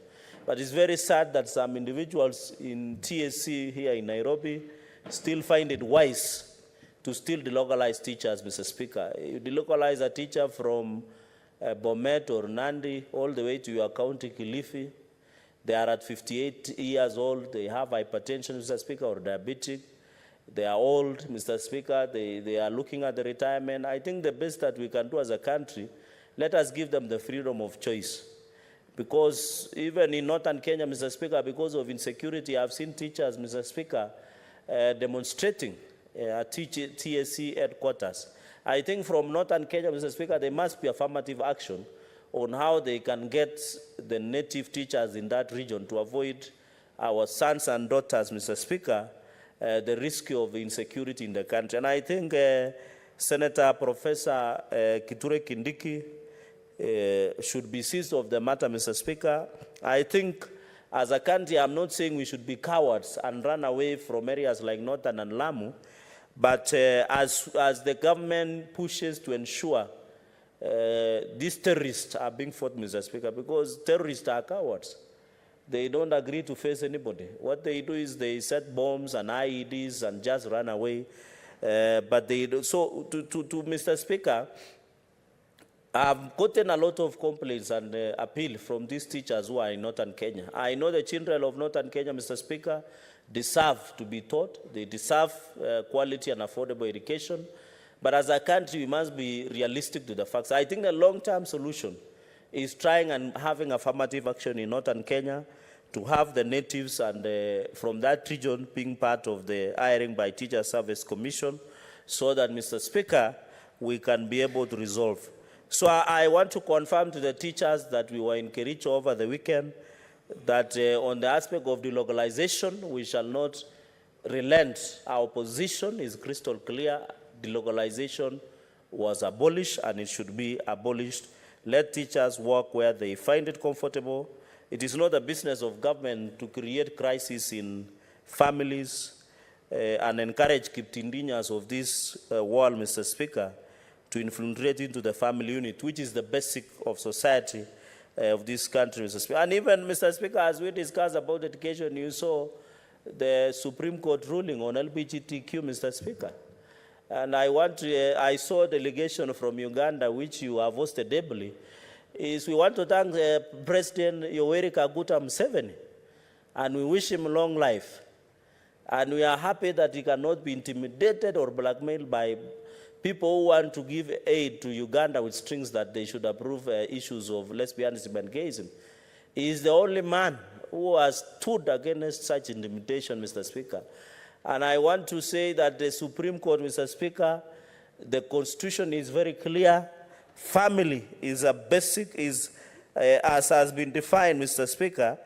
But it's very sad that some individuals in TSC here in Nairobi still find it wise to still delocalize teachers, Mr. Speaker. You delocalize a teacher from Bomet or Nandi all the way to your county, Kilifi. They are at 58 years old. They have hypertension, Mr. Speaker, or diabetic. They are old, Mr. Speaker. They are looking at the retirement. I think the best that we can do as a country, let us give them the freedom of choice. Because even in northern Kenya, Mr. Speaker, because of insecurity, I've seen teachers, Mr. Speaker, demonstrating at TSC headquarters. I think from northern Kenya, Mr. Speaker, there must be affirmative action on how they can get the native teachers in that region to avoid our sons and daughters, Mr. Speaker, the risk of insecurity in the country. And I think Senator Professor Kithure Kindiki should be seized of the matter, Mr. Speaker. I think as a country, I'm not saying we should be cowards and run away from areas like Northern and Lamu, but as the government pushes to ensure these terrorists are being fought, Mr. Speaker, because terrorists are cowards. They don't agree to face anybody. What they do is they set bombs and IEDs and just run away. But they do. So to Mr. Speaker, I've gotten a lot of complaints and appeal from these teachers who are in Northern Kenya. I know the children of Northern Kenya, Mr. Speaker, deserve to be taught. They deserve quality and affordable education. But as a country, we must be realistic to the facts. I think the long-term solution is trying and having affirmative action in Northern Kenya to have the natives and from that region being part of the hiring by Teacher Service Commission so that, Mr. Speaker, we can be able to resolve. So I want to confirm to the teachers that we were in Kericho over the weekend that on the aspect of delocalization, we shall not relent. Our position is crystal clear. Delocalization was abolished and it should be abolished. Let teachers work where they find it comfortable. It is not the business of government to create crises in families and encourage Kiptindinyas of this world, Mr. Speaker, to infiltrate into the family unit, which is the basic of society of this country, Mr. Speaker. And even, Mr. Speaker, as we discussed about education, you saw the Supreme Court ruling on LGBTQ, Mr. Speaker. And I saw a delegation from Uganda, which you have hosted ably, is we want to thank President Yoweri Kaguta Museveni, and we wish him long life. And we are happy that he cannot be intimidated or blackmailed by people who want to give aid to Uganda with strings that they should approve issues of lesbianism and gayism. He is the only man who has stood against such intimidation, Mr. Speaker. And I want to say that the Supreme Court, Mr. Speaker, the Constitution is very clear. Family is a basic, as has been defined, Mr. Speaker,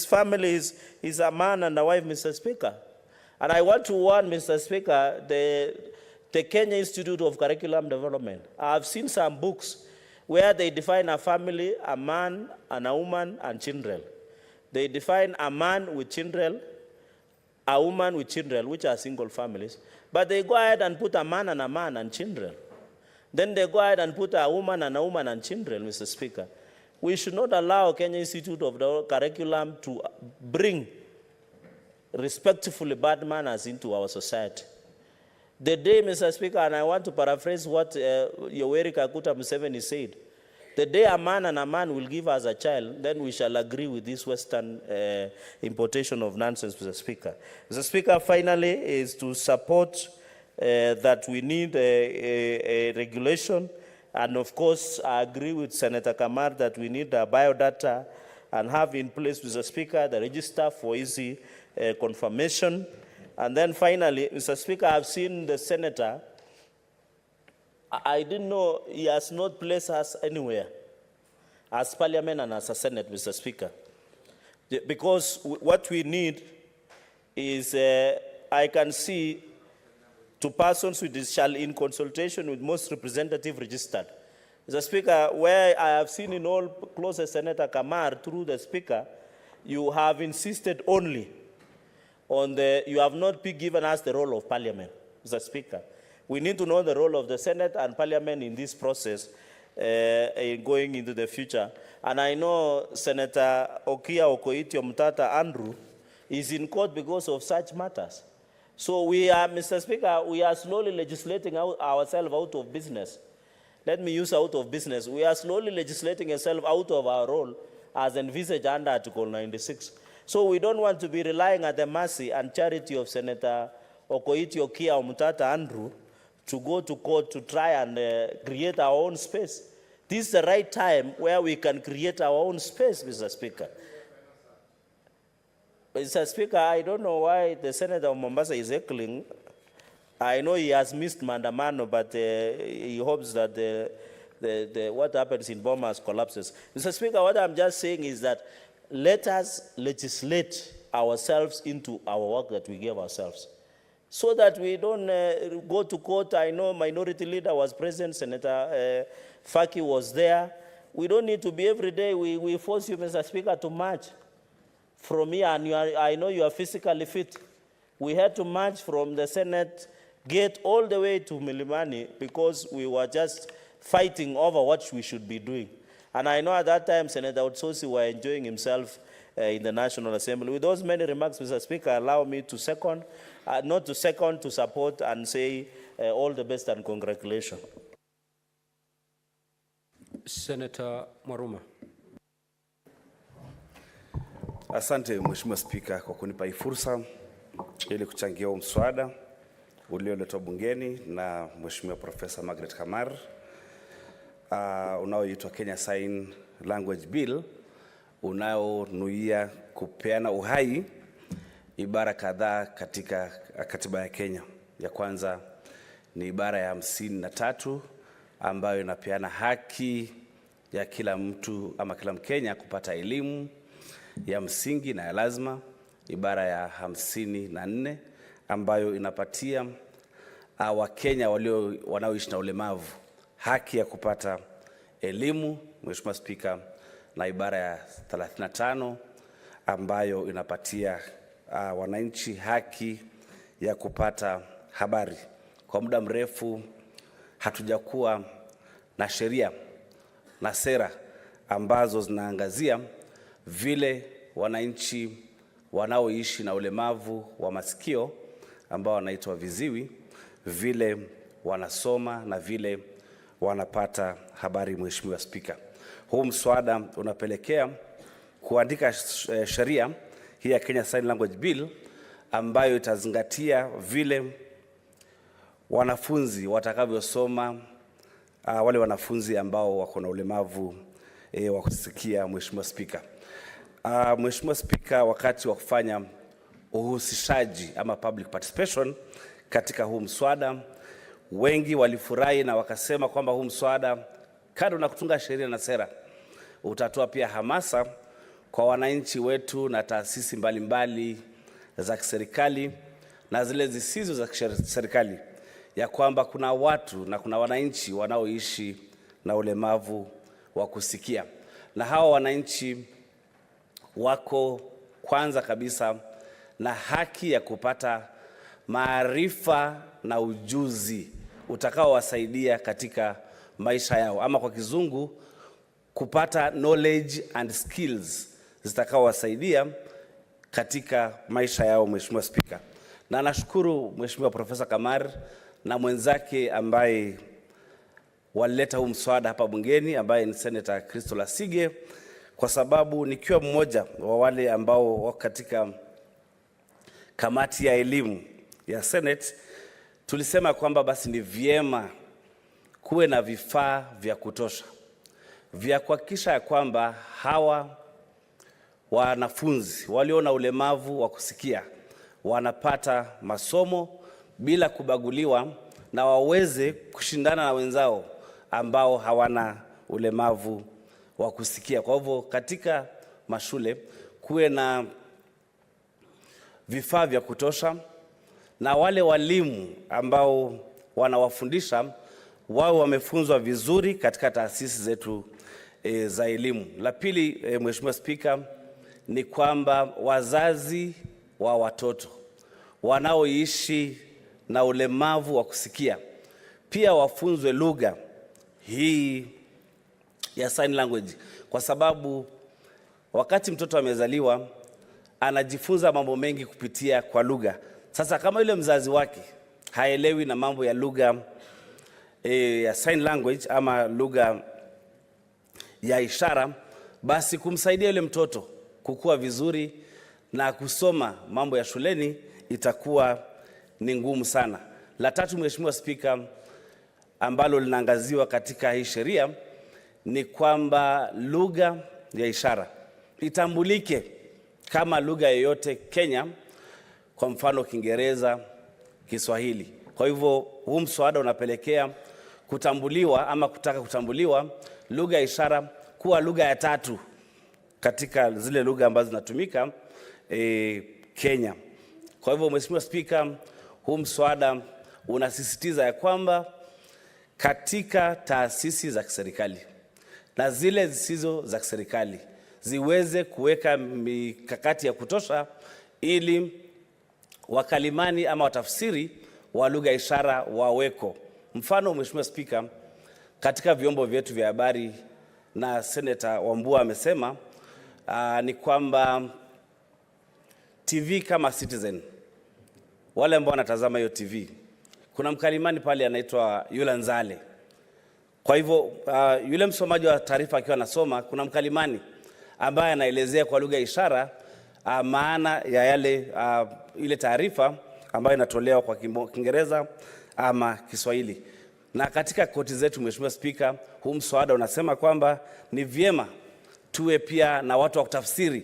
family is a man and a wife, Mr. Speaker. And I want to warn, Mr. Speaker, the Kenya Institute of Curriculum Development. I've seen some books where they define a family, a man and a woman and children. They define a man with children a woman with children, which are single families, but they go ahead and put a man and children. Then they go ahead and put a woman and children, Mr. Speaker. We should not allow Kenya Institute of the Curriculum to bring respectfully bad manners into our society. The day, Mr. Speaker, and I want to paraphrase what Yoweri Kaguta Museveni said, the day a man will give us a child, then we shall agree with this Western importation of nonsense, Mr. Speaker. Mr. Speaker, finally, is to support that we need a regulation. And of course, I agree with Senator Kamar that we need a biodata and have in place, Mr. Speaker, the register for easy confirmation. And then finally, Mr. Speaker, I've seen the senator. I didn't know he has not placed us anywhere as Parliament and as a Senate, Mr. Speaker. Because what we need is, I can see, to persons with this shall in consultation with most representative registered. Mr. Speaker, where I have seen in all closest Senator Kamar through the Speaker, you have insisted only on you have not given us the role of Parliament, Mr. Speaker. We need to know the role of the Senate and Parliament in this process going into the future. And I know Senator Okia Okoitio Mtata Andrew is in court because of such matters. So we are, Mr. Speaker, we are slowly legislating ourselves out of business. Let me use out of business. We are slowly legislating ourselves out of our role as envisaged under Article 96. So we don't want to be relying at the mercy and charity of Senator Okoitio Okia Mtata Andrew to go to court to try and create our own space. This is the right time where we can create our own space, Mr. Speaker. Mr. Speaker, I don't know why the Senator of Mombasa is heckling. I know he has missed Mandamano, but he hopes that what happens in Bomas collapses. Mr. Speaker, what I'm just saying is that let us legislate ourselves into our work that we give ourselves, so that we don't go to court. I know Minority Leader was present, Senator Faki was there. We don't need to be every day, we force you, Mr. Speaker, to march from here, and I know you are physically fit. We had to march from the Senate gate all the way to Milimani because we were just fighting over what we should be doing. And I know at that time, Senator Otsosi was enjoying himself in the National Assembly. With those many remarks, Mr. Speaker, allow me to second, to support and say all the best and congratulations. Senator Mwaruma. Asante Mheshimiwa Spika kwa kunipa hii fursa ili kuchangia mswada ulioletwa bungeni na Mheshimiwa Profesa Margaret Kamar unaoitwa Kenya Sign Language Bill, unaonuia kupeana uhai ibara kadhaa katika katiba ya Kenya. Ya kwanza ni ibara ya 53 ambayo inapeana haki ya kila mtu ama kila Mkenya kupata elimu ya msingi na ya lazima. Ibara ya 54 ambayo inapatia Wakenya wanaoishi na ulemavu haki ya kupata elimu, Mheshimiwa Spika, na ibara ya 35 ambayo inapatia wananchi haki ya kupata habari. Kwa muda mrefu hatujakuwa na sheria na sera ambazo zinaangazia vile wananchi wanaoishi na ulemavu wa masikio ambao wanaitwa viziwi vile wanasoma na vile wanapata habari. Mheshimiwa Spika, huu mswada unapelekea kuandika sheria hii ya Kenya Sign Language Bill ambayo itazingatia vile wanafunzi watakavyosoma, wale wanafunzi ambao wako na ulemavu wa kusikia. Mheshimiwa Spika, Mheshimiwa Spika, wakati wa kufanya uhusishaji ama public participation katika huu mswada, wengi walifurahi na wakasema kwamba huu mswada kando na kutunga sheria na sera utatoa pia hamasa kwa wananchi wetu na taasisi mbalimbali za kiserikali na zile zisizo za kiserikali ya kwamba kuna watu na kuna wananchi wanaoishi na ulemavu wa kusikia, na hawa wananchi wako kwanza kabisa na haki ya kupata maarifa na ujuzi utakaowasaidia katika maisha yao, ama kwa kizungu kupata knowledge and skills zitakaowasaidia katika maisha yao, Mheshimiwa Spika. Na nashukuru Mheshimiwa Profesa Kamar na mwenzake ambaye walileta huu mswada hapa bungeni, ambaye ni Senator Crystal Asige, kwa sababu nikiwa mmoja wa wale ambao wako katika kamati ya elimu ya Senate, tulisema kwamba basi ni vyema kuwe na vifaa vya kutosha vya kuhakikisha ya kwamba hawa wanafunzi walio na ulemavu wa kusikia wanapata masomo bila kubaguliwa na waweze kushindana na wenzao ambao hawana ulemavu wa kusikia. Kwa hivyo katika mashule kuwe na vifaa vya kutosha, na wale walimu ambao wanawafundisha wao wamefunzwa vizuri katika taasisi zetu za elimu. La pili, Mheshimiwa Spika, ni kwamba wazazi wa watoto wanaoishi na ulemavu wa kusikia pia wafunzwe lugha hii ya sign language, kwa sababu wakati mtoto amezaliwa anajifunza mambo mengi kupitia kwa lugha. Sasa kama yule mzazi wake haelewi na mambo ya lugha ya sign language ama lugha ya ishara, basi kumsaidia yule mtoto kukua vizuri na kusoma mambo ya shuleni itakuwa ni ngumu sana. La tatu, Mheshimiwa Spika, ambalo linaangaziwa katika hii sheria ni kwamba lugha ya ishara itambulike kama lugha yoyote Kenya, kwa mfano Kiingereza, Kiswahili. Kwa hivyo huu mswada unapelekea kutambuliwa ama kutaka kutambuliwa lugha ya ishara kuwa lugha ya tatu katika zile lugha ambazo zinatumika Kenya. Kwa hivyo Mheshimiwa Spika, huu mswada unasisitiza ya kwamba katika taasisi za kiserikali na zile zisizo za kiserikali ziweze kuweka mikakati ya kutosha ili wakalimani ama watafsiri wa lugha ya ishara waweko. Mfano, Mheshimiwa Spika, katika vyombo vyetu vya habari, na Senator Wambua amesema ni kwamba TV kama Citizen, wale ambao wanatazama hiyo TV, kuna mkalimani pale anaitwa Yula Nzale. Kwa hivyo yule msomaji wa taarifa akiwa anasoma, kuna mkalimani ambaye anaelezea kwa lugha ya ishara maana ya yale ile taarifa ambayo inatolewa kwa Kiingereza ama Kiswahili. Na katika koti zetu, Mheshimiwa Spika, huu mswada unasema kwamba ni vyema tuwe pia na watu wa kutafsiri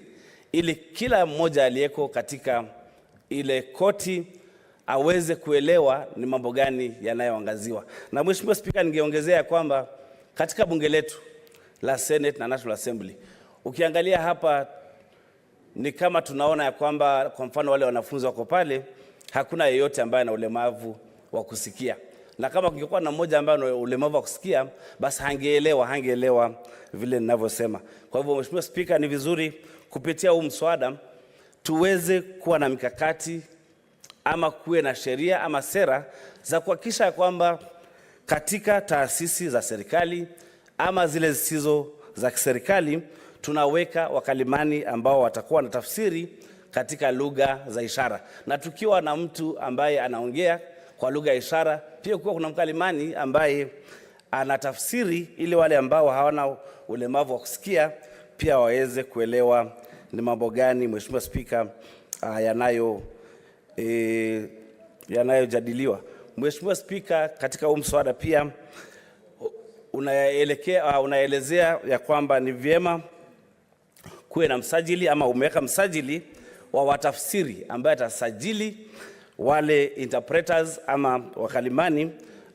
ili kila mmoja aliyeko katika ile koti aweze kuelewa ni mambo gani yanayoangaziwa. Na Mheshimiwa Spika, ningeongezea kwamba katika bunge letu la Senate na National Assembly, ukiangalia hapa ni kama tunaona ya kwamba kwa mfano wale wanafunzi wako pale, hakuna yeyote ambaye ana ulemavu wa kusikia. Na kama kungekuwa na mmoja ambaye ana ulemavu wa kusikia, basi hangeelewa vile ninavyosema. Kwa hivyo Mheshimiwa Spika, ni vizuri kupitia huu mswada tuweze kuwa na mikakati ama kuwe na sheria ama sera za kuhakikisha kwamba katika taasisi za serikali ama zile zisizo za kiserikali tunaweka wakalimani ambao watakuwa na tafsiri katika lugha za ishara. Na tukiwa na mtu ambaye anaongea kwa lugha ya ishara, pia kuwa kuna mkalimani ambaye anatafsiri ili wale ambao hawana ulemavu wa kusikia pia waweze kuelewa ni mambo gani, Mheshimiwa Spika, yanayojadiliwa. Mheshimiwa Spika, katika huu mswada pia unaelezea ya kwamba ni vyema kuwe na msajili ama umeweka msajili wa watafsiri ambaye atasajili wale interpreters ama wakalimani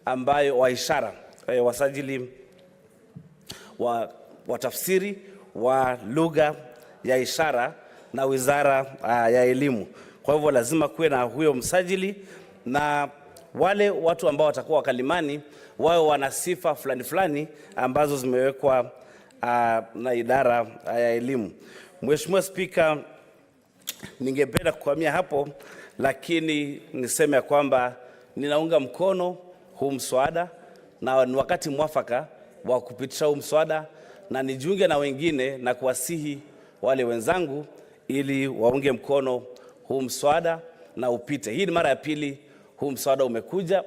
ambayo wa ishara, wasajili wa watafsiri wa lugha ya ishara na Wizara ya Elimu. Kwa hivyo lazima kuwe na huyo msajili, na wale watu ambao watakuwa wakalimani wao wana sifa fulani fulani ambazo zimewekwa na Idara ya Elimu. Mheshimiwa Spika, ningependa kuhamia hapo, lakini niseme kwamba ninaunga mkono huu mswada na ni wakati mwafaka wa kupitisha huu mswada, na nijiunge na wengine na kuwasihi wale wenzangu ili waunge mkono huu mswada na upite. Hii ni mara ya pili huu mswada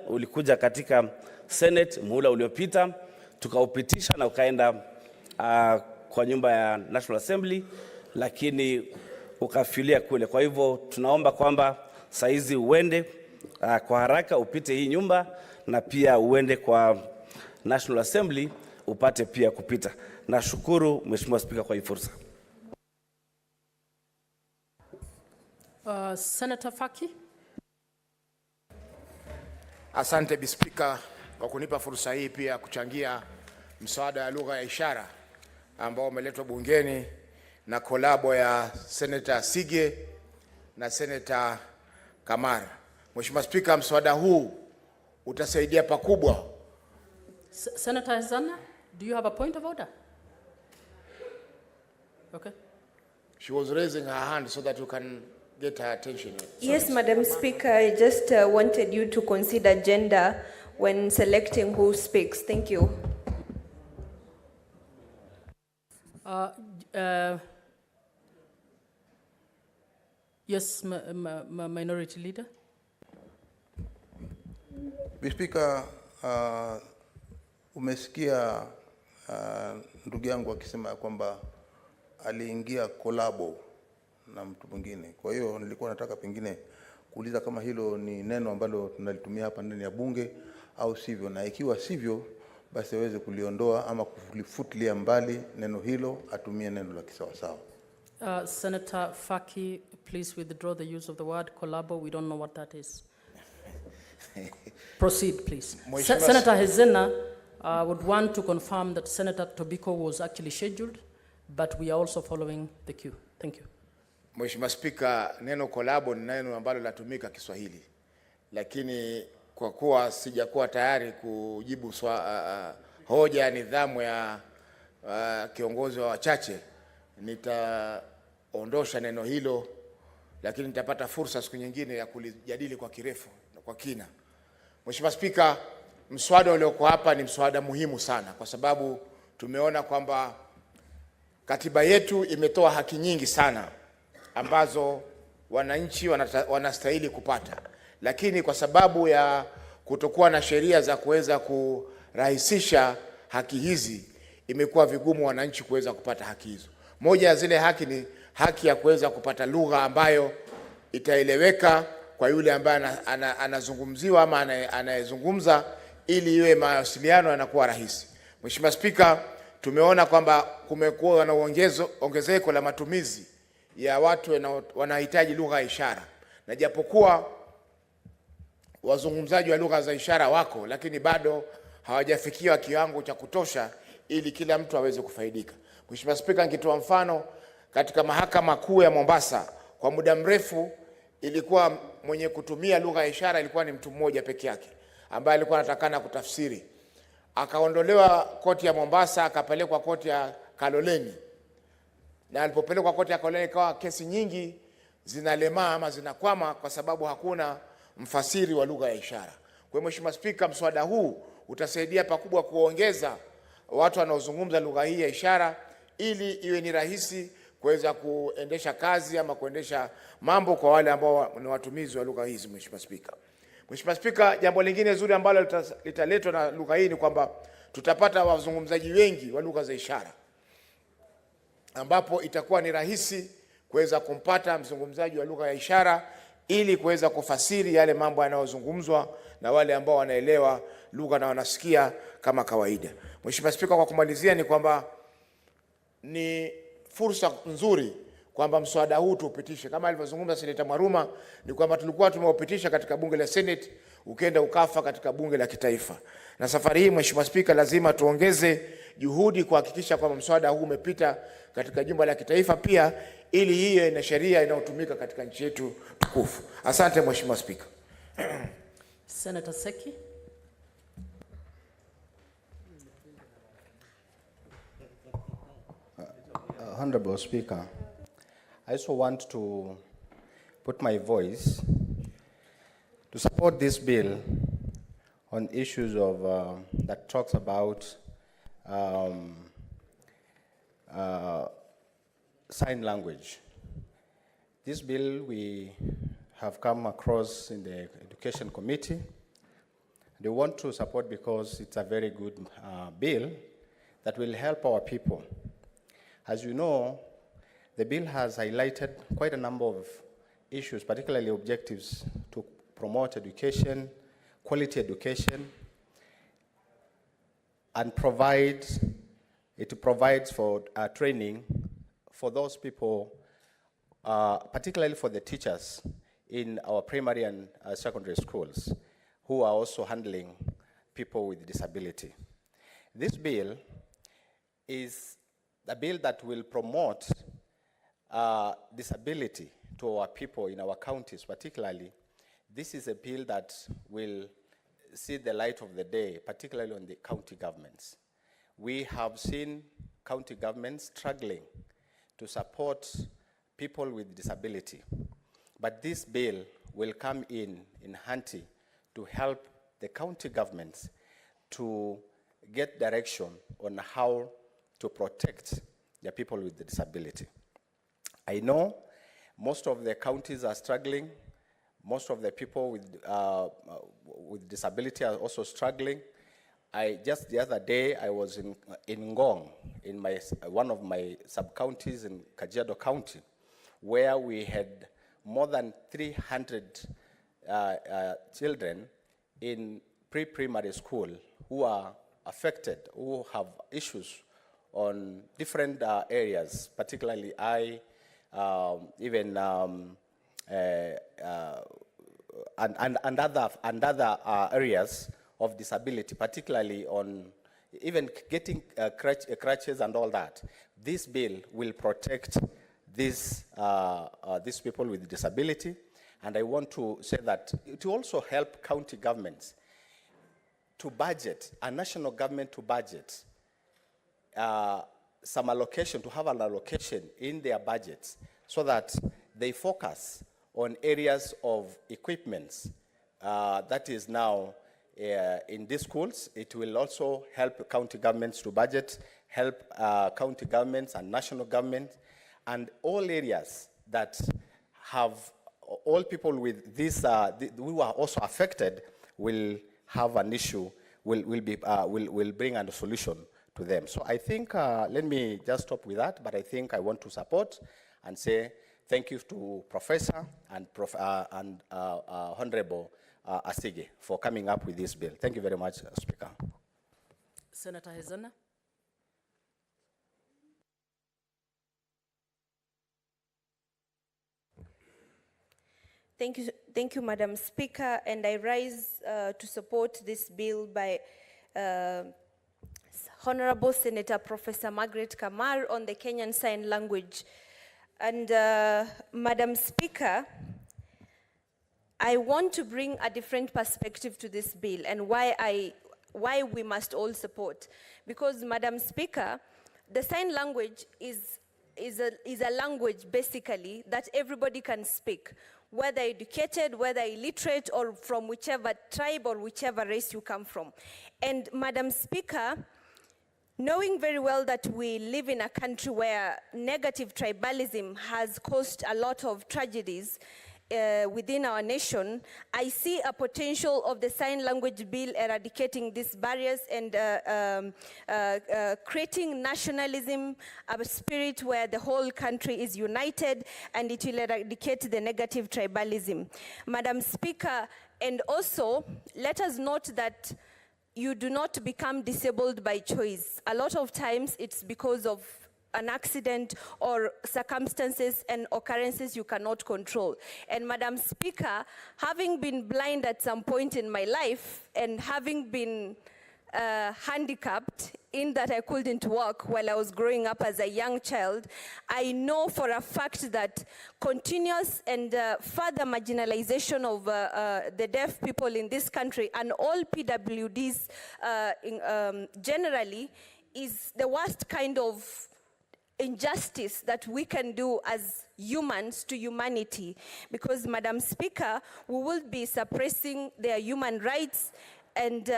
ulikuja katika Senate muhula uliopita, tukaupitisha na ukaenda kwa nyumba ya National Assembly, lakini ukafilia kule. Kwa hivyo tunaomba kwamba saizi uende kwa haraka upite hii nyumba, na pia uende kwa National Assembly upate pia kupita. Nashukuru Mheshimiwa Spika kwa hii fursa. Senator Faki. Asante Bi Spika kwa kunipa fursa hii pia kuchangia mswada wa lugha ya ishara ambao umeletwa bungeni na kolabo ya Senator Sige na Senator Kamara. Mheshimiwa Spika, mswada huu utasaidia pakubwa. Senator Zana, do you have a point of order? Okay. She was raising her hand so that you can get her attention. Yes, Madam Speaker, I just wanted you to consider gender when selecting who speaks. Thank you. Yes, Minority Leader. Speaker, umesikia ndugu yangu akisema kwamba aliingia kolabo na mtu mwingine. Kwa hiyo nilikuwa nataka pengine kuuliza kama hilo ni neno ambalo tunalitumia hapa ndani ya bunge au sivyo, na ikiwa sivyo basi aweze kuliondoa ama kulifutilia mbali neno hilo, atumie neno la kisawasawa. Senator Faki, please withdraw the use of the word collabo. We don't know what that is. Proceed, please. Senator Hezena would want to confirm that Senator Tobiko was actually scheduled, but we are also following the queue. Thank you. Mheshimiwa Spika, neno kolabo ni neno ambalo latumika Kiswahili, lakini kwa kuwa sijakuwa tayari kujibu hoja ya nidhamu ya kiongozi wa wachache, nitaondosha neno hilo, lakini nitapata fursa siku nyingine ya kulijadili kwa kirefu na kwa kina. Mheshimiwa Spika, mswada ulioko hapa ni mswada muhimu sana kwa sababu tumeona kwamba katiba yetu imetoa haki nyingi sana ambazo wananchi wanastahili kupata, lakini kwa sababu ya kutokuwa na sheria za kuweza kurahisisha haki hizi, imekuwa vigumu wananchi kuweza kupata haki hizo. Moja ya zile haki ni haki ya kuweza kupata lugha ambayo itaeleweka kwa yule ambaye anazungumziwa ama anayezungumza, ili iwe mawasiliano yanakuwa rahisi. Mheshimiwa Spika, tumeona kwamba kumekuwa na ongezeko la matumizi ya watu wanahitaji lugha ya ishara, na japokuwa wazungumzaji wa lugha za ishara wako, lakini bado hawajafikia kiwango cha kutosha ili kila mtu aweze kufaidika. Mheshimiwa Spika, nikitoa mfano, katika mahakama kuu ya Mombasa kwa muda mrefu ilikuwa mwenye kutumia lugha ya ishara ilikuwa ni mtu mmoja peke yake ambaye alikuwa anatakana kutafsiri. Akaondolewa koti ya Mombasa akapelekwa koti ya Kaloleni, na alipopelekwa koti ya Kaloleni kwa kesi nyingi zinalemaa ama zinakwama kwa sababu hakuna mfasiri wa lugha ya ishara. Kwa Mheshimiwa Spika, mswada huu utasaidia pakubwa kuongeza watu wanaozungumza lugha hii ya ishara ili iwe ni rahisi kuweza kuendesha kazi ama kuendesha mambo kwa wale ambao ni watumizi wa lugha hizi. Mheshimiwa Spika. Mheshimiwa Spika, jambo lingine zuri ambalo litaletwa na lugha hii ni kwamba tutapata wazungumzaji wengi wa lugha za ishara, ambapo itakuwa ni rahisi kuweza kumpata mzungumzaji wa lugha ya ishara ili kuweza kufasiri yale mambo yanayozungumzwa na wale ambao wanaelewa lugha na wanasikia kama kawaida. Mheshimiwa Spika, kwa kumalizia ni kwamba ni fursa nzuri kwamba mswada huu tuupitishe. Kama alivyozungumza Seneta Mwaruma, ni kwamba tulikuwa tumeupitisha katika bunge la Senate, ukenda ukafa katika bunge la kitaifa. Na safari hii Mheshimiwa Spika, lazima tuongeze juhudi kuhakikisha kwamba mswada huu umepita katika jumba la kitaifa pia, ili hiyo ina sheria inayotumika katika nchi yetu tukufu. Asante Mheshimiwa Spika. Senator Seki. Honorable Speaker, I also want to put my voice to support this bill on issues of that talks about sign language. This bill we have come across in the Education Committee. They want to support because it's a very good bill that will help our people. As you know, the bill has highlighted quite a number of issues, particularly objectives to promote education, quality education, and it provides for training for those people, particularly for the teachers in our primary and secondary schools who are also handling people with disability. This bill is a bill that will promote disability to our people in our counties particularly. This is a bill that will see the light of the day, particularly on the county governments. We have seen county governments struggling to support people with disability. But this bill will come in handy to help the county governments to get direction on how to protect the people with the disability. I know most of the counties are struggling. Most of the people with disability are also struggling. Just the other day, I was in Ngong, in one of my sub-counties in Kajiado County, where we had more than 300 children in pre-primary school who are affected, who have issues on different areas, particularly eye, and other areas of disability, particularly on even getting crutches and all that. This bill will protect these people with disability, and I want to say that it will also help county governments to budget, a national government to budget some allocation, to have an allocation in their budgets so that they focus on areas of equipments that is now in these schools. It will also help county governments to budget, help county governments and national governments, and all areas that have all people with this who are also affected will have an issue, will bring a solution to them. So I think, let me just stop with that, but I think I want to support and say thank you to Professor and Honorable Asige for coming up with this bill. Thank you very much, Speaker. Senator Hezana. Thank you, Madam Speaker, and I rise to support this bill by Honorable Senator Professor Margaret Kamar on the Kenyan Sign Language. And Madam Speaker, I want to bring a different perspective to this bill and why we must all support. Because, Madam Speaker, the sign language is a language basically that everybody can speak, whether educated, whether illiterate, or from whichever tribe or whichever race you come from. And Madam Speaker, knowing very well that we live in a country where negative tribalism has caused a lot of tragedies within our nation, I see a potential of the sign language bill eradicating these barriers and creating nationalism, a spirit where the whole country is united, and it will eradicate the negative tribalism. Madam Speaker, and also let us note that you do not become disabled by choice. A lot of times it's because of an accident or circumstances and occurrences you cannot control. And Madam Speaker, having been blind at some point in my life and having been handicapped in that I couldn't walk while I was growing up as a young child, I know for a fact that continuous and further marginalization of the deaf people in this country and all PWDs generally is the worst kind of injustice that we can do as humans to humanity. Because, Madam Speaker, we will be suppressing their human rights, and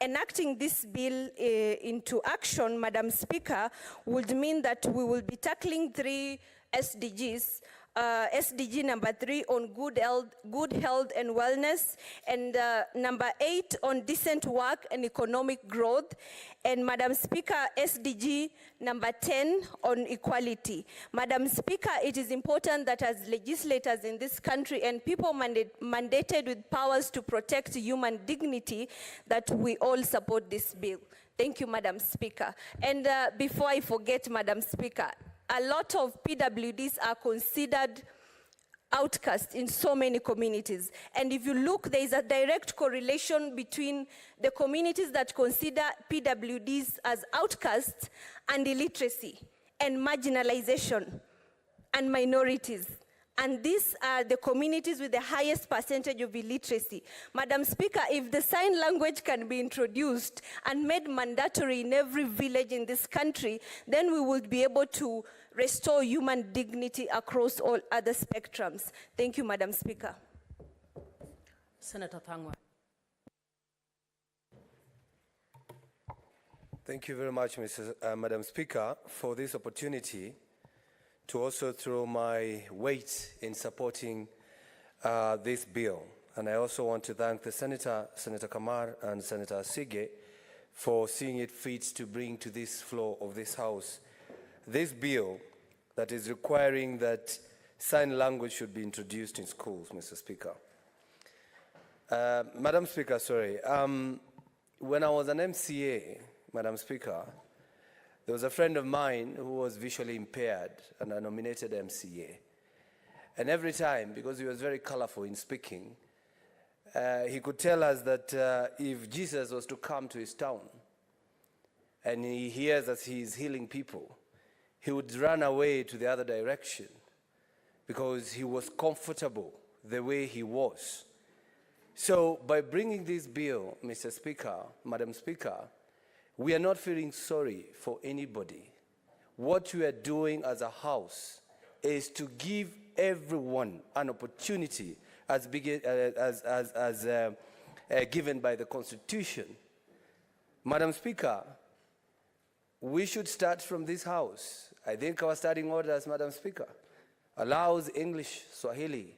enacting this bill into action, Madam Speaker, would mean that we will be tackling 3 SDGs. SDG number 3 on good health and wellness, and number 8 on decent work and economic growth, and Madam Speaker, SDG number 10 on equality. Madam Speaker, it is important that as legislators in this country and people mandated with powers to protect human dignity, that we all support this bill. Thank you, Madam Speaker. And before I forget, Madam Speaker, a lot of PWDs are considered outcasts in so many communities. And if you look, there is a direct correlation between the communities that consider PWDs as outcasts and illiteracy and marginalization and minorities. And these are the communities with the highest percentage of illiteracy. Madam Speaker, if the sign language can be introduced and made mandatory in every village in this country, then we will be able to restore human dignity across all other spectrums. Thank you, Madam Speaker. Senator Thangwa. Thank you very much, Madam Speaker, for this opportunity to also throw my weight in supporting this bill. And I also want to thank the Senator Kamar and Senator Sige, for seeing it fit to bring to this floor of this House this bill that is requiring that sign language should be introduced in schools, Mr. Speaker. Madam Speaker, sorry. When I was an MCA, Madam Speaker, there was a friend of mine who was visually impaired and a nominated MCA. And every time, because he was very colorful in speaking, he could tell us that if Jesus was to come to his town and he hears that he is healing people, he would run away to the other direction because he was comfortable the way he was. So by bringing this bill, Mr. Speaker, Madam Speaker, we are not feeling sorry for anybody. What we are doing as a House is to give everyone an opportunity as given by the Constitution. Madam Speaker, we should start from this House. I think our starting orders, Madam Speaker, allows English, Swahili,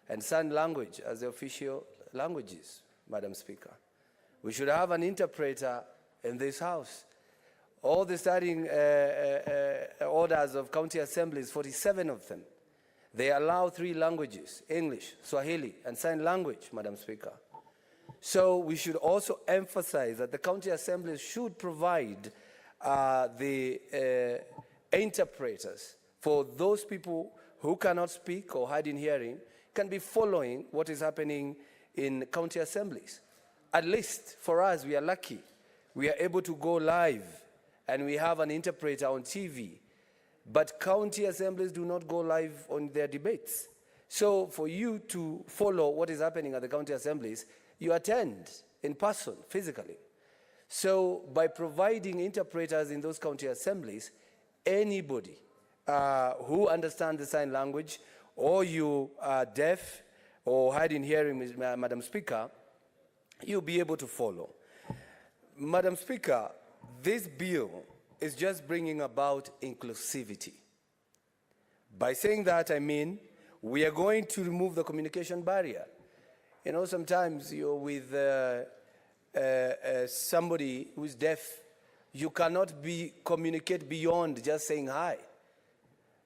and sign language as the official languages, Madam Speaker. We should have an interpreter in this House. All the starting orders of county assemblies, 47 of them, they allow 3 languages, English, Swahili, and sign language, Madam Speaker. So we should also emphasize that the county assemblies should provide the interpreters for those people who cannot speak or hard in hearing, can be following what is happening in county assemblies. At least for us, we are lucky. We are able to go live and we have an interpreter on TV. But county assemblies do not go live on their debates. So for you to follow what is happening at the county assemblies, you attend in person, physically. So by providing interpreters in those county assemblies, anybody who understands the sign language, or you are deaf or hard in hearing, Madam Speaker, you'll be able to follow. Madam Speaker, this bill is just bringing about inclusivity. By saying that, I mean we are going to remove the communication barrier. You know, sometimes you're with somebody who's deaf, you cannot communicate beyond just saying hi.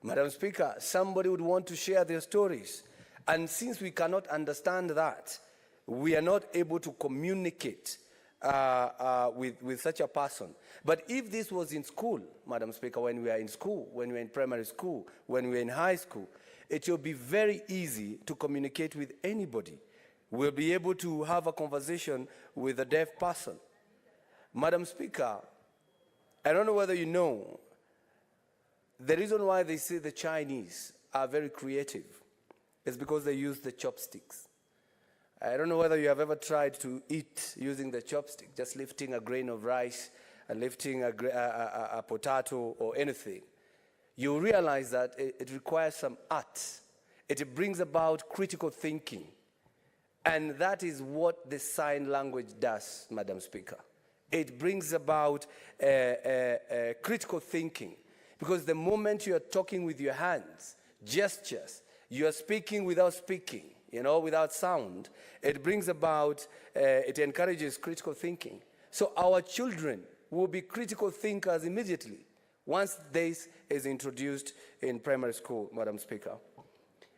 Madam Speaker, somebody would want to share their stories. And since we cannot understand that, we are not able to communicate with such a person. But if this was in school, Madam Speaker, when we are in school, when we are in primary school, when we are in high school, it will be very easy to communicate with anybody. We'll be able to have a conversation with a deaf person. Madam Speaker, I don't know whether you know, the reason why they say the Chinese are very creative is because they use the chopsticks. I don't know whether you have ever tried to eat using the chopstick, just lifting a grain of rice lifting a potato or anything, you realize that it requires some art. It brings about critical thinking. And that is what the sign language does, Madam Speaker. It brings about critical thinking. Because the moment you are talking with your hands, gestures, you are speaking without speaking, without sound, it brings about, it encourages critical thinking. So our children will be critical thinkers immediately once this is introduced in primary school, Madam Speaker.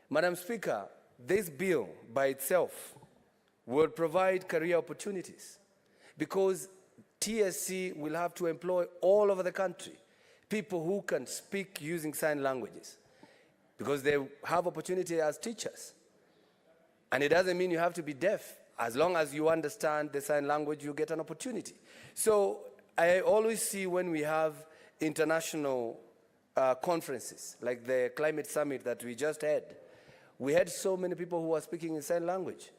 Madam Speaker, this bill by itself will provide career opportunities because TSC will have to employ all over the country people who can speak using sign languages because they have opportunity as teachers. And it doesn't mean you have to be deaf. As long as you understand the sign language, you get an opportunity. So I always see when we have international conferences, like the climate summit that we just had, we had so many people who were speaking in sign language.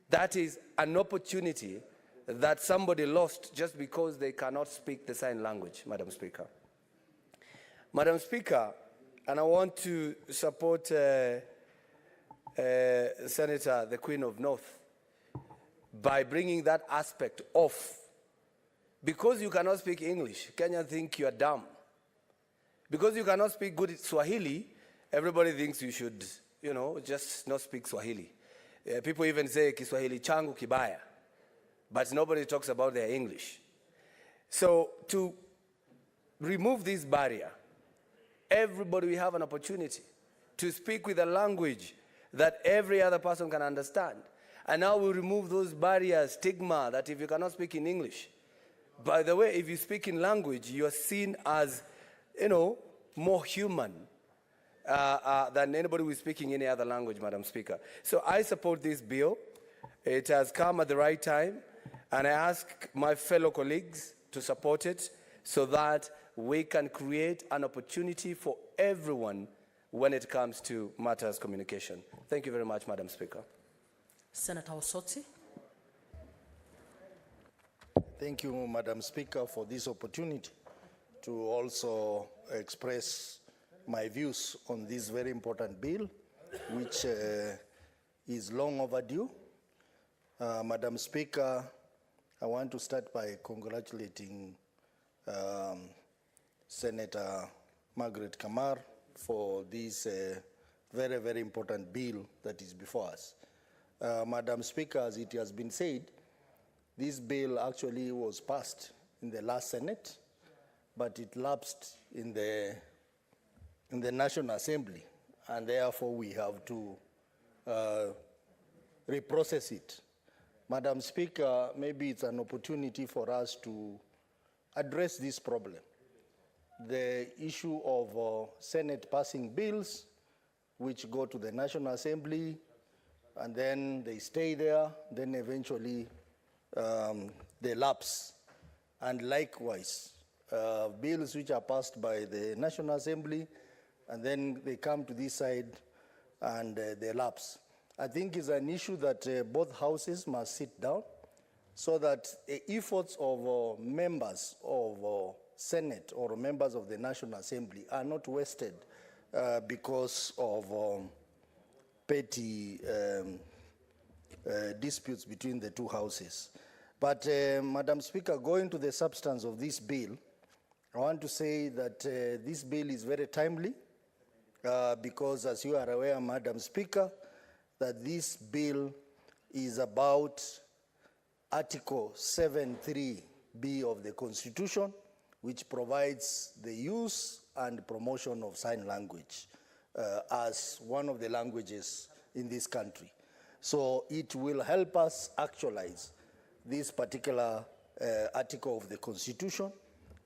That is an opportunity that somebody lost just because they cannot speak the sign language, Madam Speaker. Madam Speaker, and I want to support Senator, the Queen of North, by bringing that aspect off. Because you cannot speak English, Kenyans think you are dumb. Because you cannot speak good Swahili, everybody thinks you should, just not speak Swahili. People even say Kiswahili changu kibaya, but nobody talks about their English. So to remove this barrier, everybody will have an opportunity to speak with a language that every other person can understand. And now we remove those barriers, stigma, that if you cannot speak in English. By the way, if you speak in language, you are seen as, more human than anybody who is speaking any other language, Madam Speaker. So I support this bill. It has come at the right time, and I ask my fellow colleagues to support it so that we can create an opportunity for everyone when it comes to matters communication. Thank you very much, Madam Speaker. Senator Osotsi. Thank you, Madam Speaker, for this opportunity to also express my views on this very important bill, which is long overdue. Madam Speaker, I want to start by congratulating Senator Margaret Kamar for this very, very important bill that is before us. Madam Speaker, as it has been said, this bill actually was passed in the last Senate, but it lapsed in the National Assembly, and therefore we have to reprocess it. Madam Speaker, maybe it's an opportunity for us to address this problem. The issue of Senate passing bills which go to the National Assembly and then they stay there, then eventually they lapse. And likewise, bills which are passed by the National Assembly and then they come to this side and they lapse. I think it's an issue that both houses must sit down so that the efforts of members of Senate or members of the National Assembly are not wasted because of petty disputes between the two houses. But Madam Speaker, going to the substance of this bill, I want to say that this bill is very timely because, as you are aware, Madam Speaker, that this bill is about Article 7.3b of the Constitution, which provides the use and promotion of sign language as one of the languages in this country. So it will help us actualize this particular article of the Constitution.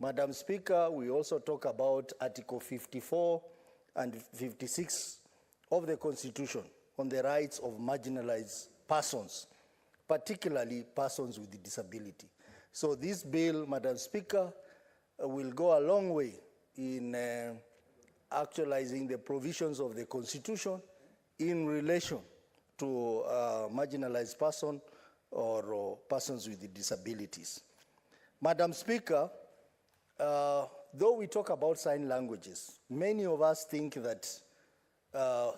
Madam Speaker, we also talk about Article 54 and 56 of the Constitution on the rights of marginalized persons, particularly persons with disability. So this bill, Madam Speaker, will go a long way in actualizing the provisions of the Constitution in relation to marginalized person or persons with disabilities. Madam Speaker, Though we talk about sign languages, many of us think that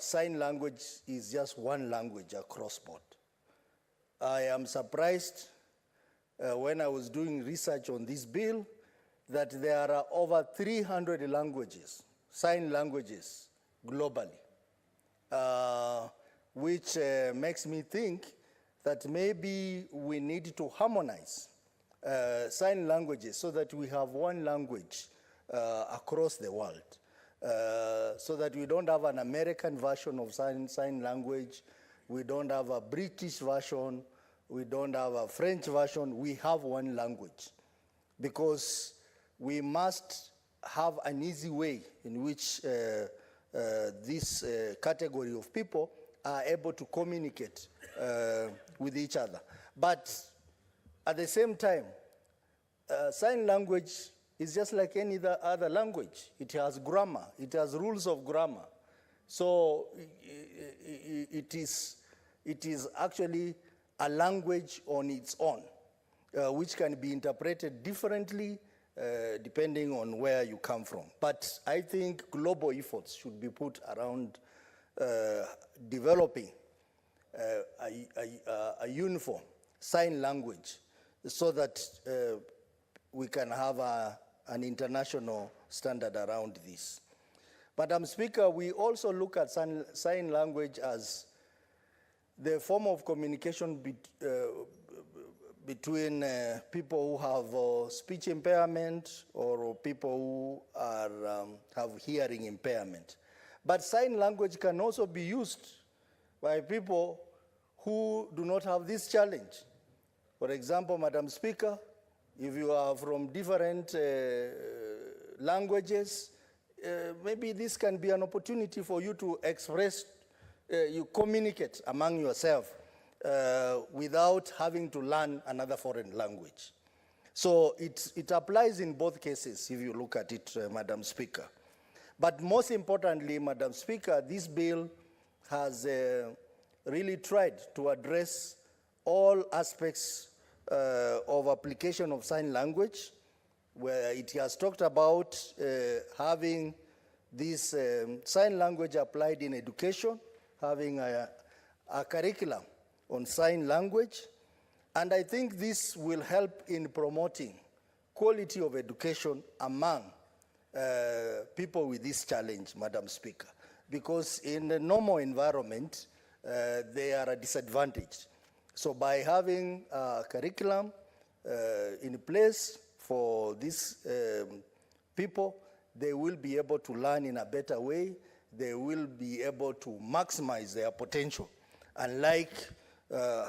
sign language is just one language across board. I am surprised when I was doing research on this bill that there are over 300 languages, sign languages, globally, which makes me think that maybe we need to harmonize sign languages so that we have one language across the world, so that we don't have an American version of sign language, we don't have a British version, we don't have a French version, we have one language. Because we must have an easy way in which this category of people are able to communicate with each other. But at the same time, sign language is just like any other language. It has grammar, it has rules of grammar. So it is actually a language on its own, which can be interpreted differently depending on where you come from. But I think global efforts should be put around developing a uniform sign language so that we can have an international standard around this. Madam Speaker, we also look at sign language as the form of communication between people who have speech impairment or people who have hearing impairment. But sign language can also be used by people who do not have this challenge. For example, Madam Speaker, if you are from different languages, maybe this can be an opportunity for you to express, you communicate among yourself without having to learn another foreign language. So it applies in both cases if you look at it, Madam Speaker. But most importantly, Madam Speaker, this bill has really tried to address all aspects of application of sign language, where it has talked about having this sign language applied in education, having a curriculum on sign language, and I think this will help in promoting quality of education among people with this challenge, Madam Speaker, because in the normal environment, they are a disadvantage. So by having a curriculum in place for these people, they will be able to learn in a better way. They will be able to maximize their potential, unlike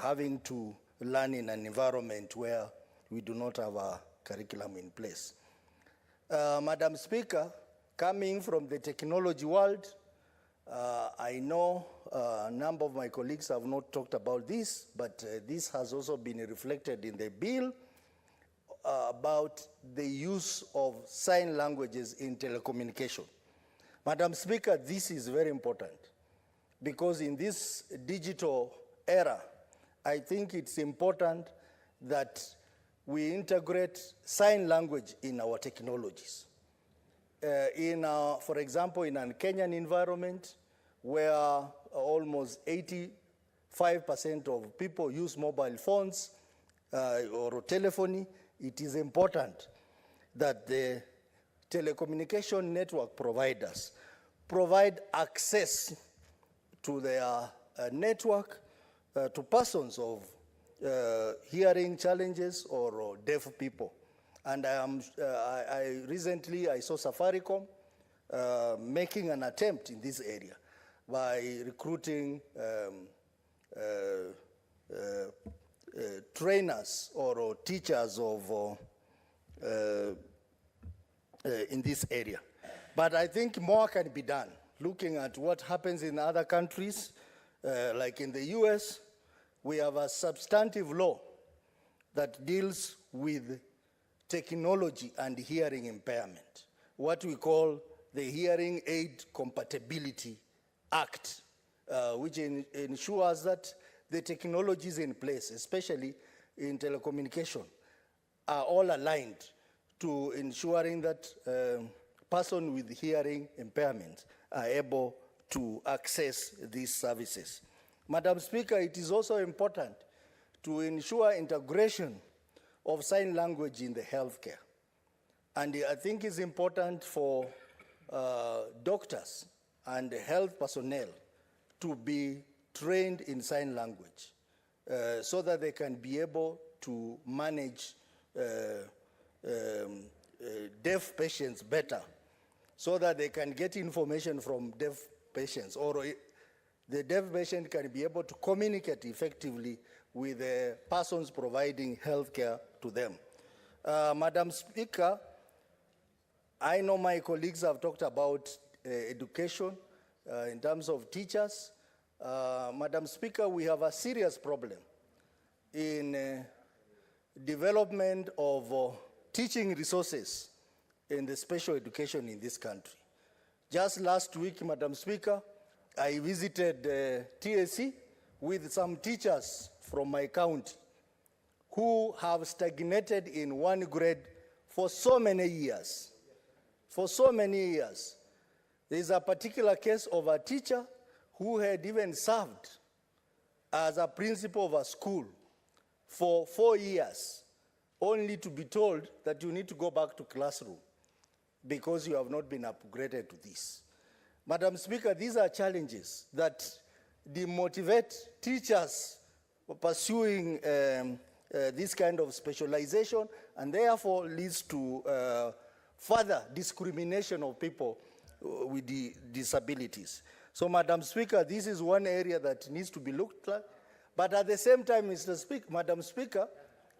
having to learn in an environment where we do not have a curriculum in place. Madam Speaker, coming from the technology world, I know a number of my colleagues have not talked about this, but this has also been reflected in the bill about the use of sign languages in telecommunication. Madam Speaker, this is very important because in this digital era, I think it's important that we integrate sign language in our technologies. For example, in a Kenyan environment where almost 85% of people use mobile phones or telephony, it is important that the telecommunication network providers provide access to their network to persons of hearing challenges or deaf people. And recently I saw Safaricom making an attempt in this area by recruiting trainers or teachers of in this area. But I think more can be done, looking at what happens in other countries, like in the US, we have a substantive law that deals with technology and hearing impairment, what we call the Hearing Aid Compatibility Act, which ensures that the technologies in place, especially in telecommunication, are all aligned to ensuring that persons with hearing impairment are able to access these services. Madam Speaker, it is also important to ensure integration of sign language in the healthcare. And I think it's important for doctors and health personnel to be trained in sign language so that they can be able to manage deaf patients better, so that they can get information from deaf patients, or the deaf patient can be able to communicate effectively with the persons providing health care to them. Madam Speaker, I know my colleagues have talked about education in terms of teachers. Madam Speaker, we have a serious problem in development of teaching resources in the special education in this country. Just last week, Madam Speaker, I visited TSC with some teachers from my county who have stagnated in one grade for so many years. For so many years. There is a particular case of a teacher who had even served as a principal of a school for 4 years, only to be told that you need to go back to classroom because you have not been upgraded to this. Madam Speaker, these are challenges that demotivate teachers pursuing this kind of specialization, and therefore leads to further discrimination of people with disabilities. So, Madam Speaker, this is one area that needs to be looked at. But at the same time, Madam Speaker,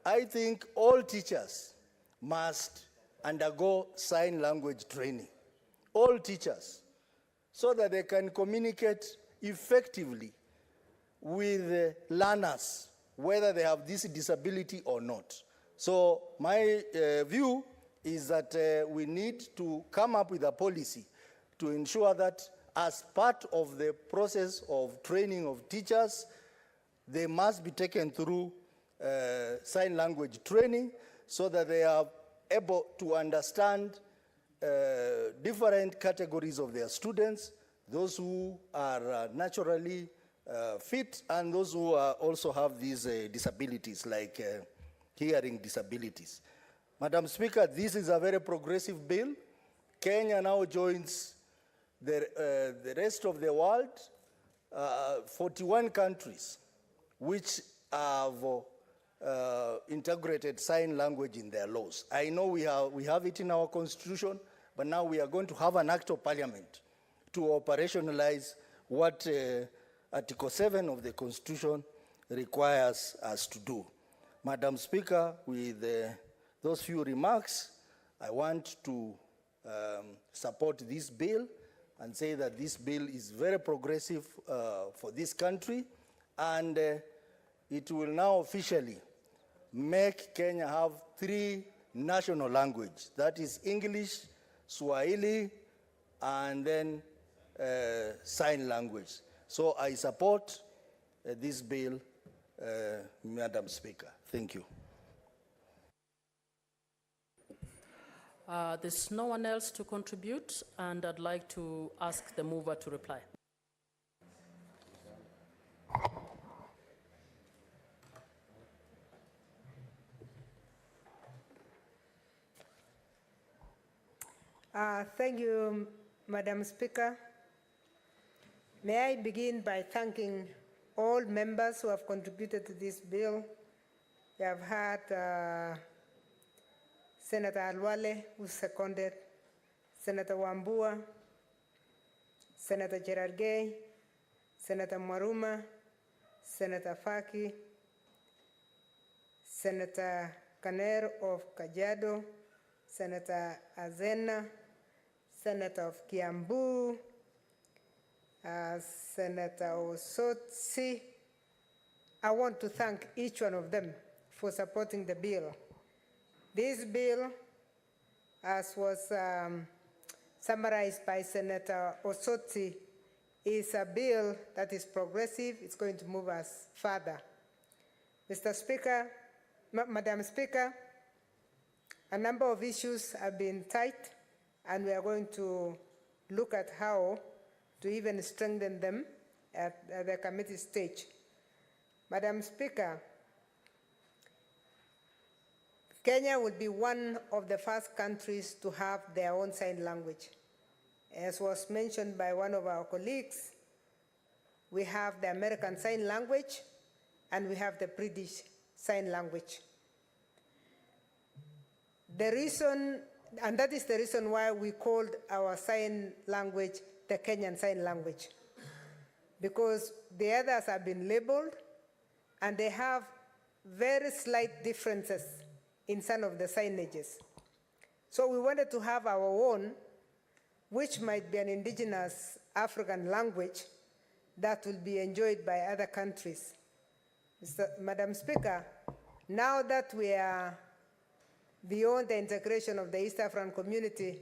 I think all teachers must undergo sign language training. All teachers, so that they can communicate effectively with learners, whether they have this disability or not. So my view is that we need to come up with a policy to ensure that as part of the process of training of teachers, they must be taken through sign language training so that they are able to understand different categories of their students, those who are naturally fit and those who also have these disabilities like hearing disabilities. Madam Speaker, this is a very progressive bill. Kenya now joins the rest of the world, 41 countries which have integrated sign language in their laws. I know we have it in our constitution, but now we are going to have an act of parliament to operationalize what Article 7 of the Constitution requires us to do. Madam Speaker, with those few remarks, I want to support this bill and say that this bill is very progressive for this country, and it will now officially make Kenya have 3 national languages. That is English, Swahili, and then sign language. So I support this bill, Madam Speaker. Thank you. There's no one else to contribute, and I'd like to ask the mover to reply. Thank you, Madam Speaker. May I begin by thanking all members who have contributed to this bill. We have had Senator Alwale, who seconded, Senator Wambua, Senator Cherargei, Senator Maruma, Senator Faki, Senator Kaner of Kajiado, Senator Azena, Senator of Kiambu, Senator Osotsi. I want to thank each one of them for supporting the bill. This bill, as was summarized by Senator Osotsi, is a bill that is progressive. It's going to move us further. Mr. Speaker, Madam Speaker, A number of issues have been tight, and we are going to look at how to even strengthen them at the committee stage. Madam Speaker, Kenya will be one of the first countries to have their own sign language. As was mentioned by one of our colleagues, we have the American Sign Language and we have the British Sign Language. The reason, and that is the reason why we called our sign language the Kenyan Sign Language, because the others have been labeled and they have very slight differences in some of the signages. So we wanted to have our own, which might be an indigenous African language that will be enjoyed by other countries. Madam Speaker, now that we are beyond the integration of the East African community,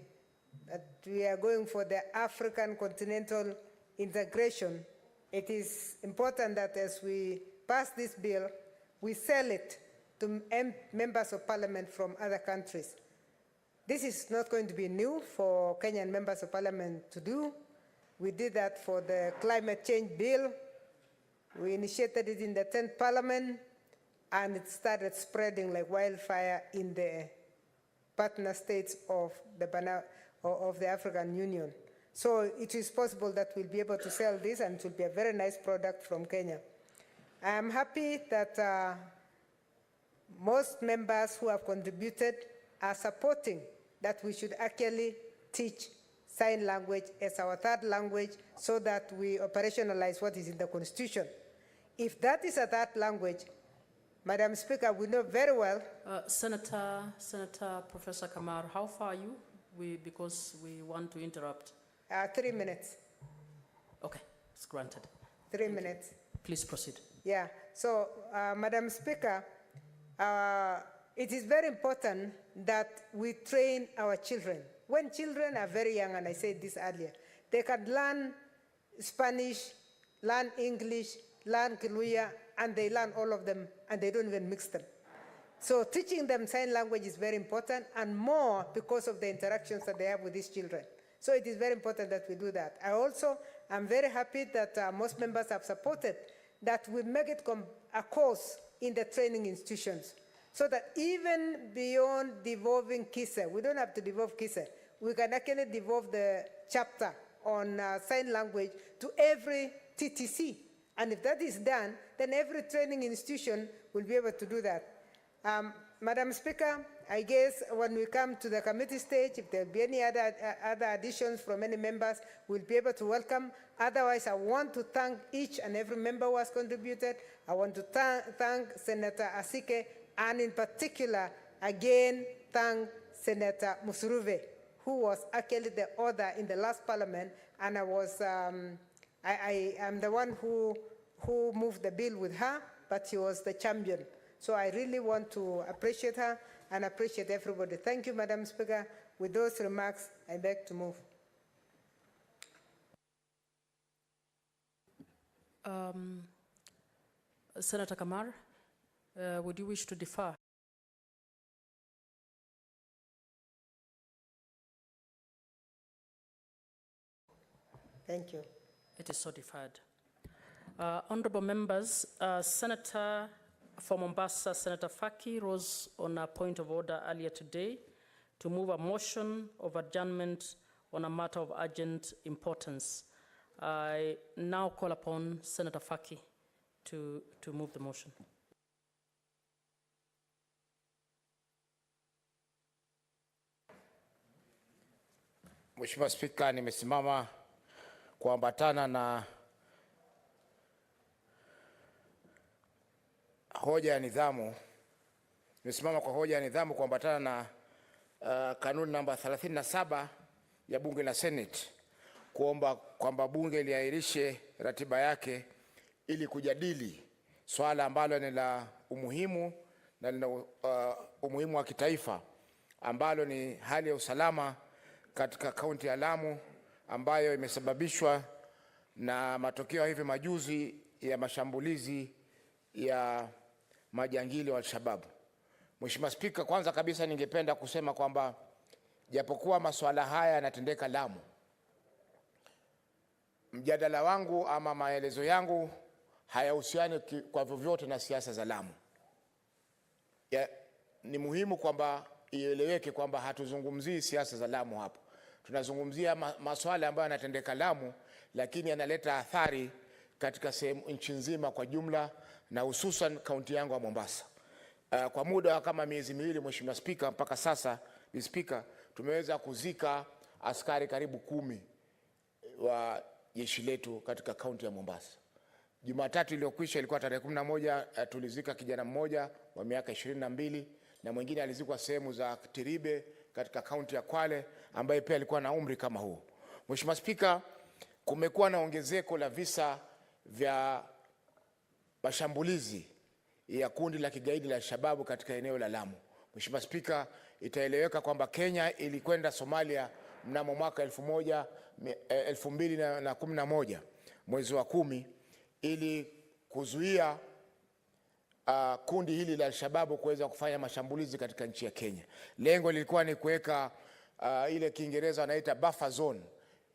that we are going for the African continental integration, it is important that as we pass this bill, we sell it to members of parliament from other countries. This is not going to be new for Kenyan members of parliament to do. We did that for the climate change bill. We initiated it in the 10th parliament, and it started spreading like wildfire in the partner states of the African Union. So it is possible that we'll be able to sell this, and it will be a very nice product from Kenya. I am happy that most members who have contributed are supporting that we should actually teach sign language as our third language so that we operationalize what is in the Constitution. If that is a third language, Madam Speaker, we know very well. Senator Professor Kamar, how far are you? Because we want to interrupt. 3 minutes. Okay, it's granted. 3 minutes. Please proceed. Yeah, so Madam Speaker, it is very important that we train our children. When children are very young, and I said this earlier, they can learn Spanish, learn English, learn Kiluya, and they learn all of them, and they don't even mix them. So teaching them sign language is very important, and more because of the interactions that they have with these children. So it is very important that we do that. I also am very happy that most members have supported that we make it a course in the training institutions, so that even beyond devolving KISE, we don't have to devolve KISE, we can actually devolve the chapter on sign language to every TTC. And if that is done, then every training institution will be able to do that. Madam Speaker, I guess when we come to the committee stage, if there will be any other additions from any members, we'll be able to welcome. Otherwise, I want to thank each and every member who has contributed. I want to thank Senator Asike, and in particular, again, thank Senator Musuruve, who was actually the author in the last parliament, and I am the one who moved the bill with her, but she was the champion. So I really want to appreciate her and appreciate everybody. Thank you, Madam Speaker. With those remarks, I beg to move. Senator Kamar, would you wish to defer? Thank you. It is so deferred. Honorable members, Senator for Mombasa, Senator Faki rose on a point of order earlier today to move a motion of adjournment on a matter of urgent importance. I now call upon Senator Faki to move the motion. Mheshimiwa Spika, nimesimama kuambatana na hoja ya nidhamu. Nimesimama kwa hoja ya nidhamu kuambatana na kanuni namba 37 ya Bunge la Senate kuomba kwamba bunge liahirishe ratiba yake ili kujadili swala ambalo ni la umuhimu na lina umuhimu wa kitaifa, ambalo ni hali ya usalama katika kaunti ya Lamu, ambayo imesababishwa na matokeo hivi majuzi ya mashambulizi ya majangili wa Al-Shabaab. Mheshimiwa Spika, kwanza kabisa ningependa kusema kwamba japokuwa masuala haya yanatendeka Lamu, mjadala wangu ama maelezo yangu hayahusiani kwa vyovyote na siasa za Lamu. Ni muhimu kwamba ieleweke kwamba hatuzungumzii siasa za Lamu hapo. Tunazungumzia masuala ambayo yanatendeka Lamu, lakini yanaleta athari katika sehemu nchi nzima kwa jumla, na hususan kaunti yangu ya Mombasa. Kwa muda wa kama miezi miwili, Mheshimiwa Spika, mpaka sasa Spika, tumeweza kuzika askari karibu 10 wa jeshi letu katika kaunti ya Mombasa. Jumatatu iliyokwisha, ilikuwa tarehe 11, tulizika kijana mmoja wa miaka 22 na mwingine alizikwa sehemu za Tiribe katika kaunti ya Kwale ambaye pia alikuwa na umri kama huo. Mheshimiwa Spika, kumekuwa na ongezeko la visa vya mashambulizi ya kundi la kigaidi la Shababu katika eneo la Lamu. Mheshimiwa Spika, itaeleweka kwamba Kenya ilikwenda Somalia mnamo mwaka 2011 mwezi wa 10 ili kuzuia kundi hili la Shababu kuweza kufanya mashambulizi katika nchi ya Kenya. Lengo lilikuwa ni kuweka ile Kiingereza wanaita buffer zone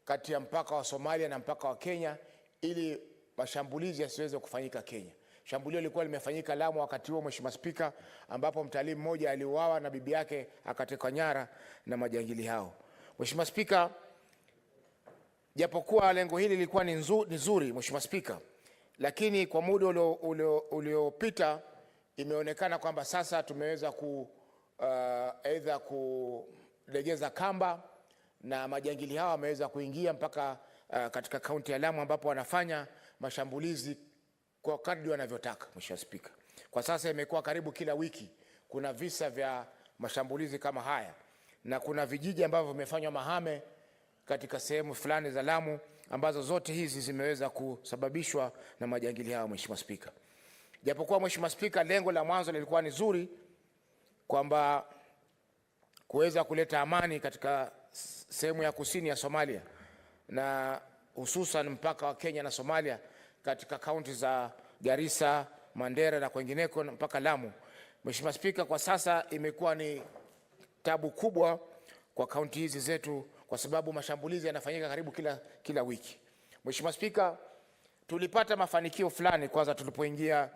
kati ya mpaka wa Somalia na mpaka wa Kenya ili mashambulizi yasiweze kufanyika Kenya. Shambulio lilikuwa limefanyika Lamu wakati huo, Mheshimiwa Spika, ambapo mtalii mmoja aliuawa na bibi yake akatekwa nyara na majangili hao. Mheshimiwa Spika, japokuwa lengo hili lilikuwa ni nzuri Mheshimiwa Spika, lakini kwa muda uliopita imeonekana kwamba sasa tumeweza aidha kulegeza kamba na majangili hawa wameweza kuingia mpaka katika kaunti ya Lamu ambapo wanafanya mashambulizi kwa kadri wanavyotaka. Mheshimiwa Spika, kwa sasa imekuwa karibu kila wiki kuna visa vya mashambulizi kama haya, na kuna vijiji ambavyo vimefanywa mahame katika sehemu fulani za Lamu ambazo zote hizi zimeweza kusababishwa na majangili hao. Mheshimiwa Spika, japokuwa Mheshimiwa Spika, lengo la mwanzo lilikuwa ni zuri kwamba kuweza kuleta amani katika sehemu ya kusini ya Somalia na hususan mpaka wa Kenya na Somalia katika kaunti za Garissa, Mandera na kwengineko mpaka Lamu. Mheshimiwa Spika, kwa sasa imekuwa ni tabu kubwa kwa kaunti hizi zetu kwa sababu mashambulizi yanafanyika karibu kila wiki. Mheshimiwa Spika, tulipata mafanikio fulani kwanza tulipoingia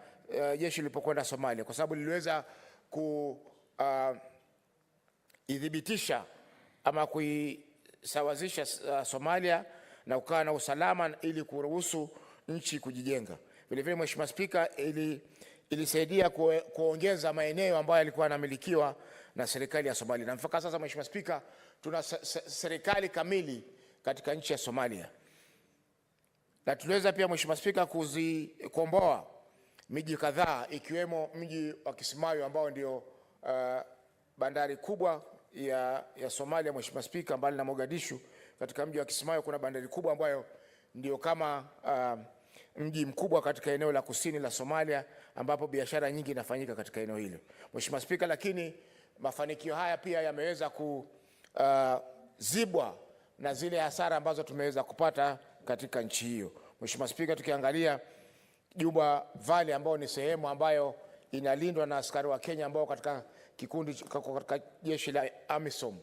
jeshi lilipokwenda Somalia, kwa sababu liliweza kuidhibitisha ama kuisawazisha Somalia na ukawa na usalama ili kuruhusu nchi kujijenga. Vile vile Mheshimiwa Spika, ilisaidia kuongeza maeneo ambayo yalikuwa yanamilikiwa na serikali ya Somalia. Na mpaka sasa Mheshimiwa Spika, tuna serikali kamili katika nchi ya Somalia. Na tuliweza pia Mheshimiwa Spika kuzikomboa miji kadhaa ikiwemo mji wa Kismayo ambao ndio bandari kubwa ya Somalia. Mheshimiwa Spika, mbali na Mogadishu, katika mji wa Kismayo kuna bandari kubwa ambayo ndio kama mji mkubwa katika eneo la kusini la Somalia ambapo biashara nyingi inafanyika katika eneo hilo. Mheshimiwa Spika, lakini mafanikio haya pia yameweza kuzibwa na zile hasara ambazo tumeweza kupata katika nchi hiyo. Mheshimiwa Spika, tukiangalia Juba Valley ambao ni sehemu ambayo inalindwa na askari wa Kenya ambao katika kikundi katika jeshi la AMISOM,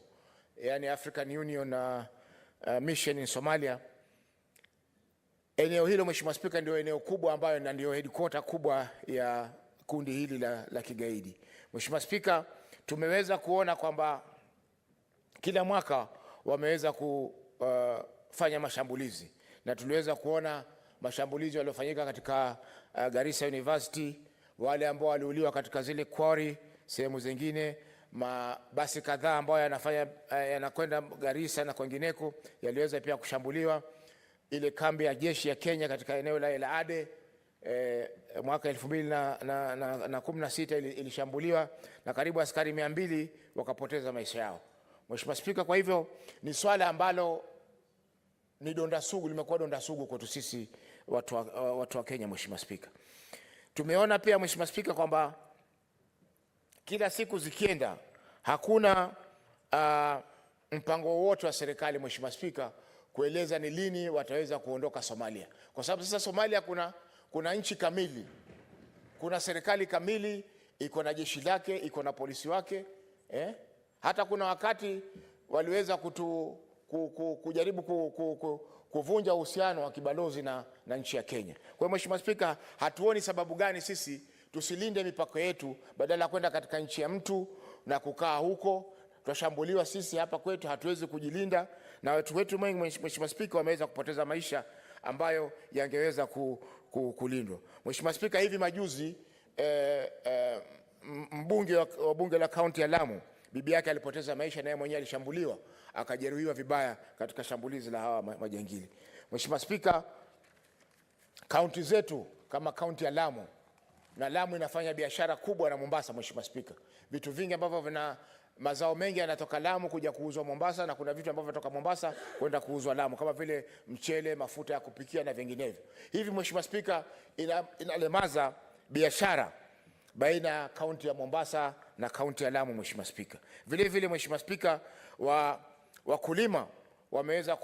yani African Union Mission in Somalia. Eneo hilo Mheshimiwa Spika ndio eneo kubwa ambayo ndio headquarter kubwa ya kundi hili la kigaidi. Mheshimiwa Spika, tumeweza kuona kwamba kila mwaka wameweza kufanya mashambulizi, na tuliweza kuona mashambulizi yaliyofanyika katika Garissa University, wale ambao waliuliwa katika zile quarry, sehemu zingine, mabasi kadhaa ambayo yanakwenda Garissa na kwingineko yaliweza pia kushambuliwa. Ile kambi ya jeshi ya Kenya katika eneo la El Ade mwaka 2016 ilishambuliwa na karibu askari 200 wakapoteza maisha yao. Mheshimiwa Spika, kwa hivyo ni swala ambalo ni donda sugu, limekuwa donda sugu kwetu sisi watu wa Kenya. Mheshimiwa Spika, tumeona pia Mheshimiwa Spika kwamba kila siku zikienda hakuna mpango wowote wa serikali Mheshimiwa Spika kueleza ni lini wataweza kuondoka Somalia, kwa sababu sasa Somalia kuna nchi kamili, kuna serikali kamili iko na jeshi lake, iko na polisi wake. Hata kuna wakati waliweza kujaribu kuvunja uhusiano wa kibalozi na nchi ya Kenya. Kwa hiyo Mheshimiwa Spika, hatuoni sababu gani sisi tusilinde mipaka yetu badala ya kwenda katika nchi ya mtu na kukaa huko. Tutashambuliwa sisi hapa kwetu, hatuwezi kujilinda, na watu wetu wengi Mheshimiwa Spika wameweza kupoteza maisha ambayo yangeweza kulindwa. Mheshimiwa Spika, hivi majuzi mbunge wa bunge la kaunti ya Lamu, bibi yake alipoteza maisha, naye mwenyewe alishambuliwa akajeruhiwa vibaya katika shambulizi la hawa majangili. Mheshimiwa Spika, kaunti zetu kama kaunti ya Lamu, na Lamu inafanya biashara kubwa na Mombasa. Mheshimiwa Spika, vitu vingi ambavyo vina mazao mengi yanatoka Lamu kuja kuuzwa Mombasa, na kuna vitu ambavyo vinatoka Mombasa kwenda kuuzwa Lamu kama vile mchele, mafuta ya kupikia na vinginevyo. Hivi Mheshimiwa Spika, inalemaza biashara baina ya kaunti ya Mombasa na kaunti ya Lamu. Mheshimiwa Spika, vile vile Mheshimiwa Spika, wakulima wameweza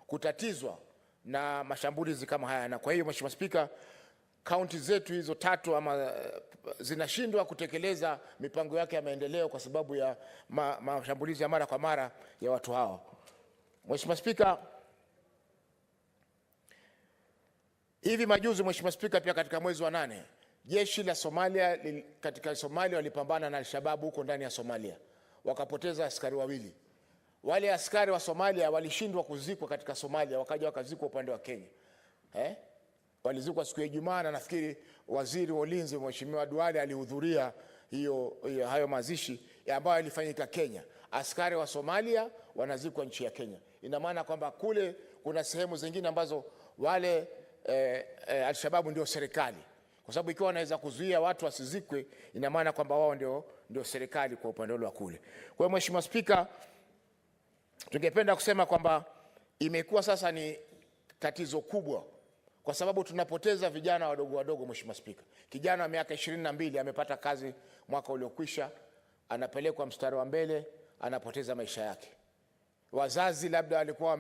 kutatizwa na mashambulizi kama haya, na kwa hiyo Mheshimiwa Spika, kaunti zetu hizo tatu ama zinashindwa kutekeleza mipango yake ya maendeleo kwa sababu ya mashambulizi ya mara kwa mara ya watu hao. Mheshimiwa Spika, hivi majuzi Mheshimiwa Spika, pia katika mwezi wa 8 jeshi la Somalia katika Somalia walipambana na Al-Shabaab huko ndani ya Somalia, wakapoteza askari wawili. Wale askari wa Somalia walishindwa kuzikwa katika Somalia, wakaja wakazikwa upande wa Kenya. Walizikwa siku ya Ijumaa, na nafikiri waziri wa ulinzi Mheshimiwa Duale alihudhuria hayo mazishi ambayo yalifanyika Kenya. Askari wa Somalia wanazikwa nchi ya Kenya. Ina maana kwamba kule kuna sehemu zingine ambazo wale Al-Shabaab ndio serikali, kwa sababu ikiwa wanaweza kuzuia watu wasizikwe, ina maana kwamba wao ndio serikali kwa upande wa kule. Kwa hiyo Mheshimiwa Spika, tungependa kusema kwamba imekuwa sasa ni tatizo kubwa, kwa sababu tunapoteza vijana wadogo. Mheshimiwa Spika, kijana wa miaka 22 amepata kazi mwaka uliokwisha, anapelekwa mstari wa mbele, anapoteza maisha yake. Wazazi labda walikuwa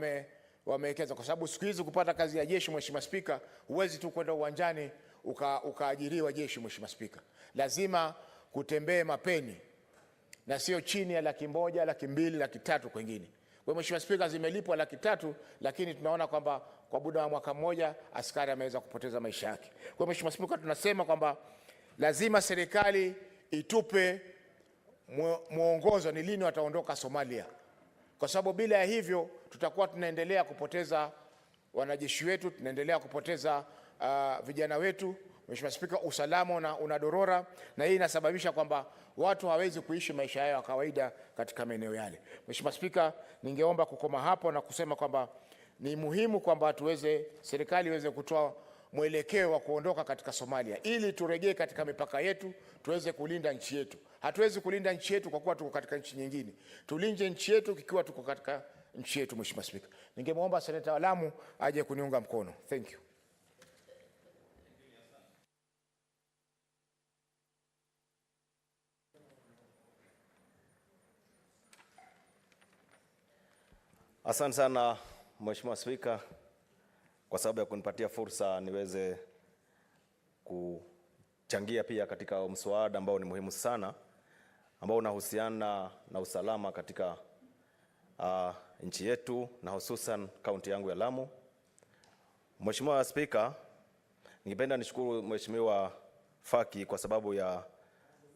wamewekeza, kwa sababu siku hizi kupata kazi ya jeshi Mheshimiwa Spika, huwezi tu kwenda uwanjani ukaajiriwa jeshi. Mheshimiwa Spika, lazima kutembee mapeni, na sio chini ya 100,000, 200,000, 300,000 kwingine. Kwa Mheshimiwa Spika, zimelipwa 300,000, lakini tunaona kwamba kwa muda wa mwaka mmoja askari ameweza kupoteza maisha yake. Kwa Mheshimiwa Spika, tunasema kwamba lazima serikali itupe mwongozo ni lini wataondoka Somalia, kwa sababu bila ya hivyo tutakuwa tunaendelea kupoteza wanajeshi wetu, tunaendelea kupoteza vijana wetu. Mheshimiwa Spika, usalama unadorora, na hii inasababisha kwamba watu hawezi kuishi maisha yao ya kawaida katika maeneo yale. Mheshimiwa Spika, ningeomba kukoma hapo na kusema kwamba ni muhimu kwamba serikali iweze kutoa mwelekeo wa kuondoka katika Somalia ili turejee katika mipaka yetu, tuweze kulinda nchi yetu. Hatuwezi kulinda nchi yetu kwa kuwa tuko katika nchi nyingine. Tulinde nchi yetu kikiwa tuko katika nchi yetu. Mheshimiwa Spika, ningemwomba Seneta wa Lamu aje kuniunga mkono. Thank you. Asante sana Mheshimiwa Spika kwa sababu ya kunipatia fursa niweze kuchangia pia katika mswada ambao ni muhimu sana, ambao unahusiana na usalama katika nchi yetu na hususan kaunti yangu ya Lamu. Mheshimiwa Spika, ningependa nishukuru Mheshimiwa Faki kwa sababu ya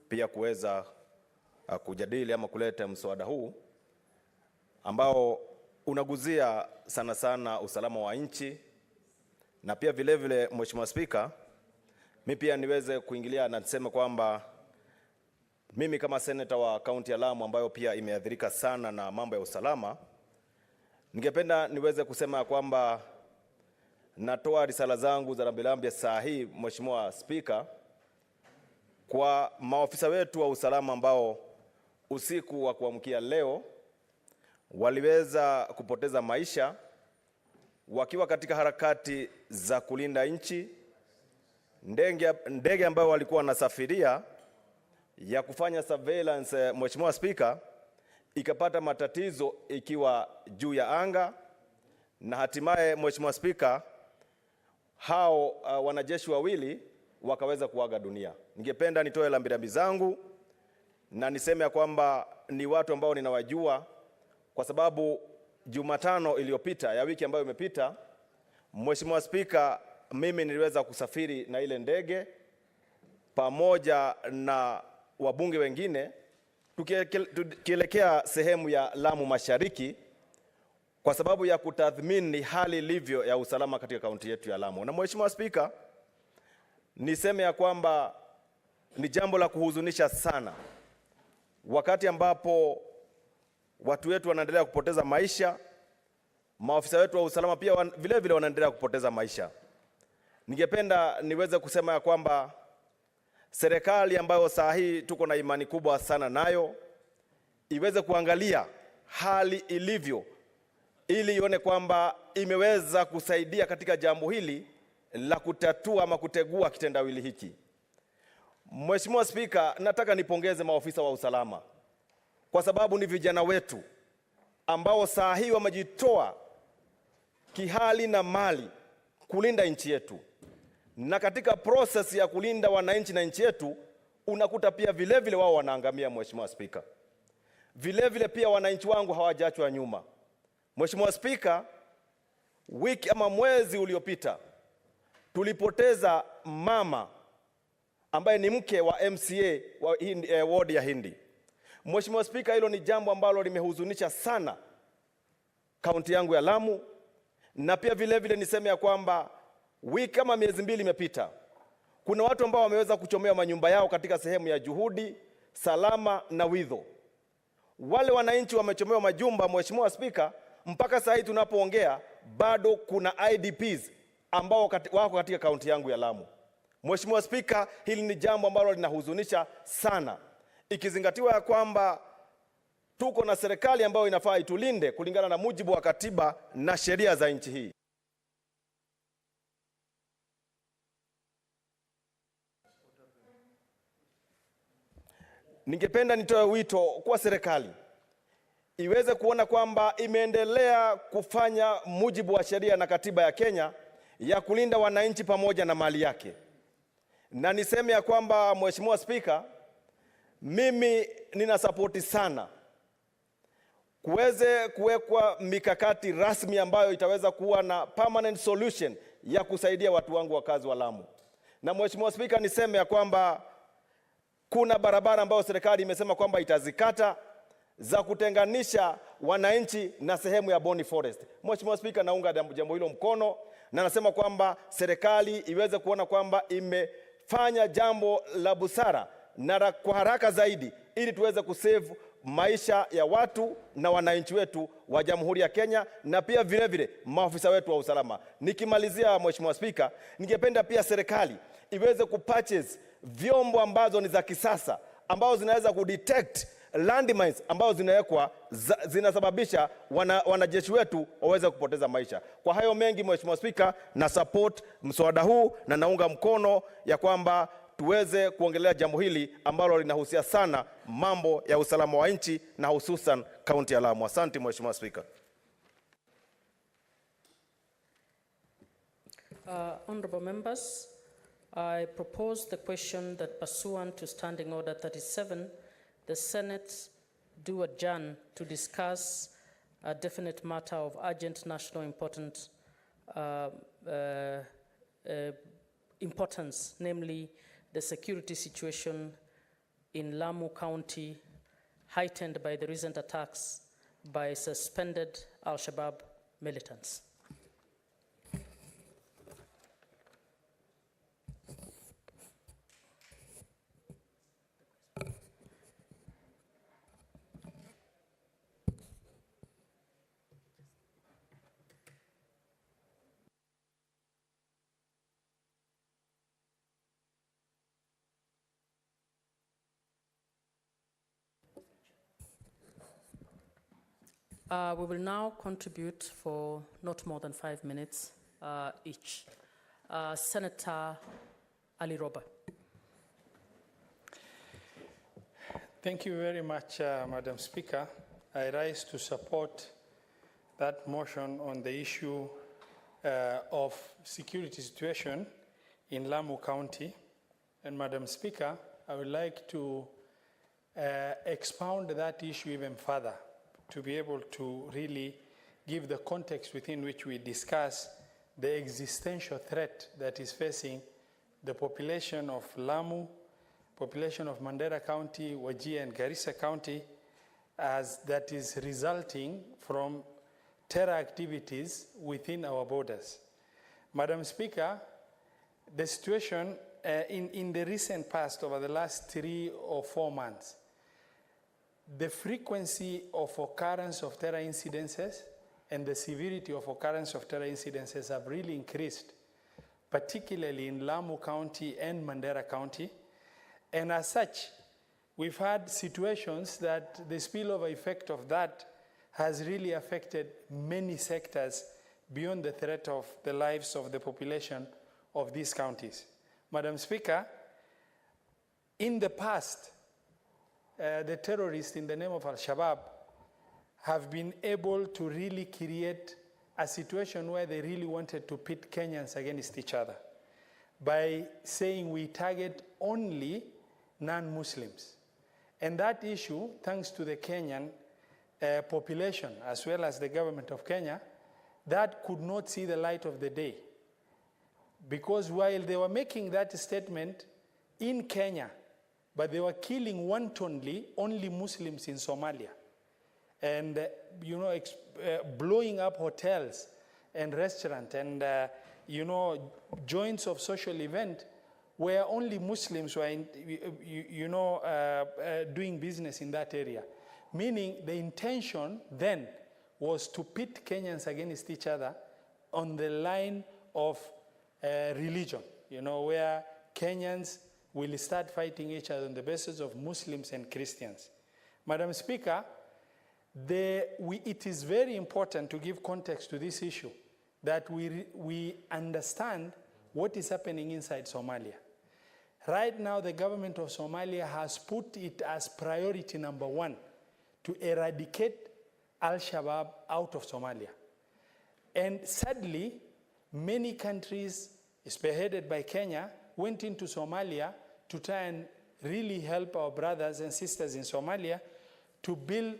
pia kuweza kujadili ama kuleta mswada huu ambao unaguzia sana sana usalama wa nchi, na pia vile vile Mheshimiwa Spika, mimi pia niweze kuingilia na niseme kwamba mimi kama seneta wa kaunti ya Lamu ambayo pia imeathirika sana na mambo ya usalama, ningependa niweze kusema kwamba natoa risala zangu za rambirambi saa hii Mheshimiwa Spika kwa maafisa wetu wa usalama ambao usiku wa kuamkia leo waliweza kupoteza maisha wakiwa katika harakati za kulinda nchi. Ndege ambayo walikuwa wanasafiria ya kufanya surveillance, Mheshimiwa Spika, ikapata matatizo ikiwa juu ya anga, na hatimaye Mheshimiwa Spika, hao wanajeshi wawili wakaweza kuaga dunia. Ningependa nitoe rambirambi zangu na niseme ya kwamba ni watu ambao ninawajua, kwa sababu Jumatano iliyopita ya wiki ambayo imepita, Mheshimiwa Spika, mimi niliweza kusafiri na ile ndege pamoja na wabunge wengine tukielekea sehemu ya Lamu Mashariki kwa sababu ya kutathmini hali ilivyo ya usalama katika kaunti yetu ya Lamu. Na Mheshimiwa Spika, niseme ya kwamba ni jambo la kuhuzunisha sana wakati ambapo watu wetu wanaendelea kupoteza maisha, maafisa wetu wa usalama pia vile vile wanaendelea kupoteza maisha. Ningependa niweze kusema ya kwamba serikali ambayo saa hii tuko na imani kubwa sana nayo iweze kuangalia hali ilivyo ili ione kwamba imeweza kusaidia katika jambo hili la kutatua ama kutegua kitendawili hiki. Mheshimiwa Spika, nataka nipongeze maafisa wa usalama kwa sababu ni vijana wetu ambao saa hii wamejitoa kihali na mali kulinda nchi yetu. Na katika process ya kulinda wananchi na nchi yetu, unakuta pia vile vile wao wanaangamia. Mheshimiwa Spika, vile vile pia wananchi wangu hawajaachwa nyuma. Mheshimiwa Spika, wiki ama mwezi uliopita tulipoteza mama ambaye ni mke wa MCA wa ward ya Hindi. Mheshimiwa Spika, hilo ni jambo ambalo limehuzunisha sana kaunti yangu ya Lamu. Na pia vile vile niseme ya kwamba wiki kama miezi mbili imepita, kuna watu ambao wameweza kuchomea manyumba yao katika sehemu ya Juhudi, Salama na Widho. Wale wananchi wamechomewa majumba, Mheshimiwa Spika, mpaka sasa hivi tunapoongea bado kuna IDPs ambao wako katika kaunti yangu ya Lamu. Mheshimiwa Spika, hili ni jambo ambalo linahuzunisha sana, ikizingatiwa ya kwamba tuko na serikali ambayo inafaa itulinde kulingana na mujibu wa katiba na sheria za nchi hii. Ningependa nitoe wito kwa serikali iweze kuona kwamba imeendelea kufanya mujibu wa sheria na katiba ya Kenya ya kulinda wananchi pamoja na mali yake. Na niseme ya kwamba Mheshimiwa Spika, mimi nina sapoti sana kuweze kuwekwa mikakati rasmi ambayo itaweza kuwa na permanent solution ya kusaidia watu wangu wakazi wa Lamu. Na Mheshimiwa Spika, niseme ya kwamba kuna barabara ambayo serikali imesema kwamba itazikata za kutenganisha wananchi na sehemu ya Boni Forest. Mheshimiwa Spika, naunga jambo hilo mkono na nasema kwamba serikali iweze kuona kwamba imefanya jambo la busara na kwa haraka zaidi ili tuweze kusave maisha ya watu na wananchi wetu wa Jamhuri ya Kenya na pia vile vile maafisa wetu wa usalama. Nikimalizia Mheshimiwa Spika, ningependa pia serikali iweze kupurchase vyombo ambazo ni za kisasa ambazo zinaweza kudetect landmines ambazo zinawekwa zinasababisha wanajeshi wetu waweze kupoteza maisha. Kwa hayo mengi Mheshimiwa Spika, na support mswada huu na naunga mkono ya kwamba tuweze kuongelea jambo hili ambalo linahusia sana mambo ya usalama wa nchi na hususan kaunti ya Lamu. Asante Mheshimiwa Spika. Honorable members, I propose the question that pursuant to Standing Order 37, the Senate do adjourn to discuss a definite matter of urgent national importance, namely the security situation in Lamu County, heightened by the recent attacks by suspended Al-Shabaab militants. We will now contribute for not more than 5 minutes each. Senator Ali Roba. Thank you very much, Madam Speaker. I rise to support that motion on the issue of security situation in Lamu County And Madam Speaker, I would like to expound that issue even further to be able to really give the context within which we discuss the existential threat that is facing the population of Lamu, population of Mandera County, Wajir and Garissa County, as that is resulting from terror activities within our borders. Madam Speaker, the situation in the recent past, over the last 3 or 4 months, the frequency of occurrence of terror incidences and the severity of occurrence of terror incidences have really increased, particularly in Lamu County and Mandera County. And as such, we've had situations that the spillover effect of that has really affected many sectors beyond the threat of the lives of the population of these counties. Madam Speaker, in the past, the terrorists in the name of Al-Shabaab have been able to really create a situation where they really wanted to pit Kenyans against each other by saying we target only non-Muslims. And that issue, thanks to the Kenyan population as well as the government of Kenya, that could not see the light of the day. Because while they were making that statement in Kenya, but they were killing wantonly only Muslims in Somalia, and blowing up hotels and restaurants and joints of social event where only Muslims were doing business in that area. Meaning the intention then was to pit Kenyans against each other on the line of religion, where Kenyans will start fighting each other on the basis of Muslims and Christians. Madam Speaker, it is very important to give context to this issue, that we understand what is happening inside Somalia. Right now, the government of Somalia has put it as priority number 1 to eradicate Al-Shabaab out of Somalia. And sadly, many countries, spearheaded by Kenya, went into Somalia to try and really help our brothers and sisters in Somalia to build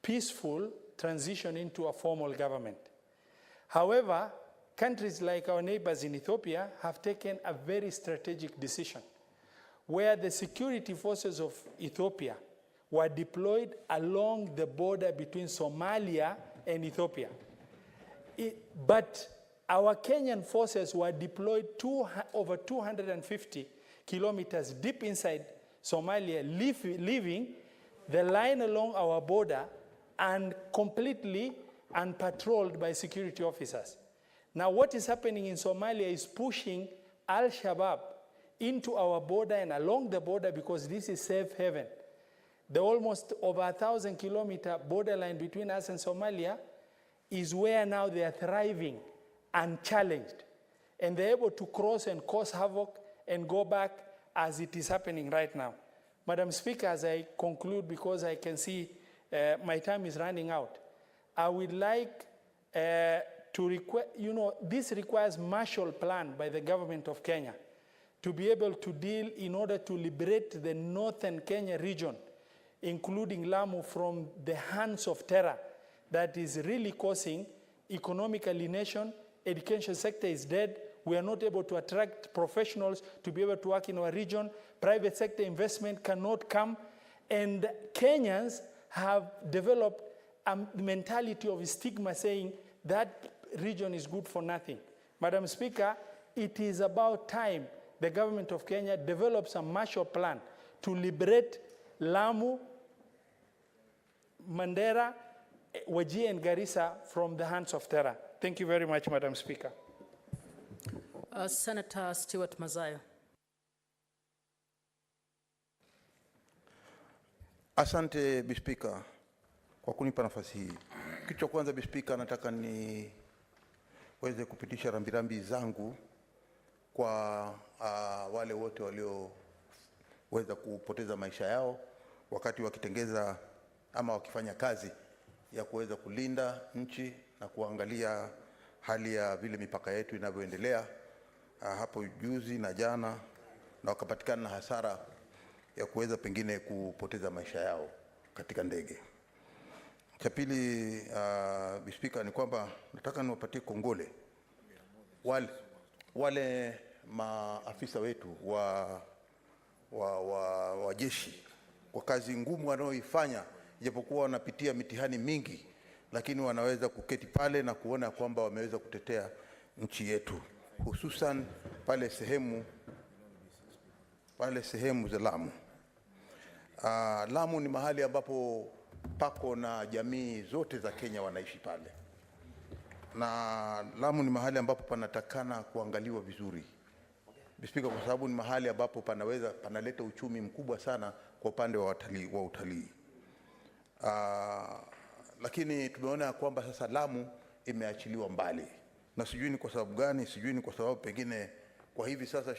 peaceful transition into a formal government. However, countries like our neighbors in Ethiopia have taken a very strategic decision where the security forces of Ethiopia were deployed along the border between Somalia and Ethiopia. But our Kenyan forces were deployed over 250 kilometers deep inside Somalia, leaving the line along our border and completely unpatrolled by security officers. Now what is happening in Somalia is pushing Al-Shabaab into our border and along the border, because this is safe haven. The almost over 1,000-kilometer borderline between us and Somalia is where now they are thriving unchallenged. And they're able to cross and cause havoc and go back as it is happening right now. Madam Speaker, as I conclude, because I can see my time is running out, I would like to request, this requires Marshall Plan by the government of Kenya to be able to deal in order to liberate the northern Kenya region, including Lamu, from the hands of terror that is really causing economic alienation. Education sector is dead. We are not able to attract professionals to be able to work in our region. Private sector investment cannot come. And Kenyans have developed a mentality of stigma saying that region is good for nothing. Madam Speaker, it is about time the government of Kenya develops a Marshall Plan to liberate Lamu, Mandera, Wajir and Garissa from the hands of terror. Thank you very much, Madam Speaker. Senator Stewart Mazayo. Asante Bispika kwa kunipa nafasi hii. Kitu cha kwanza Bispika, nataka niweze kupitisha rambirambi zangu kwa wale wote walioweza kupoteza maisha yao wakati wakitengeza ama wakifanya kazi ya kuweza kulinda nchi na kuangalia hali ya vile mipaka yetu inavyoendelea. Hapo juzi na jana na wakapatikana na hasara ya kuweza pengine kupoteza maisha yao katika ndege. Cha pili, Speaker, ni kwamba nataka niwapatie kongole wale maafisa wetu wa jeshi kwa kazi ngumu wanaoifanya, japokuwa wanapitia mitihani mingi, lakini wanaweza kuketi pale na kuona kwamba wameweza kutetea nchi yetu, hususan pale sehemu za Lamu. Lamu ni mahali ambapo pako na jamii zote za Kenya wanaishi pale, na Lamu ni mahali ambapo panatakana kuangaliwa vizuri, Speaker, kwa sababu ni mahali ambapo panaleta uchumi mkubwa sana kwa upande wa utalii. Lakini tumeona kwamba sasa Lamu imeachiliwa mbali, na sijui ni kwa sababu gani. Sijui ni kwa sababu pengine kwa hivi sasa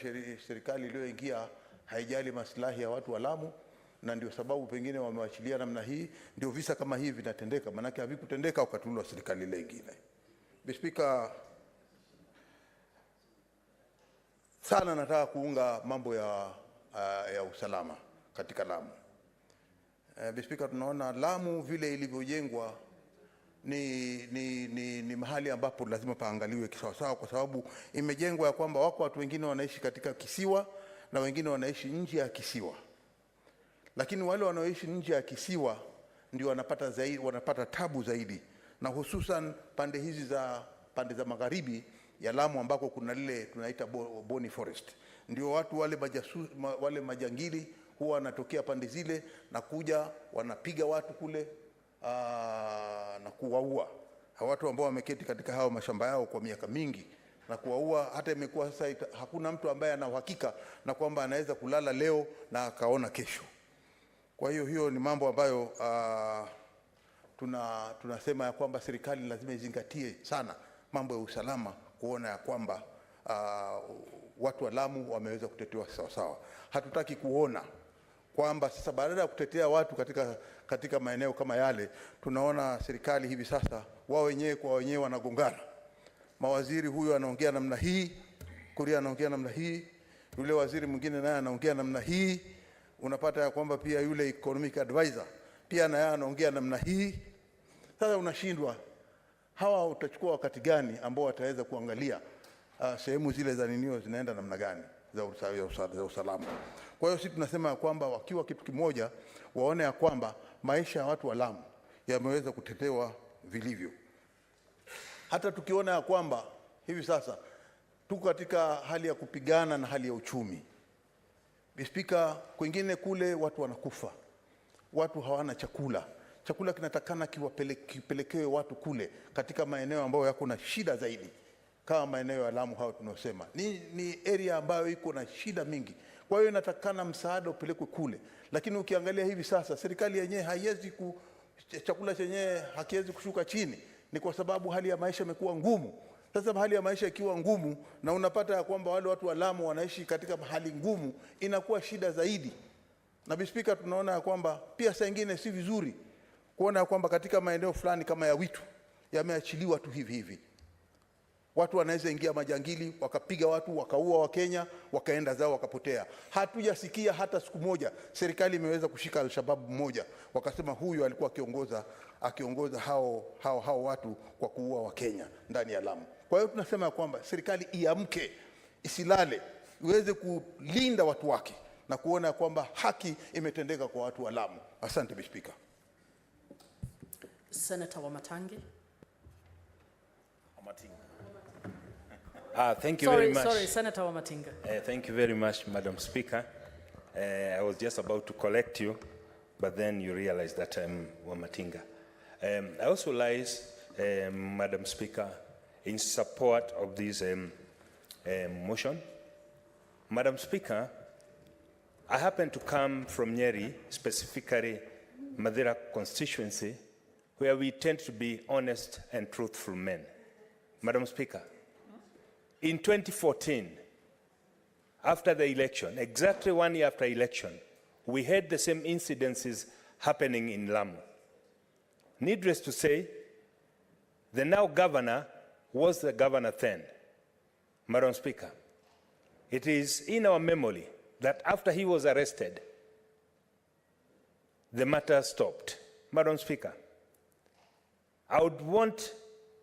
serikali iliyoingia haijali maslahi ya watu wa Lamu, na ndio sababu pengine wamewachilia namna hii, ndio visa kama hivi vinatendeka, manake havikutendeka wakati ule wa serikali ile nyingine. Speaker, sana nataka kuunga mambo ya usalama katika Lamu. Speaker, tunaona Lamu vile ilivyojengwa ni mahali ambapo lazima paangaliwe kisawasawa, kwa sababu imejengwa ya kwamba wako watu wengine wanaishi katika kisiwa na wengine wanaishi nje ya kisiwa, lakini wale wanaoishi nje ya kisiwa ndio wanapata tabu zaidi, na hususan pande za magharibi ya Lamu ambako kuna lile tunaita Boni Forest. Ndio watu wale majangili huwa wanatokea pande zile na kuja wanapiga watu kule na kuwaua watu ambao wameketi katika hao mashamba yao kwa miaka mingi na kuwaua. Hata imekuwa sasa hakuna mtu ambaye ana uhakika na kwamba anaweza kulala leo na akaona kesho. Kwa hiyo ni mambo ambayo tunasema ya kwamba serikali lazima izingatie sana mambo ya usalama, kuona ya kwamba watu wa Lamu wameweza kutetewa sawa sawa. Hatutaki kuona kwamba sasa baada ya kutetea watu katika maeneo kama yale, tunaona serikali hivi sasa wao wenyewe kwa wenyewe wanagongana. Mawaziri huyu anaongea namna hii, Kuria anaongea namna hii, yule waziri mwingine naye anaongea namna hii. Unapata ya kwamba pia yule economic advisor pia naye anaongea namna hii. Sasa unashindwa hawa utachukua wakati gani ambao wataweza kuangalia sehemu zile za ninio zinaenda namna gani za usalama. Kwa hiyo sisi tunasema kwamba wakiwa kitu kimoja, waone ya kwamba maisha ya watu wa Lamu yameweza kutetewa vilivyo. Hata tukiona ya kwamba hivi sasa tuko katika hali ya kupigana na hali ya uchumi. Speaker, kwingine kule watu wanakufa, watu hawana chakula. Chakula kinatakana kipelekewe watu kule katika maeneo ambayo yako na shida zaidi, kama maeneo ya Lamu hao tunaosema ni area ambayo iko na shida mingi. Kwa hiyo inatakana msaada upelekwe kule, lakini ukiangalia hivi sasa serikali yenyewe haiwezi chakula chenyewe hakiwezi kushuka chini, ni kwa sababu hali ya maisha imekuwa ngumu. Sasa hali ya maisha ikiwa ngumu na unapata ya kwamba wale watu wa Lamu wanaishi katika hali ngumu, inakuwa shida zaidi. Na Speaker, tunaona ya kwamba pia saa nyingine si vizuri kuona ya kwamba katika maeneo fulani kama ya Witu yameachiliwa tu hivi. Watu wanaweza ingia majangili, wakapiga watu, wakaua Wakenya, wakaenda zao wakapotea. Hatujasikia hata siku moja serikali imeweza kushika Al-Shabaab mmoja wakasema huyu alikuwa akiongoza hao watu kwa kuua Wakenya ndani ya Lamu. Kwa hiyo tunasema kwamba serikali iamke, isilale, iweze kulinda watu wake na kuona kwamba haki imetendeka kwa watu wa Lamu. Asante Speaker. Senator Wamatangi. Thank you very much. Sorry, Senator Wamatinga. Thank you very much, Madam Speaker. I was just about to correct you, but then you realized that I'm Wamatinga. I also lies, Madam Speaker, in support of this motion. Madam Speaker, I happen to come from Nyeri, specifically Madeira constituency, where we tend to be honest and truthful men. Madam Speaker, in 2014, after the election, exactly 1 year after election, we had the same incidences happening in Lamu. Needless to say, the now governor was the governor then. Madam Speaker, it is in our memory that after he was arrested, the matter stopped. Madam Speaker, I would want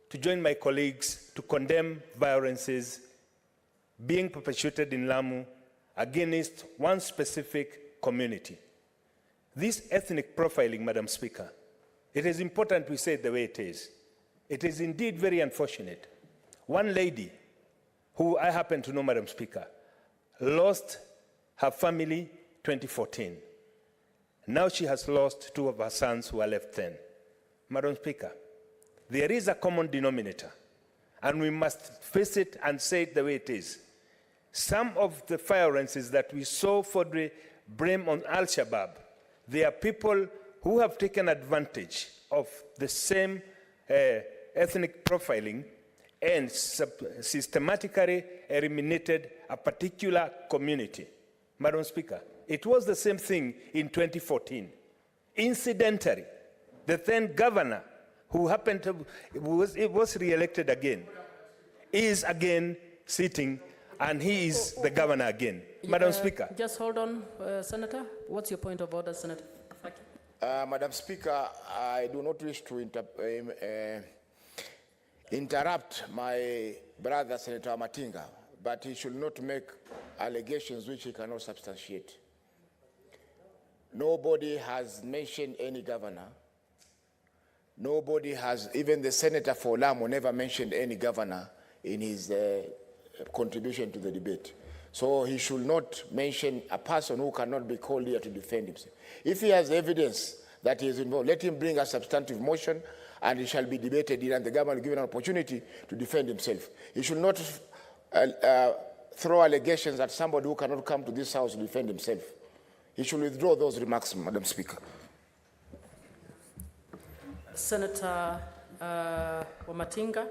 to join my colleagues to condemn violences being perpetuated in Lamu against one specific community. This ethnic profiling, Madam Speaker, it is important we say it the way it is. It is indeed very unfortunate. One lady, who I happen to know, Madam Speaker, lost her family 2014. Now she has lost 2 of her sons who are left then. Madam Speaker, there is a common denominator, and we must face it and say it the way it is. Some of the violences that we saw for the blame on Al-Shabaab, they are people who have taken advantage of the same ethnic profiling and systematically eliminated a particular community. Madam Speaker, it was the same thing in 2014. Incidentally, the then governor, who happened to was re-elected again, is again sitting, and he is the governor again. Madam Speaker. Just hold on, Senator. What's your point of order, Senator? Madam Speaker, I do not wish to interrupt my brother, Senator Matinga, but he should not make allegations which he cannot substantiate. Nobody has mentioned any governor. Nobody has, even the senator for Lamu never mentioned any governor in his contribution to the debate. So he should not mention a person who cannot be called here to defend himself. If he has evidence that he is involved, let him bring a substantive motion and it shall be debated here and the government will give an opportunity to defend himself. He should not throw allegations at somebody who cannot come to this house to defend himself. He should withdraw those remarks, Madam Speaker. Senator Wamatinga,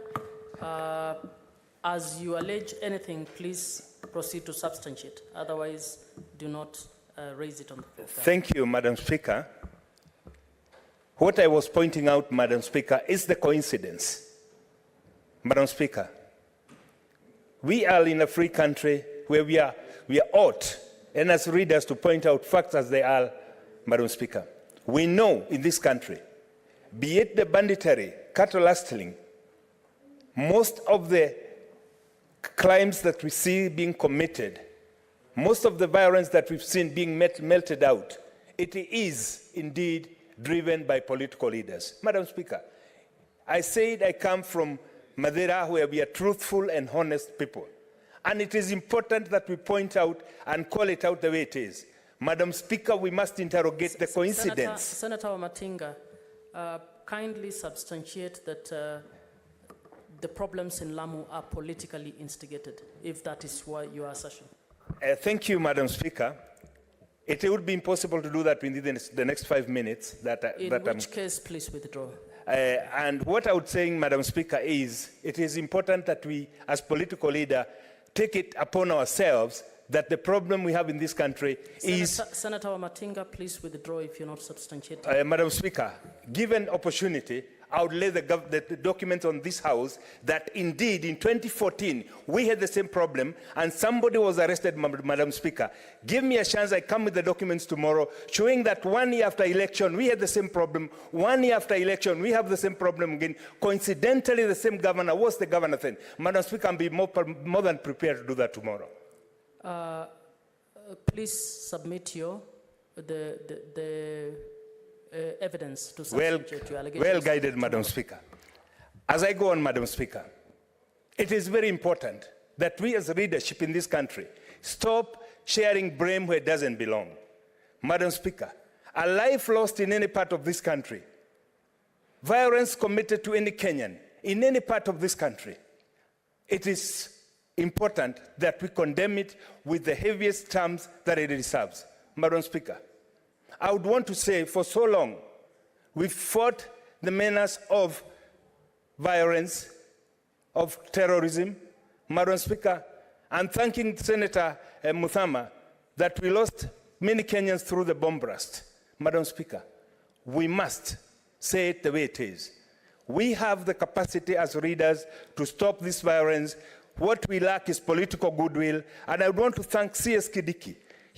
as you allege anything, please proceed to substantiate. Otherwise, do not raise it on the floor. Thank you, Madam Speaker. What I was pointing out, Madam Speaker, is the coincidence. Madam Speaker, we are in a free country where we are ought, and as readers, to point out facts as they are, Madam Speaker. We know in this country, be it the banditry, cattle rustling, most of the crimes that we see being committed, most of the violence that we've seen being melted out, it is indeed driven by political leaders. Madam Speaker, I said I come from Madeira, where we are truthful and honest people. And it is important that we point out and call it out the way it is. Madam Speaker, we must interrogate the coincidence. Senator Wamatinga, kindly substantiate that the problems in Lamu are politically instigated, if that is what your assertion. Thank you, Madam Speaker. It would be impossible to do that within the next 5 minutes. In which case, please withdraw. And what I would say, Madam Speaker, is it is important that we, as political leader, take it upon ourselves that the problem we have in this country is... Senator Wamatinga, please withdraw if you're not substantiating. Madam Speaker, given opportunity, I would lay the documents on this House that indeed in 2014, we had the same problem and somebody was arrested, Madam Speaker. Give me a chance, I come with the documents tomorrow, showing that 1 year after election, we had the same problem. 1 year after election, we have the same problem again. Coincidentally, the same governor was the governor then. Madam Speaker, I'll be more than prepared to do that tomorrow. Please submit your evidence to substantiate your allegations. Well guided, Madam Speaker. As I go on, Madam Speaker, it is very important that we as leadership in this country stop sharing blame where it doesn't belong. Madam Speaker, a life lost in any part of this country, violence committed to any Kenyan in any part of this country, it is important that we condemn it with the heaviest terms that it deserves. Madam Speaker, I would want to say for so long, we've fought the menace of violence, of terrorism. Madam Speaker, I'm thanking Senator Muthama that we lost many Kenyans through the bomb blast. Madam Speaker, we must say it the way it is. We have the capacity as leaders to stop this violence. What we lack is political goodwill, and I want to thank C.S. Kidiki.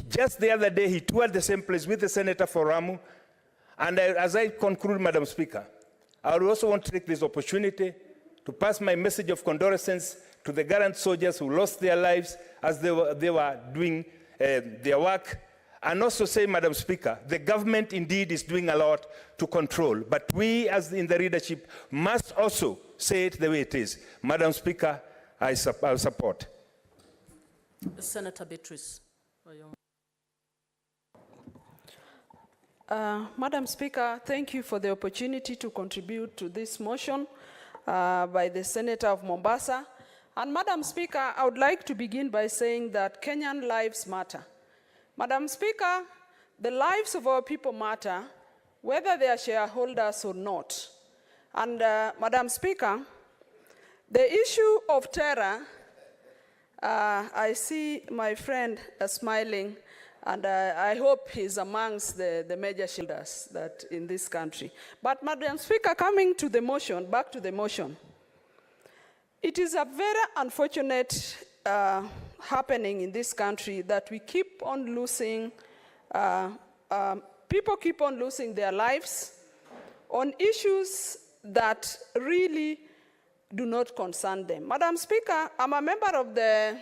Just the other day, he toured the same place with the Senator for Ramu. And as I conclude, Madam Speaker, I would also want to take this opportunity to pass my message of condolences to the gallant soldiers who lost their lives as they were doing their work. And also say, Madam Speaker, the government indeed is doing a lot to control, but we as in the leadership must also say it the way it is. Madam Speaker, I support. Senator Beatrice. Madam Speaker, thank you for the opportunity to contribute to this motion by the Senator of Mombasa. And Madam Speaker, I would like to begin by saying that Kenyan lives matter. Madam Speaker, the lives of our people matter, whether they are shareholders or not. And Madam Speaker, the issue of terror, I see my friend smiling, and I hope he's amongst the major shielders that in this country. But Madam Speaker, coming to the motion, back to the motion, it is a very unfortunate happening in this country that we keep on losing, people keep on losing their lives on issues that really do not concern them. Madam Speaker, I'm a member of the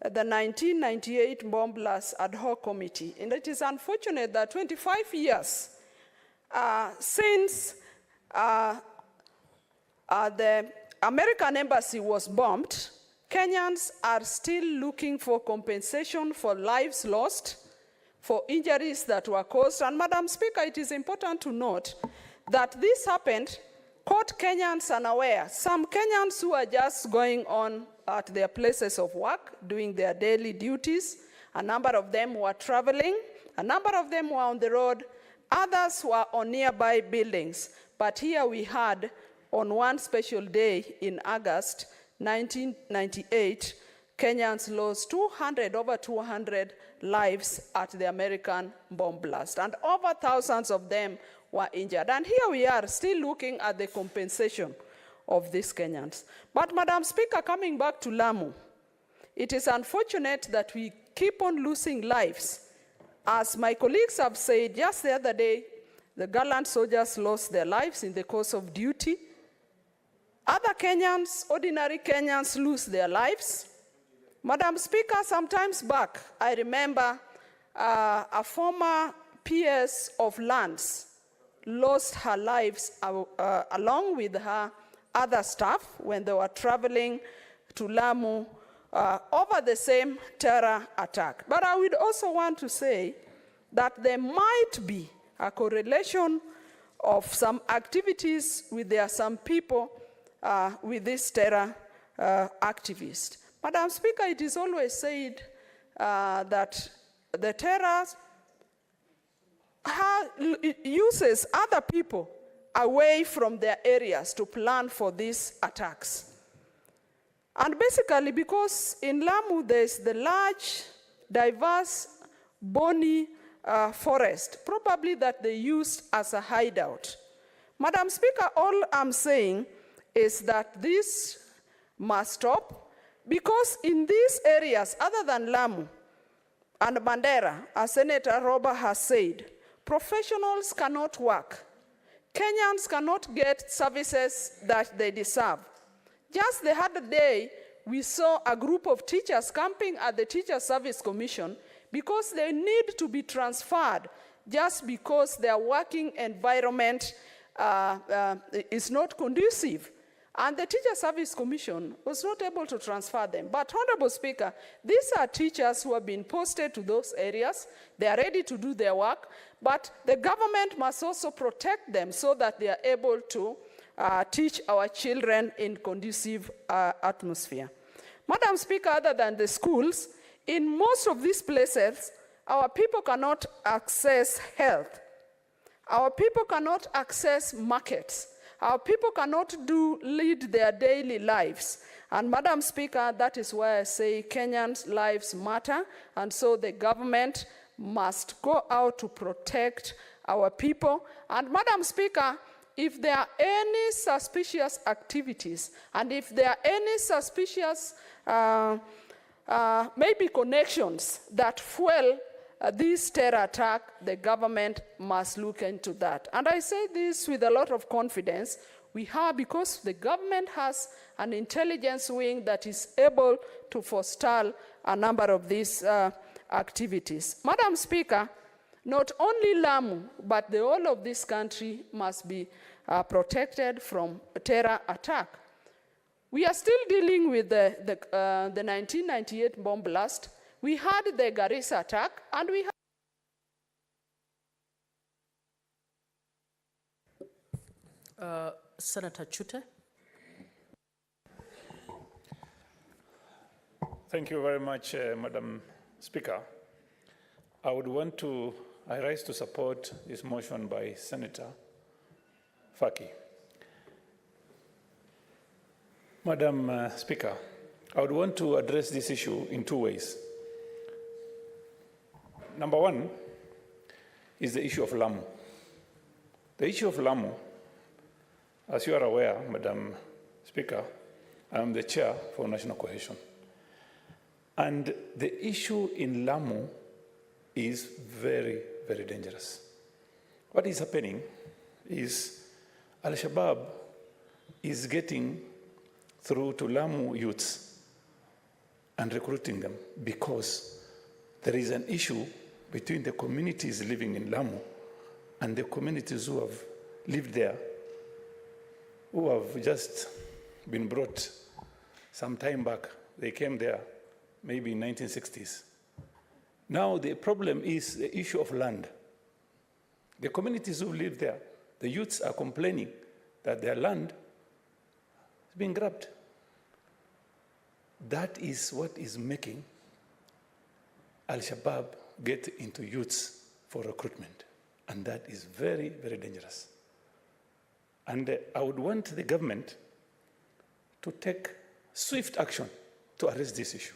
1998 Bomb Blast Ad Hoc Committee, and it is unfortunate that 25 years since the American embassy was bombed, Kenyans are still looking for compensation for lives lost, for injuries that were caused. And Madam Speaker, it is important to note that this happened, caught Kenyans unaware. Some Kenyans who are just going on at their places of work, doing their daily duties. A number of them were traveling. A number of them were on the road. Others were on nearby buildings. But here we had, on one special day in August 1998, Kenyans lost over 200 lives at the American bomb blast, and over thousands of them were injured. And here we are still looking at the compensation of these Kenyans. But Madam Speaker, coming back to Lamu, it is unfortunate that we keep on losing lives. As my colleagues have said, just the other day, the gallant soldiers lost their lives in the course of duty. Other Kenyans, ordinary Kenyans, lose their lives. Madam Speaker, sometimes back, I remember a former PS of Lands lost her lives along with her other staff when they were traveling to Lamu over the same terror attack. But I would also want to say that there might be a correlation of some activities with some people with this terror activist. Madam Speaker, it is always said that the terror uses other people away from their areas to plan for these attacks. And basically, because in Lamu there's the large, diverse, bony forest, probably that they used as a hideout. Madam Speaker, all I'm saying is that this must stop, because in these areas, other than Lamu and Mandera, as Senator Roba has said, professionals cannot work. Kenyans cannot get services that they deserve. Just the other day, we saw a group of teachers camping at the Teacher Service Commission because they need to be transferred just because their working environment is not conducive. And the Teacher Service Commission was not able to transfer them. But, Honorable Speaker, these are teachers who have been posted to those areas. They are ready to do their work. But the government must also protect them so that they are able to teach our children in conducive atmosphere. Madam Speaker, other than the schools, in most of these places, our people cannot access health. Our people cannot access markets. Our people cannot lead their daily lives. And Madam Speaker, that is why I say Kenyans' lives matter, and so the government must go out to protect our people. And Madam Speaker, if there are any suspicious activities, and if there are any suspicious maybe connections that fuel this terror attack, the government must look into that. And I say this with a lot of confidence. We have, because the government has an intelligence wing that is able to forestall a number of these activities. Madam Speaker, not only Lamu, but the whole of this country must be protected from a terror attack. We are still dealing with the 1998 bomb blast. We had the Garissa attack, and we had Senator Chute. Thank you very much, Madam Speaker. I rise to support this motion by Senator Faki. Madam Speaker, I would want to address this issue in two ways. Number one is the issue of Lamu. The issue of Lamu, as you are aware, Madam Speaker, I am the chair for National Cohesion. And the issue in Lamu is very, very dangerous. What is happening is Al-Shabaab is getting through to Lamu youths and recruiting them because there is an issue between the communities living in Lamu and the communities who have lived there, who have just been brought some time back. They came there maybe in 1960s. Now the problem is the issue of land. The communities who live there, the youths are complaining that their land is being grabbed. That is what is making Al-Shabaab get into youths for recruitment. And that is very, very dangerous. And I would want the government to take swift action to arrest this issue.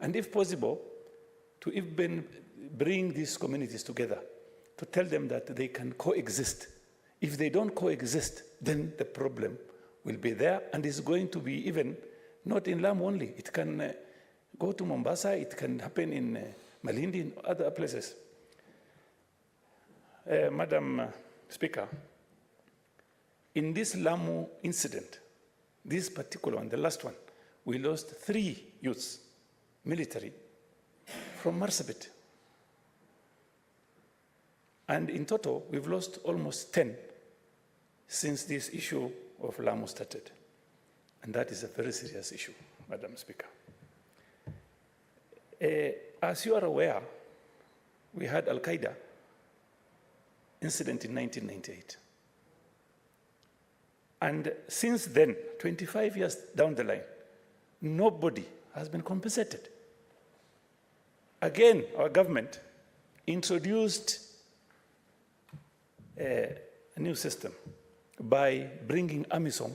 And if possible, to even bring these communities together, to tell them that they can coexist. If they don't coexist, then the problem will be there, and it's going to be even not in Lamu only. It can go to Mombasa, it can happen in Malindi, in other places. Madam Speaker, in this Lamu incident, this particular one, the last one, we lost 3 youths, military, from Marsabit. And in total, we've lost almost 10 since this issue of Lamu started. And that is a very serious issue, Madam Speaker. As you are aware, we had Al-Qaeda incident in 1998. And since then, 25 years down the line, nobody has been compensated. Again, our government introduced a new system by bringing AMISOM,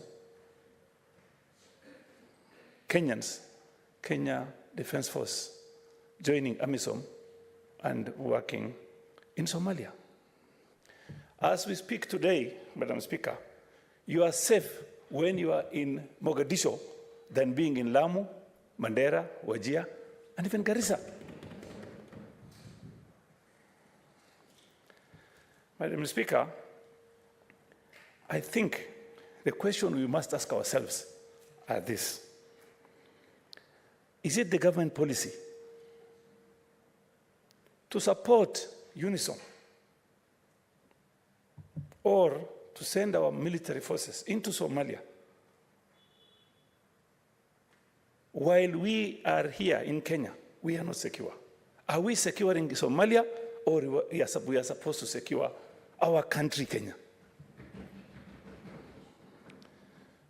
Kenyans, Kenya Defense Force, joining AMISOM and working in Somalia. As we speak today, Madam Speaker, you are safe when you are in Mogadishu than being in Lamu, Mandera, Wajir, and even Garissa. Madam Speaker, I think the question we must ask ourselves are this. Is it the government policy to support UNISOM or to send our military forces into Somalia while we are here in Kenya? We are not secure. Are we securing Somalia, or we are supposed to secure our country, Kenya?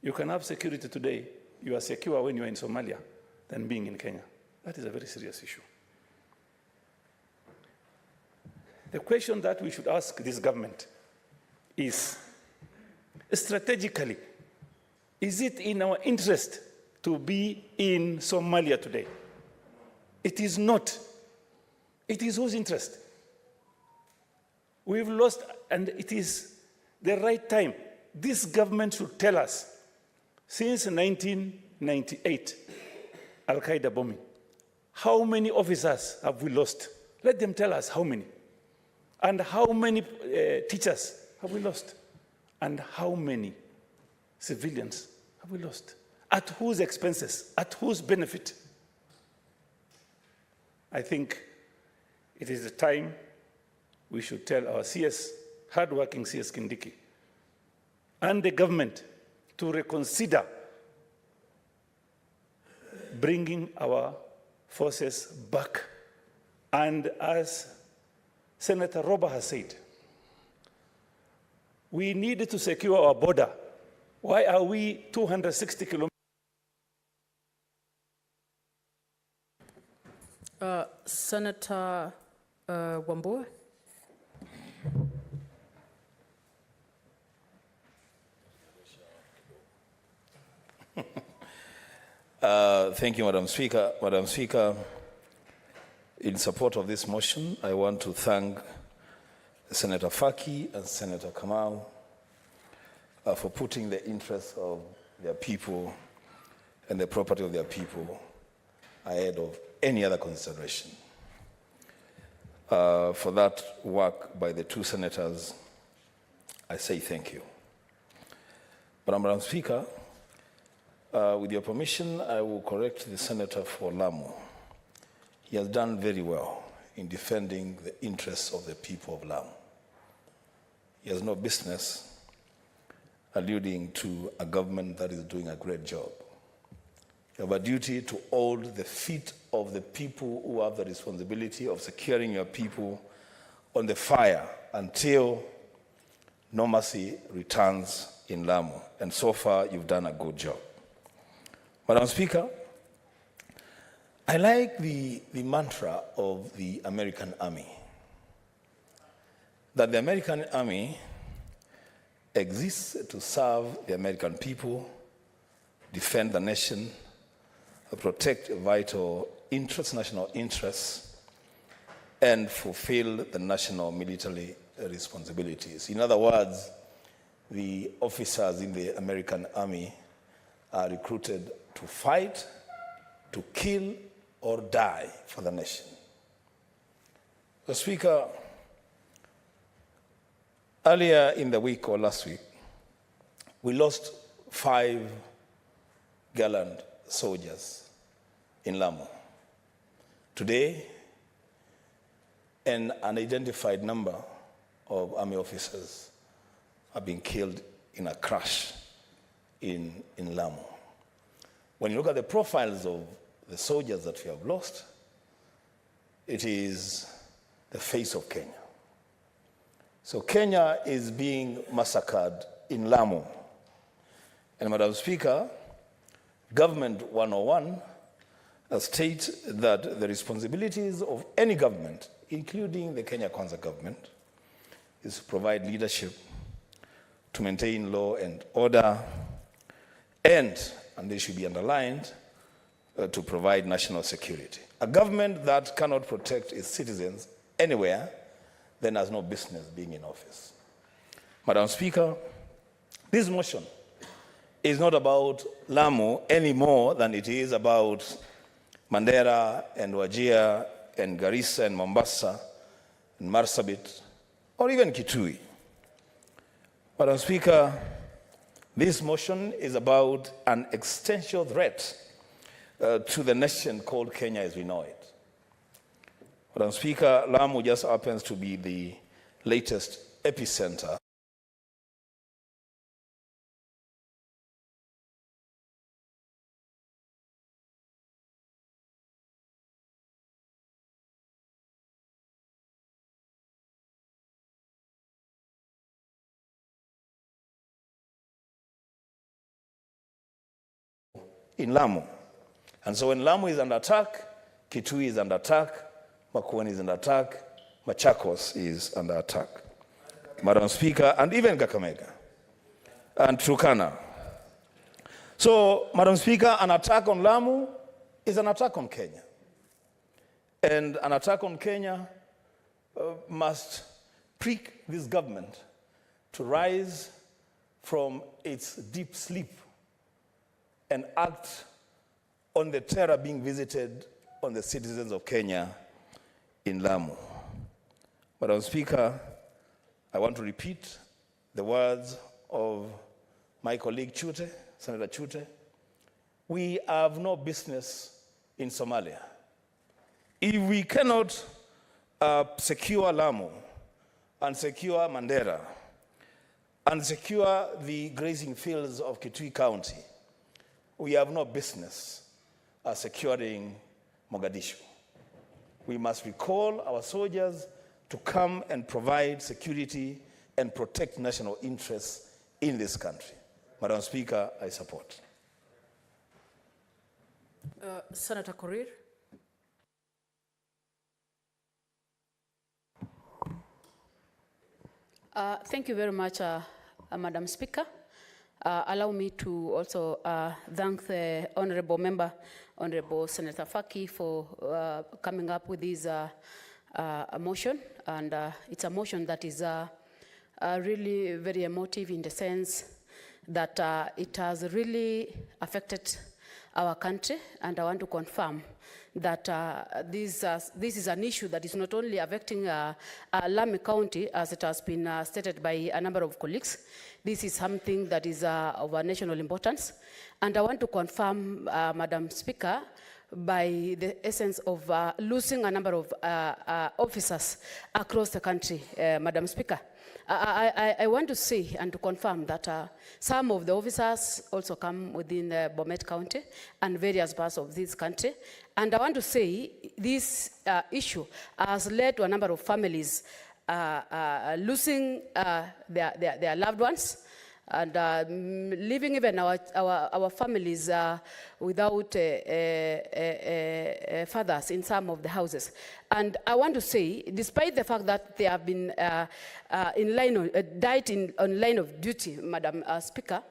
You can have security today. You are secure when you are in Somalia than being in Kenya. That is a very serious issue. The question that we should ask this government is, strategically, is it in our interest to be in Somalia today? It is not. It is whose interest? We've lost, and it is the right time. This government should tell us, since 1998, Al-Qaeda bombing, how many officers have we lost? Let them tell us how many. And how many teachers have we lost? And how many civilians have we lost? At whose expenses? At whose benefit? I think it is the time we should tell our CS, hardworking CS Kindiki, and the government to reconsider bringing our forces back. And as Senator Roba has said, we need to secure our border. Why are we 260 kilometers? Senator Wambua. Thank you, Madam Speaker. Madam Speaker, in support of this motion, I want to thank Senator Faki and Senator Kamau for putting the interests of their people and the property of their people ahead of any other consideration. For that work by the two senators, I say thank you. But Madam Speaker, with your permission, I will correct the senator for Lamu. He has done very well in defending the interests of the people of Lamu. He has no business alluding to a government that is doing a great job. You have a duty to hold the feet of the people who have the responsibility of securing your people on the fire until normalcy returns in Lamu. And so far, you've done a good job. Madam Speaker, I like the mantra of the American Army, that the American Army exists to serve the American people, defend the nation, protect vital interests, national interests, and fulfill the national military responsibilities. In other words, the officers in the American Army are recruited to fight, to kill, or die for the nation. The Speaker, earlier in the week or last week, we lost 5 gallant soldiers in Lamu. Today, an unidentified number of army officers have been killed in a crash in Lamu. When you look at the profiles of the soldiers that we have lost, it is the face of Kenya. So Kenya is being massacred in Lamu. And Madam Speaker, Government 101 states that the responsibilities of any government, including the Kenya Kwanza government, is to provide leadership, to maintain law and order, and they should be underlined, to provide national security. A government that cannot protect its citizens anywhere then has no business being in office. Madam Speaker, this motion is not about Lamu any more than it is about Mandera and Wajir and Garissa and Mombasa and Marsabit or even Kitui. Madam Speaker, this motion is about an existential threat to the nation called Kenya as we know it. Madam Speaker, Lamu just happens to be the latest epicenter in Lamu. And so when Lamu is under attack, Kitui is under attack, Makueni is under attack, Machakos is under attack. Madam Speaker, and even Kakamega and Turkana. So, Madam Speaker, an attack on Lamu is an attack on Kenya. And an attack on Kenya must prick this government to rise from its deep sleep and act on the terror being visited on the citizens of Kenya in Lamu. Madam Speaker, I want to repeat the words of my colleague Chute, Senator Chute. We have no business in Somalia. If we cannot secure Lamu and secure Mandera and secure the grazing fields of Kitui County, we have no business securing Mogadishu. We must recall our soldiers to come and provide security and protect national interests in this country. Madam Speaker, I support. Senator Korir. Thank you very much, Madam Speaker. Allow me to also thank the Honorable Member, Honorable Senator Faki, for coming up with this motion. And it's a motion that is really very emotive in the sense that it has really affected our country. And I want to confirm that this is an issue that is not only affecting Lamu County, as it has been stated by a number of colleagues. This is something that is of a national importance. And I want to confirm, Madam Speaker, by the essence of losing a number of officers across the country, Madam Speaker. I want to say and to confirm that some of the officers also come within Bomet County and various parts of this country. And I want to say this issue has led to a number of families losing their loved ones and leaving even our families without fathers in some of the houses. And I want to say, despite the fact that they have been died on line of duty, Madam Speaker,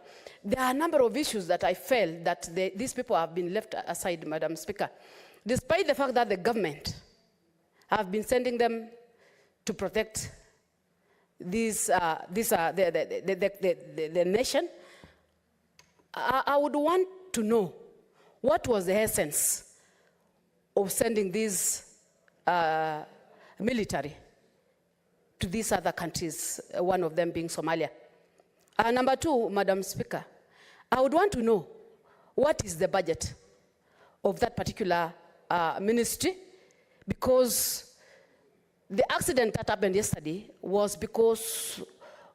there are a number of issues that I felt that these people have been left aside, Madam Speaker. Despite the fact that the government have been sending them to protect the nation, I would want to know what was the essence of sending these military to these other countries, one of them being Somalia. Number two, Madam Speaker, I would want to know what is the budget of that particular ministry, because the accident that happened yesterday was because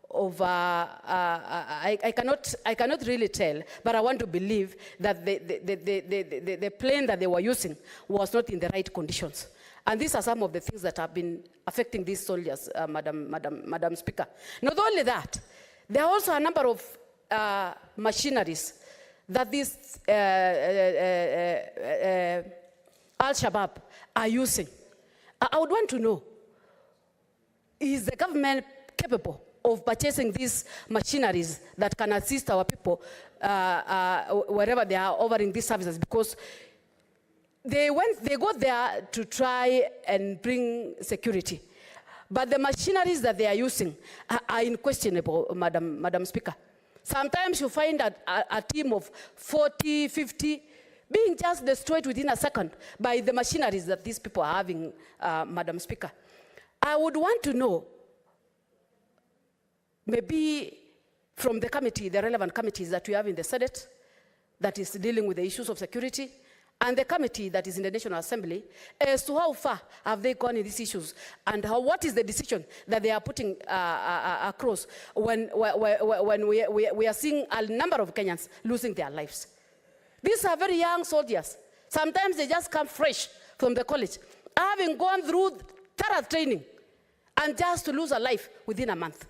of, I cannot really tell, but I want to believe that the plane that they were using was not in the right conditions. And these are some of the things that have been affecting these soldiers, Madam Speaker. Not only that, there are also a number of machineries that these Al-Shabaab are using. I would want to know, is the government capable of purchasing these machineries that can assist our people wherever they are offering these services? Because they go there to try and bring security. But the machineries that they are using are unquestionable, Madam Speaker. Sometimes you find a team of 40, 50 being just destroyed within a second by the machineries that these people are having, Madam Speaker. I would want to know, maybe from the committee, the relevant committees that we have in the Senate that is dealing with the issues of security, and the committee that is in the National Assembly, as to how far have they gone in these issues, and what is the decision that they are putting across when we are seeing a number of Kenyans losing their lives. These are very young soldiers. Sometimes they just come fresh from the college, having gone through thorough training, and just to lose a life within a month.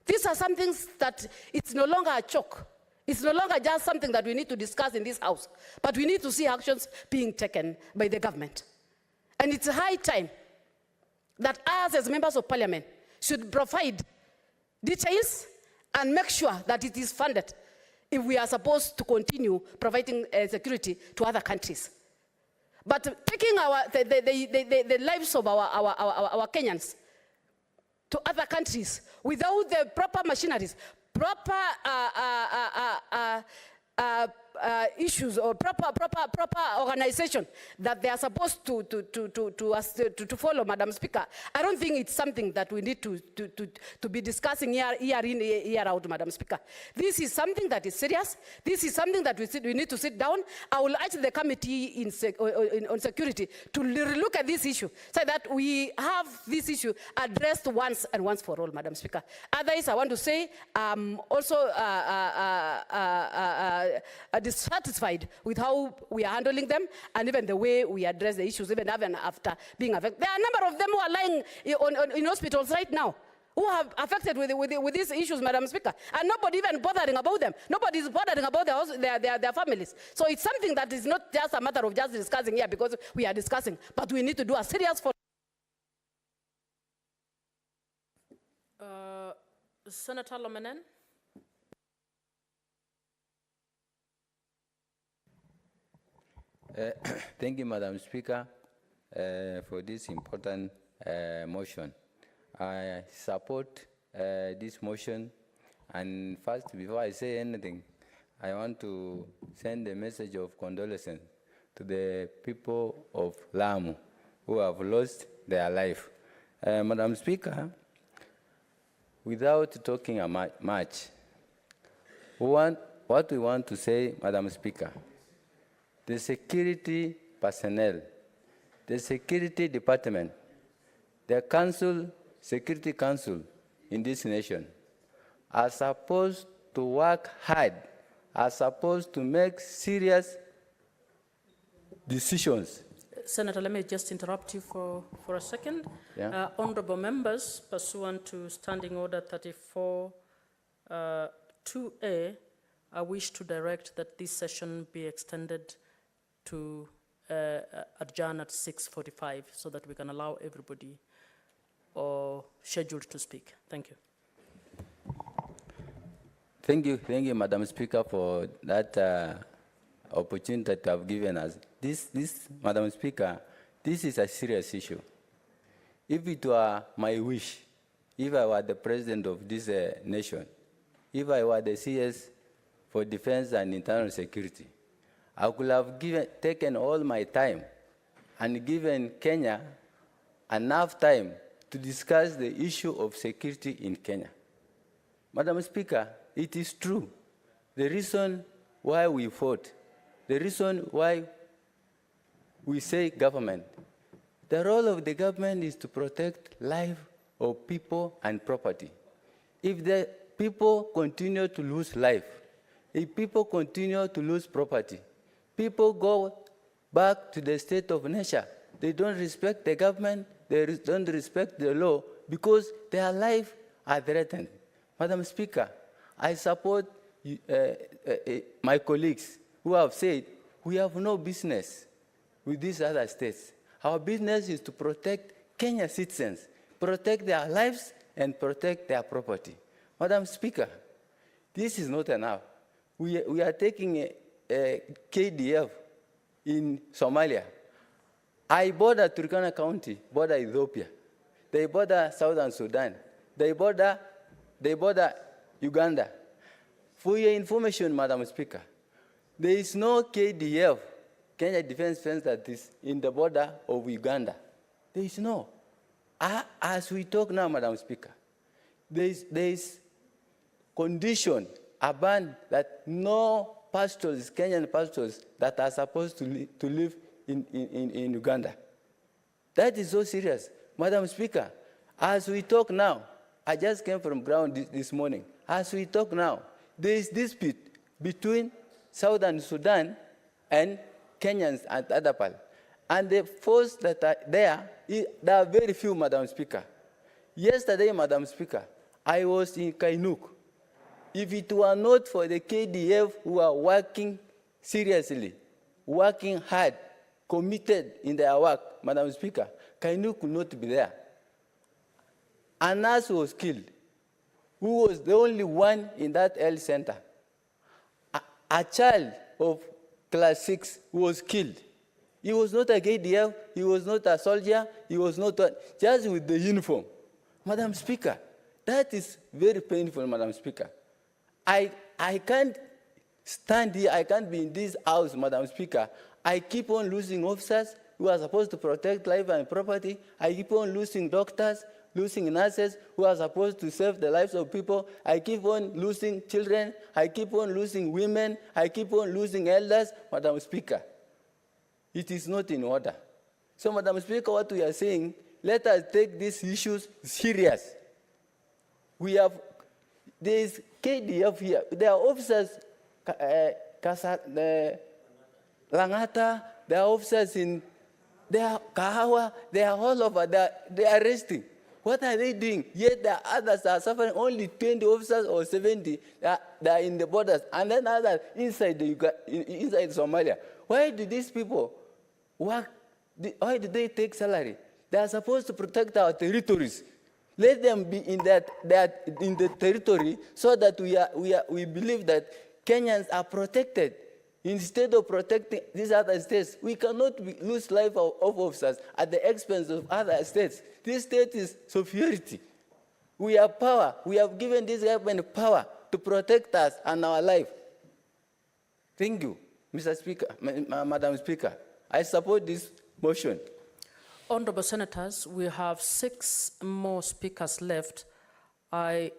These are some things that it's no longer a joke. It's no longer just something that we need to discuss in this house, but we need to see actions being taken by the government. And it's high time that us as members of parliament should provide details and make sure that it is funded if we are supposed to continue providing security to other countries. But taking the lives of our Kenyans to other countries without the proper machineries, proper issues or proper organization that they are supposed to follow, Madam Speaker, I don't think it's something that we need to be discussing year in, year out, Madam Speaker. This is something that is serious. This is something that we need to sit down. I will urge the committee on security to look at this issue so that we have this issue addressed once and once for all, Madam Speaker. Otherwise, I want to say also dissatisfied with how we are handling them and even the way we address the issues, even after being affected. There are a number of them who are lying in hospitals right now, who are affected with these issues, Madam Speaker, and nobody even bothering about them. Nobody is bothering about their families. So it's something that is not just a matter of just discussing here because we are discussing, but we need to do a serious follow. Senator Lomenen. Thank you, Madam Speaker, for this important motion. I support this motion. And first, before I say anything, I want to send a message of condolence to the people of Lamu who have lost their life. Madam Speaker, without talking much, what we want to say, Madam Speaker, the security personnel, the security department, the council, security council in this nation are supposed to work hard, are supposed to make serious decisions. Senator, let me just interrupt you for a second. Yeah. Honorable members, pursuant to Standing Order 34 2A, I wish to direct that this session be extended to adjourn at 6:45 so that we can allow everybody scheduled to speak. Thank you. Thank you, Madam Speaker, for that opportunity that you have given us. This, Madam Speaker, this is a serious issue. If it were my wish, if I were the president of this nation, if I were the CS for Defense and Internal Security, I could have taken all my time and given Kenya enough time to discuss the issue of security in Kenya. Madam Speaker, it is true. The reason why we fought, the reason why we say government, the role of the government is to protect life of people and property. If the people continue to lose life, if people continue to lose property, people go back to the state of nature. They don't respect the government, they don't respect the law because their life are threatened. Madam Speaker, I support my colleagues who have said we have no business with these other states. Our business is to protect Kenyan citizens, protect their lives and protect their property. Madam Speaker, this is not enough. We are taking a KDF in Somalia. I border Turkana County, border Ethiopia. They border Southern Sudan. They border Uganda. For your information, Madam Speaker, there is no KDF, Kenya Defense Fence, that is in the border of Uganda. There is no. As we talk now, Madam Speaker, there is condition, a ban that no pastors, Kenyan pastors, that are supposed to live in Uganda. That is so serious. Madam Speaker, as we talk now, I just came from ground this morning. As we talk now, there is dispute between Southern Sudan and Kenyans at Adapal. And the forces that are there are very few, Madam Speaker. Yesterday, Madam Speaker, I was in Kainuk. If it were not for the KDF who are working seriously, working hard, committed in their work, Madam Speaker, Kainuk could not be there. A nurse was killed, who was the only one in that health center. A child of class 6 was killed. He was not a KDF, he was not a soldier, he was not just with the uniform. Madam Speaker, that is very painful, Madam Speaker. I can't stand here. I can't be in this house, Madam Speaker. I keep on losing officers who are supposed to protect life and property. I keep on losing doctors, losing nurses who are supposed to save the lives of people. I keep on losing children. I keep on losing women. I keep on losing elders, Madam Speaker. It is not in order. So, Madam Speaker, what we are saying, let us take these issues serious. We have, there is KDF here. There are officers, Langata, there are officers in Kahawa, they are all over, they are arresting. What are they doing? Yet the others are suffering, only 20 officers or 70 they are in the borders, and then others inside Somalia. Why do these people work? Why do they take salary? They are supposed to protect our territories. Let them be in in the territory so that we believe that Kenyans are protected. Instead of protecting these other states, we cannot lose life of officers at the expense of other states. This state is superiority. We have power. We have given this government power to protect us and our life. Thank you, Mr. Speaker, Madam Speaker. I support this motion. Honorable Senators, we have 6 more speakers left. I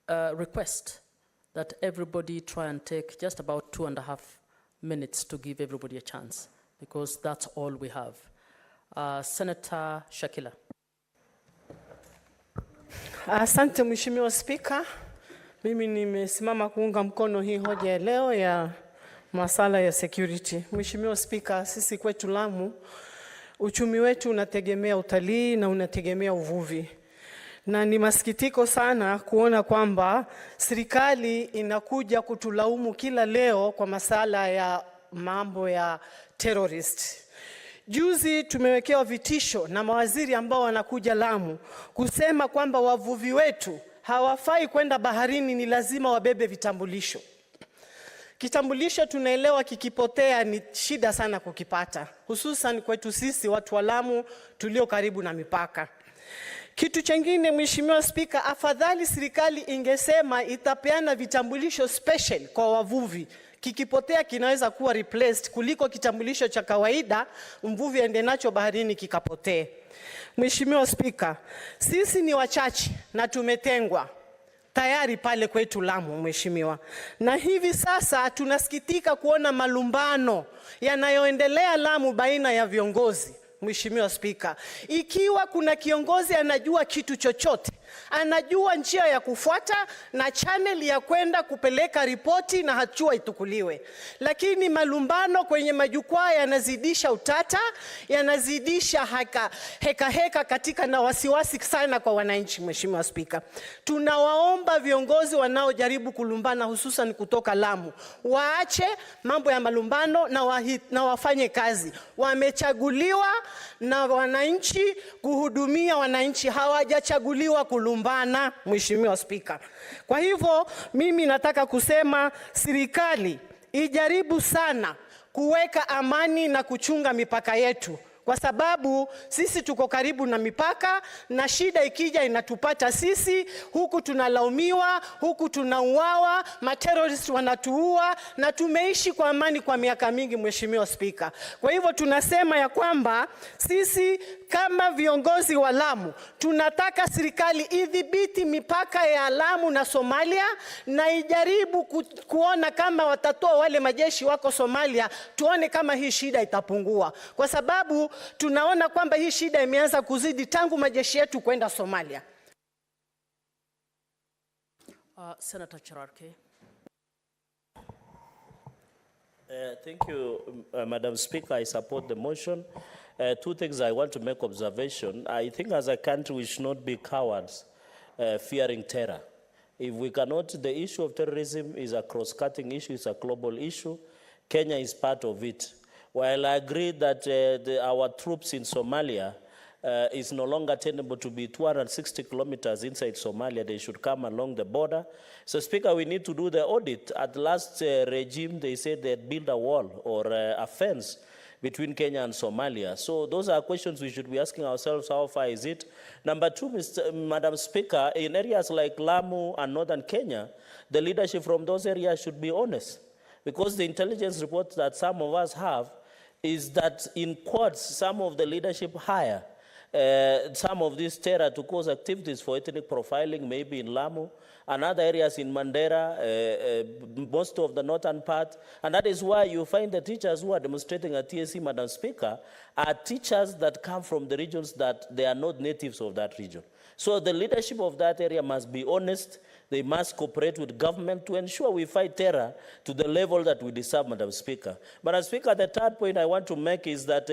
request that everybody try and take just about 2.5 minutes to give everybody a chance, because that's all we have. Senator Shakila. Asante Mheshimiwa Spika. Mimi nimesimama kuunga mkono hii hoja ya leo ya masala ya security. Mheshimiwa Spika, sisi kwetu Lamu, uchumi wetu unategemea utalii na unategemea uvuvi. Na ni masikitiko sana kuona kwamba serikali inakuja kutulaumu kila leo kwa masala ya mambo ya terrorist. Juzi tumewekewa vitisho na mawaziri ambao wanakuja Lamu kusema kwamba wavuvi wetu hawafai kwenda baharini, ni lazima wabebe vitambulisho. Kitambulisho tunaelewa kikipotea ni shida sana kukipata, hususan kwetu sisi watu wa Lamu tulio karibu na mipaka. Kitu chengine Mheshimiwa Spika, afadhali serikali ingesema itapeana vitambulisho special kwa wavuvi. Kikipotea kinaweza kuwa replaced kuliko kitambulisho cha kawaida mvuvi ende nacho baharini kikapotee. Mheshimiwa Spika, sisi ni wachache na tumetengwa tayari pale kwetu Lamu Mheshimiwa. Na hivi sasa tunasikitika kuona malumbano yanayoendelea Lamu baina ya viongozi. Mheshimiwa Spika, ikiwa kuna kiongozi anajua kitu chochote, anajua njia ya kufuata na channel ya kwenda kupeleka ripoti na hatua itukuliwe. Lakini malumbano kwenye majukwaa yanazidisha utata, yanazidisha heka katika na wasiwasi sana kwa wananchi. Mheshimiwa Spika, tunawaomba viongozi wanaojaribu kulumbana hususan kutoka Lamu waache mambo ya malumbano na wafanye kazi. Wamechaguliwa na wananchi kuhudumia wananchi, hawajachaguliwa kulumbana. Mheshimiwa Spika, kwa hivyo mimi nataka kusema serikali ijaribu sana kuweka amani na kuchunga mipaka yetu, kwa sababu sisi tuko karibu na mipaka na shida ikija inatupata sisi, huku tunalaumiwa, huku tunauawa, materrorist wanatuua na tumeishi kwa amani kwa miaka mingi. Mheshimiwa Spika, kwa hivyo tunasema ya kwamba sisi kama viongozi wa Lamu tunataka serikali idhibiti mipaka ya Lamu na Somalia na ijaribu kuona kama watatoa wale majeshi wako Somalia, tuone kama hii shida itapungua, kwa sababu tunaona kwamba hii shida imeanza kuzidi tangu majeshi yetu kwenda Somalia. Senator Cherarke. Thank you, Madam Speaker. I support the motion. 2 things I want to make observation. I think as a country we should not be cowards fearing terror. If we cannot, the issue of terrorism is a cross-cutting issue, it's a global issue. Kenya is part of it. While I agree that our troops in Somalia is no longer tenable to be 260 kilometers inside Somalia, they should come along the border. So, Speaker, we need to do the audit. At last regime, they said they'd build a wall or a fence between Kenya and Somalia. So those are questions we should be asking ourselves, how far is it? Number 2, Madam Speaker, in areas like Lamu and northern Kenya, the leadership from those areas should be honest. because the intelligence report that some of us have is that in quads, some of the leadership hire some of these terror to cause activities for ethnic profiling, maybe in Lamu, and other areas in Mandera, most of the northern part. And that is why you find the teachers who are demonstrating at TSC, Madam Speaker, are teachers that come from the regions that they are not natives of that region. So the leadership of that area must be honest. They must cooperate with government to ensure we fight terror to the level that we deserve, Madam Speaker. Madam Speaker, the third point I want to make is that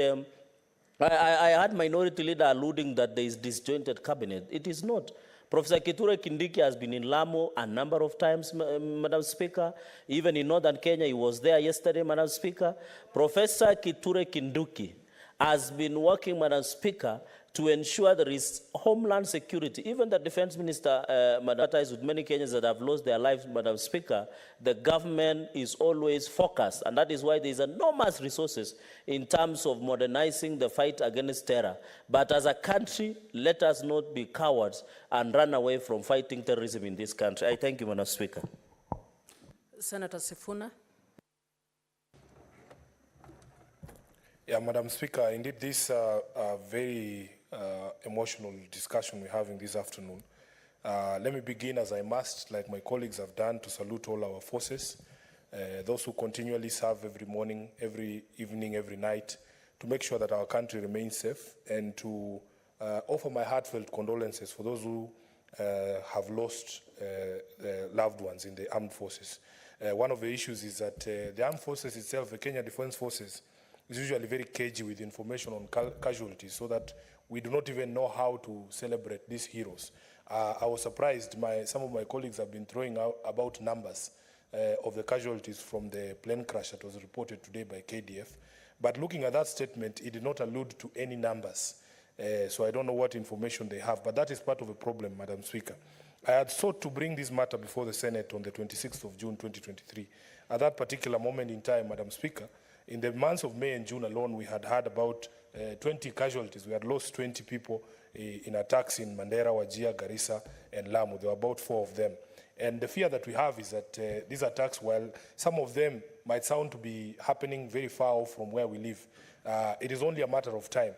I had Minority Leader alluding that there is disjointed cabinet. It is not. Professor Kithure Kindiki has been in Lamu a number of times, Madam Speaker. Even in Northern Kenya, he was there yesterday, Madam Speaker. Professor Kithure Kindiki has been working, Madam Speaker, to ensure there is homeland security. Even the Defense Minister, Madam, with many Kenyans that have lost their lives, Madam Speaker, the government is always focused, and that is why there is enormous resources in terms of modernizing the fight against terror. But as a country, let us not be cowards and run away from fighting terrorism in this country. I thank you, Madam Speaker. Senator Sifuna. Yeah, Madam Speaker, indeed this very emotional discussion we're having this afternoon. Let me begin, as I must, like my colleagues have done, to salute all our forces, those who continually serve every morning, every evening, every night, to make sure that our country remains safe, and to offer my heartfelt condolences for those who have lost loved ones in the armed forces. One of the issues is that the armed forces itself, the Kenya Defense Forces, is usually very cagey with information on casualties, so that we do not even know how to celebrate these heroes. I was surprised, some of my colleagues have been throwing out about numbers of the casualties from the plane crash that was reported today by KDF. But looking at that statement, it did not allude to any numbers. So I don't know what information they have, but that is part of the problem, Madam Speaker. I had sought to bring this matter before the Senate on the 26th of June 2023. At that particular moment in time, Madam Speaker, in the months of May and June alone, we had had about 20 casualties. We had lost 20 people in attacks in Mandera, Wajir, Garissa, and Lamu. There were about 4 of them. And the fear that we have is that these attacks, while some of them might sound to be happening very far off from where we live, it is only a matter of time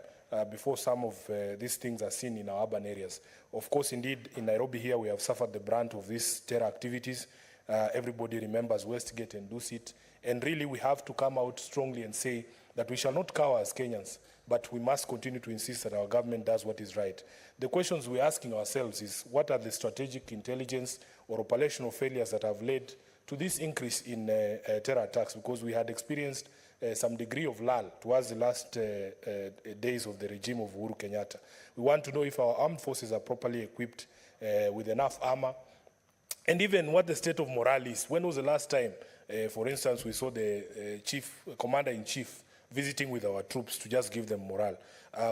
before some of these things are seen in our urban areas. Of course, indeed, in Nairobi here, we have suffered the brunt of these terror activities. Everybody remembers Westgate and Dusit. And really, we have to come out strongly and say that we shall not cower as Kenyans, but we must continue to insist that our government does what is right. The questions we're asking ourselves is, what are the strategic intelligence or operational failures that have led to this increase in terror attacks? Because we had experienced some degree of lull towards the last days of the regime of Uhuru Kenyatta. We want to know if our armed forces are properly equipped with enough armor, and even what the state of morale is. When was the last time, for instance, we saw the commander-in-chief visiting with our troops to just give them morale?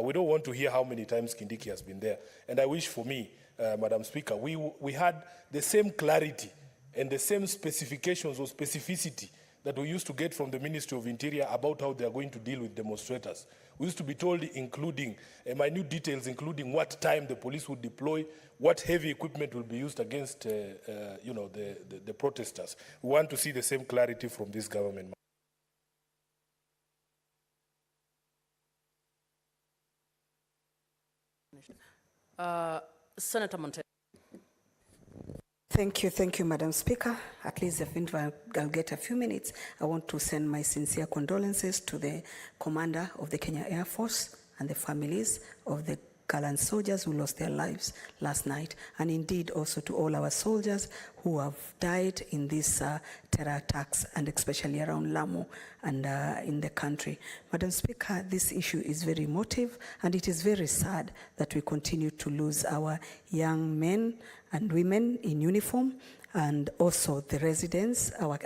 We don't want to hear how many times Kindiki has been there. And I wish for me, Madam Speaker, we had the same clarity and the same specifications or specificity that we used to get from the Ministry of Interior about how they are going to deal with demonstrators. We used to be told, including minute details, including what time the police would deploy, what heavy equipment will be used against the protesters. We want to see the same clarity from this government. Senator Montero. Thank you, Madam Speaker. At least if I'll get a few minutes, I want to send my sincere condolences to the commander of the Kenya Air Force and the families of the gallant soldiers who lost their lives last night, and indeed also to all our soldiers who have died in these terror attacks, and especially around Lamu and in the country. Madam Speaker, this issue is very emotive, and it is very sad that we continue to lose our young men and women in uniform, and also the residents, our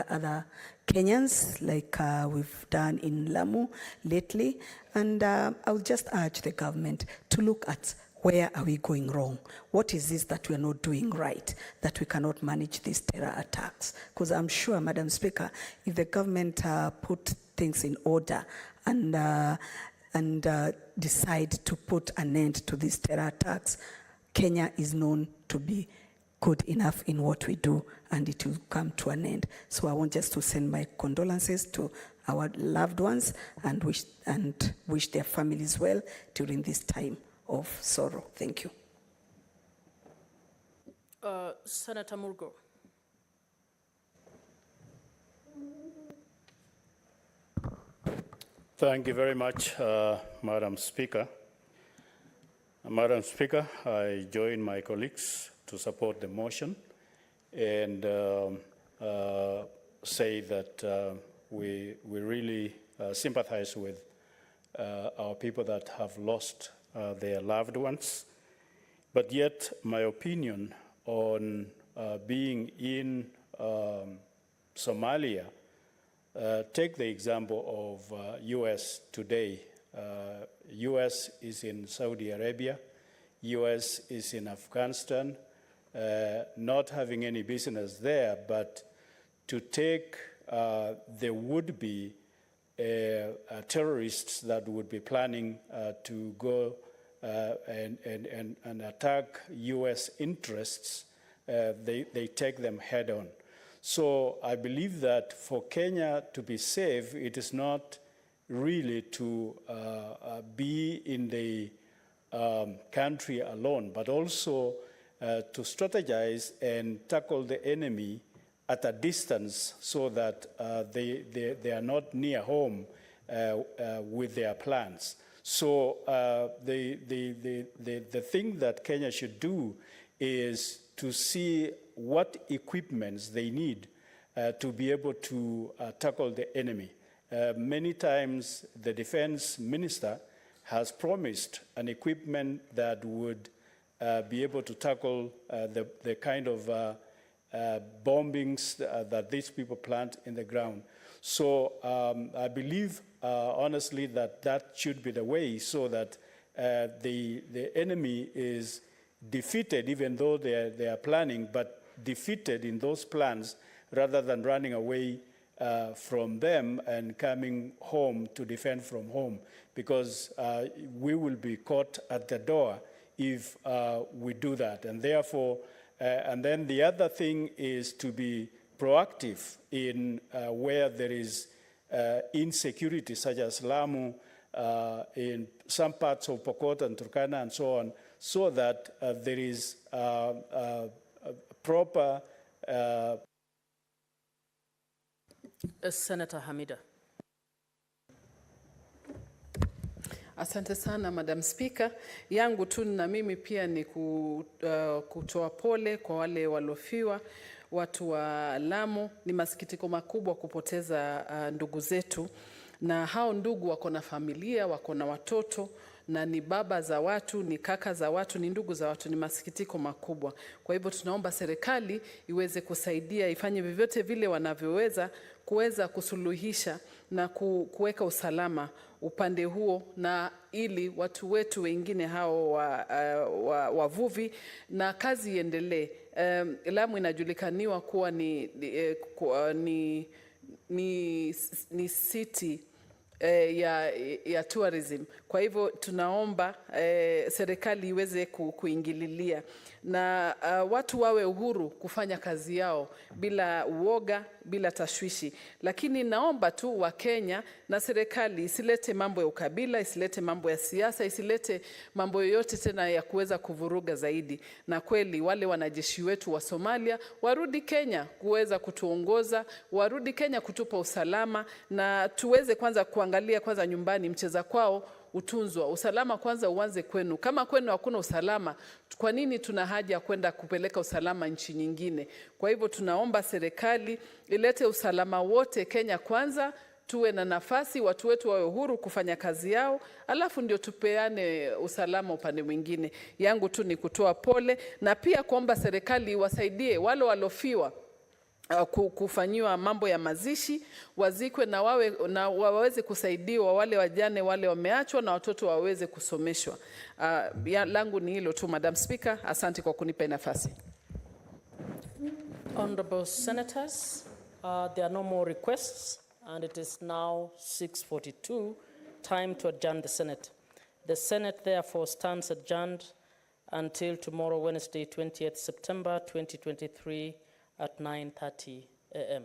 other Kenyans, like we've done in Lamu lately. And I'll just urge the government to look at where are we going wrong? What is this that we're not doing right, that we cannot manage these terror attacks? Because I'm sure, Madam Speaker, if the government put things in order and decide to put an end to these terror attacks, Kenya is known to be good enough in what we do, and it will come to an end. So I want just to send my condolences to our loved ones and wish their families well during this time of sorrow. Thank you. Senator Murgo. Thank you very much, Madam Speaker. Madam Speaker, I join my colleagues to support the motion and say that we really sympathize with our people that have lost their loved ones. But yet, my opinion on being in Somalia, take the example of US today. US is in Saudi Arabia, US is in Afghanistan, not having any business there, but to take the would-be terrorists that would be planning to go and attack US interests, they take them head on. So I believe that for Kenya to be safe, it is not really to be in the country alone, but also to strategize and tackle the enemy at a distance so that they are not near home with their plans. So the thing that Kenya should do is to see what equipments they need to be able to tackle the enemy. Many times the defense minister has promised an equipment that would be able to tackle the kind of bombings that these people plant in the ground. So I believe, honestly, that should be the way so that the enemy is defeated, even though they are planning, but defeated in those plans rather than running away from them and coming home to defend from home, because we will be caught at the door if we do that. And therefore, and then the other thing is to be proactive in where there is insecurity, such as Lamu, in some parts of Pokot and Turkana and so on, so that there is proper... Senator Hamida. Asante sana Madam Speaker. Yangu tu na mimi pia ni kutoa pole kwa wale waliofiwa, watu wa Lamu. Ni masikitiko makubwa kupoteza ndugu zetu, na hao ndugu wako na familia, wako na watoto, na ni baba za watu, ni kaka za watu, ni ndugu za watu. Ni masikitiko makubwa. Kwa hivyo tunaomba serikali iweze kusaidia, ifanye vyovyote vile wanavyoweza kuweza kusuluhisha na kuweka usalama upande huo, na ili watu wetu wengine hao wavuvi na kazi iendelee. Lamu inajulikaniwa kuwa ni city ya tourism. Kwa hivyo tunaomba serikali iweze kuingililia na watu wawe uhuru kufanya kazi yao bila uoga, bila tashwishi. Lakini naomba tu wa Kenya na serikali isilete mambo ya ukabila, isilete mambo ya siasa, isilete mambo yoyote tena ya kuweza kuvuruga zaidi. Na kweli wale wanajeshi wetu wa Somalia warudi Kenya kuweza kutuongoza, warudi Kenya kutupa usalama, na tuweze kwanza kuangalia kwanza nyumbani mcheza kwao utunzwa. Usalama kwanza uanze kwenu. Kama kwenu hakuna usalama, kwa nini tuna haja kwenda kupeleka usalama nchi nyingine? Kwa hivyo tunaomba serikali ilete usalama wote Kenya kwanza, tuwe na nafasi, watu wetu wawe huru kufanya kazi yao, alafu ndio tupeane usalama upande mwingine. Yangu tu ni kutoa pole na pia kuomba serikali wasaidie wale walofiwa kufanyiwa mambo ya mazishi, wazikwe na waweze kusaidiwa, wale wajane wale wameachwa na watoto waweze kusomeshwa. Langu ni hilo tu Madam Speaker, asante kwa kunipa nafasi. Honorable Senators, there are no more requests and it is now 6:42, time to adjourn the Senate. The Senate therefore stands adjourned until tomorrow, Wednesday, 20th September 2023 at 9:30 a.m.